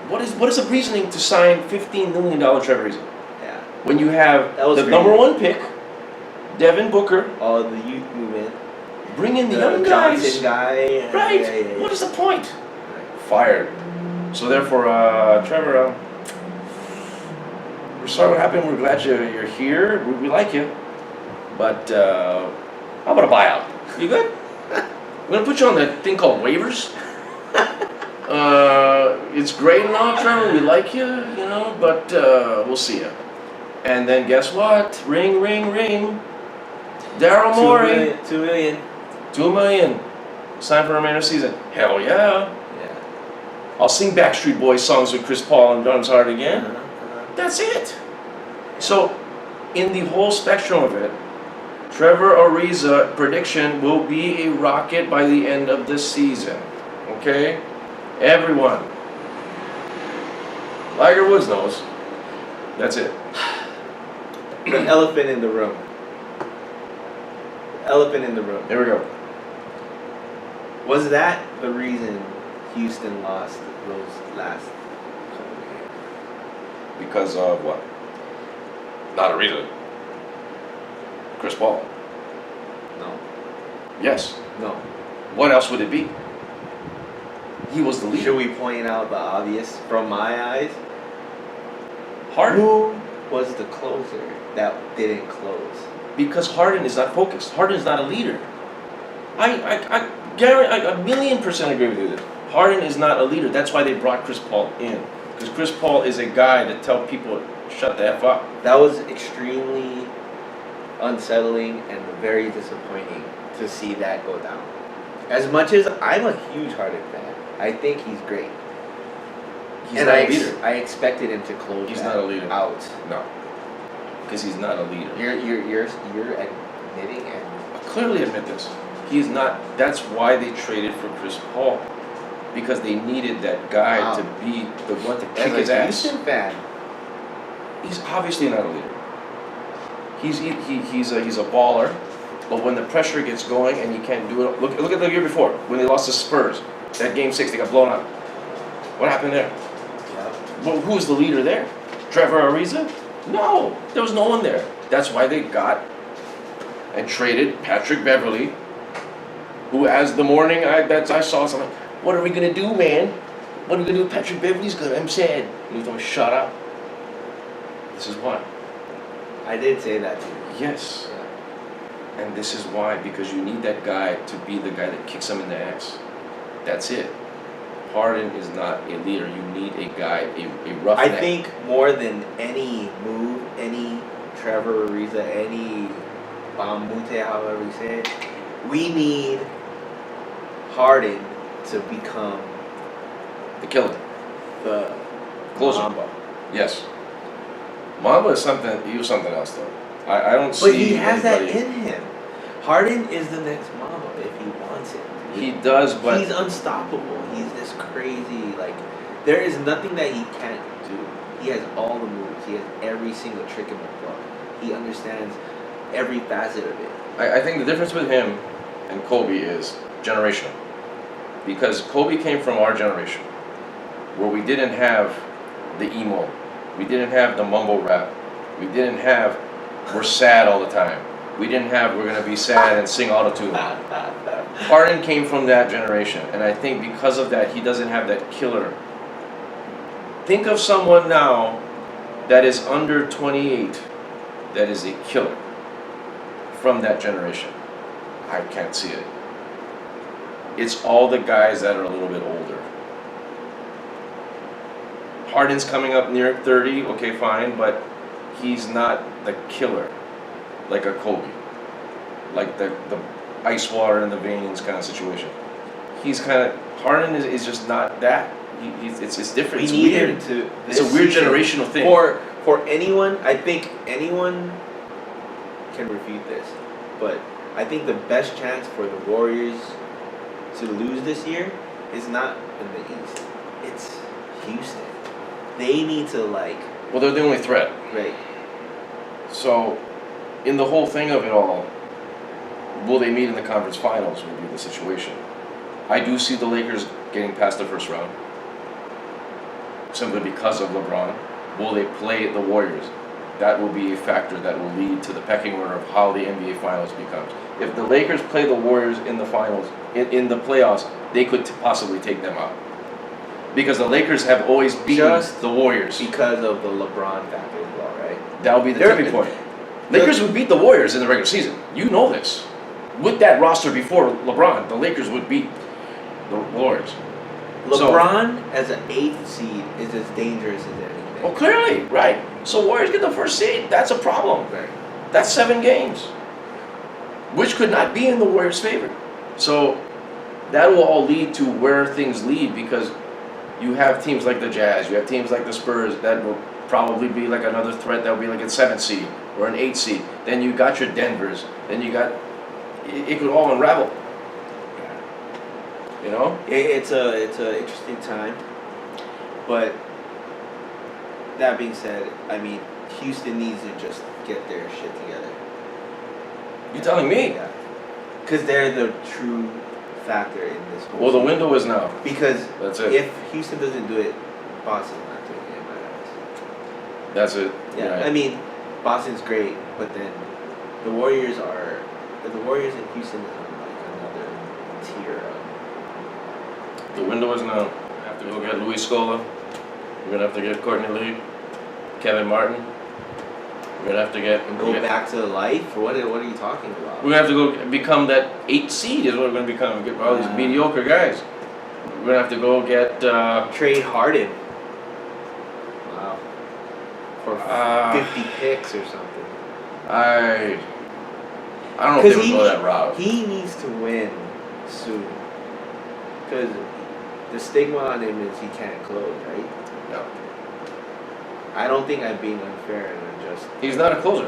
What is the reasoning to sign $15 million Trevor Ariza? Yeah. When you have That was the great. number one pick, Devin Booker, All the youth movement. bring in the young guys. Johnson guy. Right. Yeah. What is the point? Fired. So therefore, Trevor, we're sorry what happened. We're glad you're here. We like you. But how about a buyout? You good? We're gonna put you on that thing called waivers. It's great and all, Trevor. We like you, but we'll see you. And then guess what? Ring, ring, ring. Daryl Morey. 2 million. $2 million. Signed for the remainder of the season. Hell yeah. Yeah. I'll sing Backstreet Boys songs with Chris Paul and John's Hart again. That's it. So, in the whole spectrum of it, Trevor Ariza prediction will be a rocket by the end of this season. Okay? Everyone. Tiger Woods knows. That's it. The elephant in the room. Elephant in the room. There we go. Was that the reason Houston lost those last couple of games? Because of what? Not Ariza. Chris Paul. No. Yes. No. What else would it be? He was the leader. Should we point out the obvious from my eyes? Harden. Who was the closer that didn't close? Because Harden is not focused. Harden is not a leader. I guarantee, I 1,000,000% agree with you. Harden is not a leader. That's why they brought Chris Paul in. Because Chris Paul is a guy to tell people, shut the F up. That was extremely unsettling and very disappointing to see that go down. As much as I'm a huge Harden fan, I think he's great. He's and not I, a leader. I expected him to close He's that not a leader. out. No. Because he's not a leader. You're admitting and I clearly admit this. He's not. That's why they traded for Chris Paul. Because they needed that guy Wow. to be the one to kick as his a ass. Houston fan. He's obviously not a leader. He's a baller, but when the pressure gets going and you can't do it, look at the year before when they lost to Spurs. That game 6, they got blown out. What happened there? Yeah. Well, who was the leader there? Trevor Ariza? No, there was no one there. That's why they got and traded Patrick Beverly, who, as the morning I saw something, what are we gonna do, man? What are we gonna do? Patrick Beverly's good. I'm sad. And he told me, shut up. This is why. I did say that too. Yes. Yeah. And this is why, because you need that guy to be the guy that kicks him in the ass. That's it. Harden is not a leader. You need a guy, a roughneck. I think more than any move, any Trevor Ariza, any Bamute, however you say it, we need Harden to become the killer. the Closer. Mamba. Yes. Mamba is something. He was something else though. I don't see. But he has that anybody- in him. Harden is the next Mamba if he wants it. He does, but He's unstoppable. He's this crazy, like, there is nothing that he can't do. He has all the moves. He has every single trick in the book. He understands every facet of it. I think the difference with him and Kobe is generational. Because Kobe came from our generation, where we didn't have the emo, we didn't have the mumble rap, we didn't have we're sad all the time, we didn't have we're gonna be sad and sing autotune. Harden came from that generation, and I think because of that, he doesn't have that killer. Think of someone now that is under 28 that is a killer from that generation. I can't see it. It's all the guys that are a little bit older. Harden's coming up near 30, okay, fine, but he's not the killer like a Kobe, like the ice water in the veins kind of situation. He's kind of Harden is just not that. It's different. We It's need weird. him to. It's a this weird season, generational thing. For anyone, I think anyone can refute this, but I think the best chance for the Warriors to lose this year is not in the East. It's Houston. They need to Well, they're the only threat. right. So, in the whole thing of it all, will they meet in the conference finals will be the situation. I do see the Lakers getting past the first round, simply because of LeBron. Will they play the Warriors? That will be a factor that will lead to the pecking order of how the NBA Finals becomes. If the Lakers play the Warriors in the finals, in the playoffs, they could possibly take them out. Because the Lakers have always beaten Just the Warriors. Because of the LeBron factor as well, right? That would be the They're- tipping point. Lakers would beat the Warriors in the regular season. You know this. With that roster before LeBron, the Lakers would beat the Warriors. So- LeBron as an 8th seed is as dangerous as anything. Well, clearly, right. So Warriors get the first seed. That's a problem. Right. That's 7 games, which could not be in the Warriors' favor. So that will all lead to where things lead because you have teams like the Jazz, you have teams like the Spurs that will probably be like another threat that will be like a 7th seed or an 8th seed. Then you got your Denvers. Then you got it could all unravel. You know? It's a interesting time, but that being said, I mean Houston needs to just get their shit together. You telling me? Yeah, because they're the true factor in this. Whole Well, the season. window is now. Because That's it. if Houston doesn't do it, Boston's not doing it in my eyes. That's it. Yeah, Right. I mean, Boston's great, but then the Warriors and Houston is on like another tier of. The window is now. We have to go get Luis Scola. We're gonna have to get Courtney Lee, Kevin Martin. We're gonna have to get And go back to life? What are you talking about? We're gonna have to go become that 8th seed is what we're gonna become. Get all these mediocre guys. We're gonna have to go get. Trade Harden. for Ah. 50 picks or something. I don't know if they would go that route. He needs to win soon. Because the stigma on him is he can't close, right? No. I don't think I'm being unfair and unjust. He's not a closer.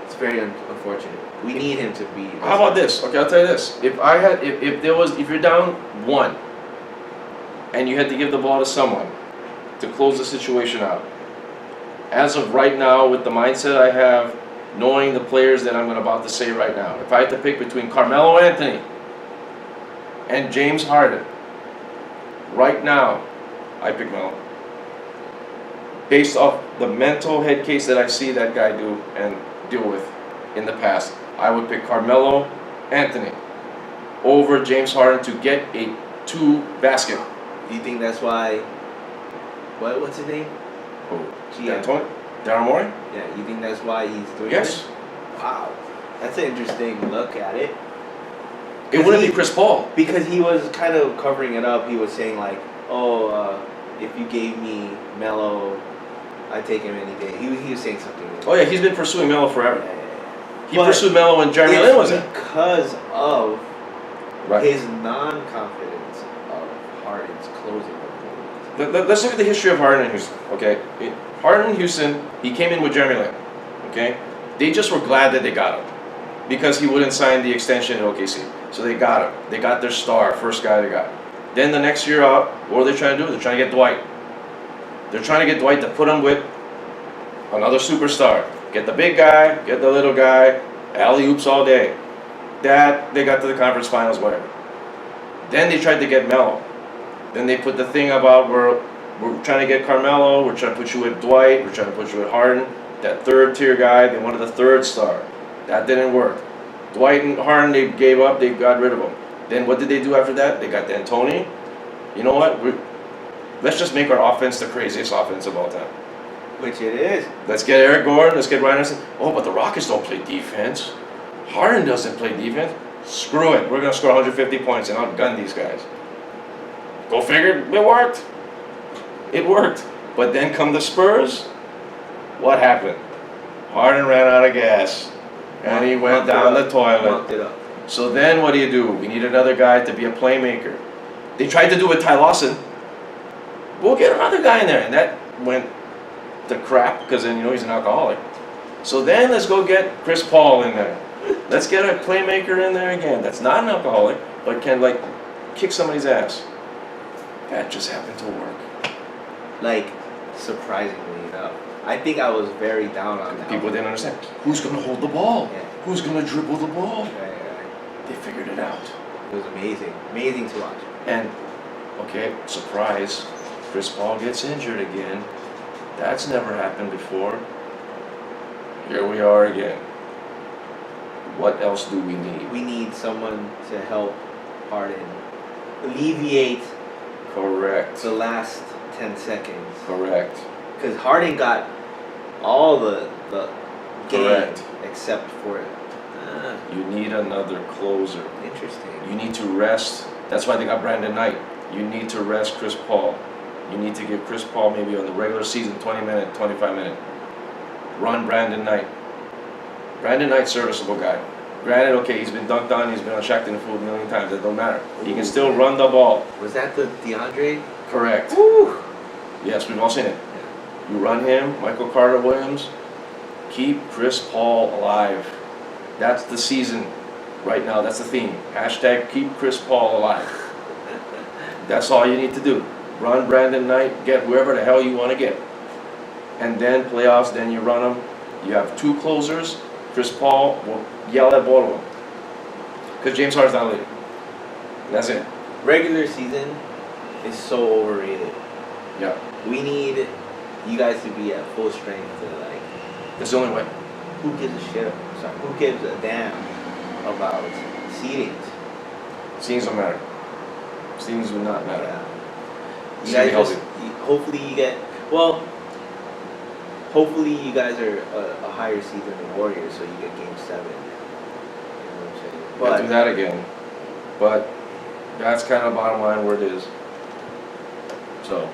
It's very unfortunate. We need him to be. How about this? Okay, I'll tell you this. If you're down 1 and you had to give the ball to someone to close the situation out, as of right now, with the mindset I have, knowing the players that I'm about to say right now, if I had to pick between Carmelo Anthony and James Harden, right now, I pick Melo. Based off the mental head case that I see that guy do and deal with in the past, I would pick Carmelo Anthony over James Harden to get a 2 basket. Do you think that's why? What's his name? Oh, GM. Daryl Morey? Yeah, you think that's why he's doing Yes. it? Wow, that's an interesting look at it. It wouldn't be Chris Paul. Because he was kind of covering it up. He was saying like, if you gave me Melo, I'd take him any day. He was saying something. Oh yeah, he's been pursuing Melo forever. He But pursued Melo when Jeremy Lin was it's in. because of Right. his non-confidence of Harden's closing abilities. Let's look at the history of Harden and Houston. Okay, Harden and Houston, he came in with Jeremy Lin. Okay, they just were glad that they got him because he wouldn't sign the extension at OKC. So they got him. They got their star, first guy they got. Then the next year out, what are they trying to do? They're trying to get Dwight. They're trying to get Dwight to put him with another superstar. Get the big guy, get the little guy, alley-oops all day. That, they got to the conference finals, whatever. Then they tried to get Melo. Then they put the thing about we're trying to get Carmelo, we're trying to put you with Dwight, we're trying to put you with Harden. That third tier guy, they wanted the third star. That didn't work. Dwight and Harden, they gave up, they got rid of them. Then what did they do after that? They got D'Antoni. You know what? Let's just make our offense the craziest offense of all time. Which it is. Let's get Eric Gordon, let's get Ryan Anderson. Oh, but the Rockets don't play defense. Harden doesn't play defense. Screw it. We're going to score 150 points and outgun these guys. Go figure. It worked. It worked. But then come the Spurs. What happened? Harden ran out of gas. And he went down the toilet. Mucked it up. So then what do? We need another guy to be a playmaker. They tried to do it with Ty Lawson. We'll get another guy in there. And that went to crap because then, he's an alcoholic. So then let's go get Chris Paul in there. Let's get a playmaker in there again. That's not an alcoholic, but can kick somebody's ass. That just happened to work. Surprisingly enough. I think I was very down on that. People didn't understand. Who's going to hold the ball? Yeah. Who's going to dribble the ball? Right. They figured it out. It was amazing. Amazing to watch. And, okay, surprise, Chris Paul gets injured again. That's never happened before. Here we are again. What else do we need? We need someone to help Harden alleviate Correct. the last 10 seconds. Correct. Because Harden got all the game Correct. except for You need another closer. interesting. You need to rest. That's why they got Brandon Knight. You need to rest Chris Paul. You need to give Chris Paul maybe on the regular season 20 minute, 25 minute. Run Brandon Knight. Brandon Knight's serviceable guy. Granted, okay, he's been dunked on, he's been on Shaqtin' the Fool a million times. That don't matter. He can still run the ball. Was that the DeAndre? Correct. Woo! Yes, we've all seen it. You run him, Michael Carter Williams. Keep Chris Paul alive. That's the season right now. That's the theme. Hashtag keep Chris Paul alive. That's all you need to do. Run Brandon Knight, get whoever the hell you want to get. And then playoffs, then you run them. You have 2 closers. Chris Paul will yell at both of them. Because James Harden's not leading. That's it. Regular season is so overrated. Yeah. We need you guys to be at full strength to That's the only way. who gives a shit? Sorry, who gives a damn about seedings? Seedings don't matter. Seedings do not matter. Yeah. You Stay guys healthy. hopefully you get hopefully you guys are a higher seed than the Warriors, so you get Game 7. You know what I'm saying? We'll do that again. But that's kind of bottom line where it is. So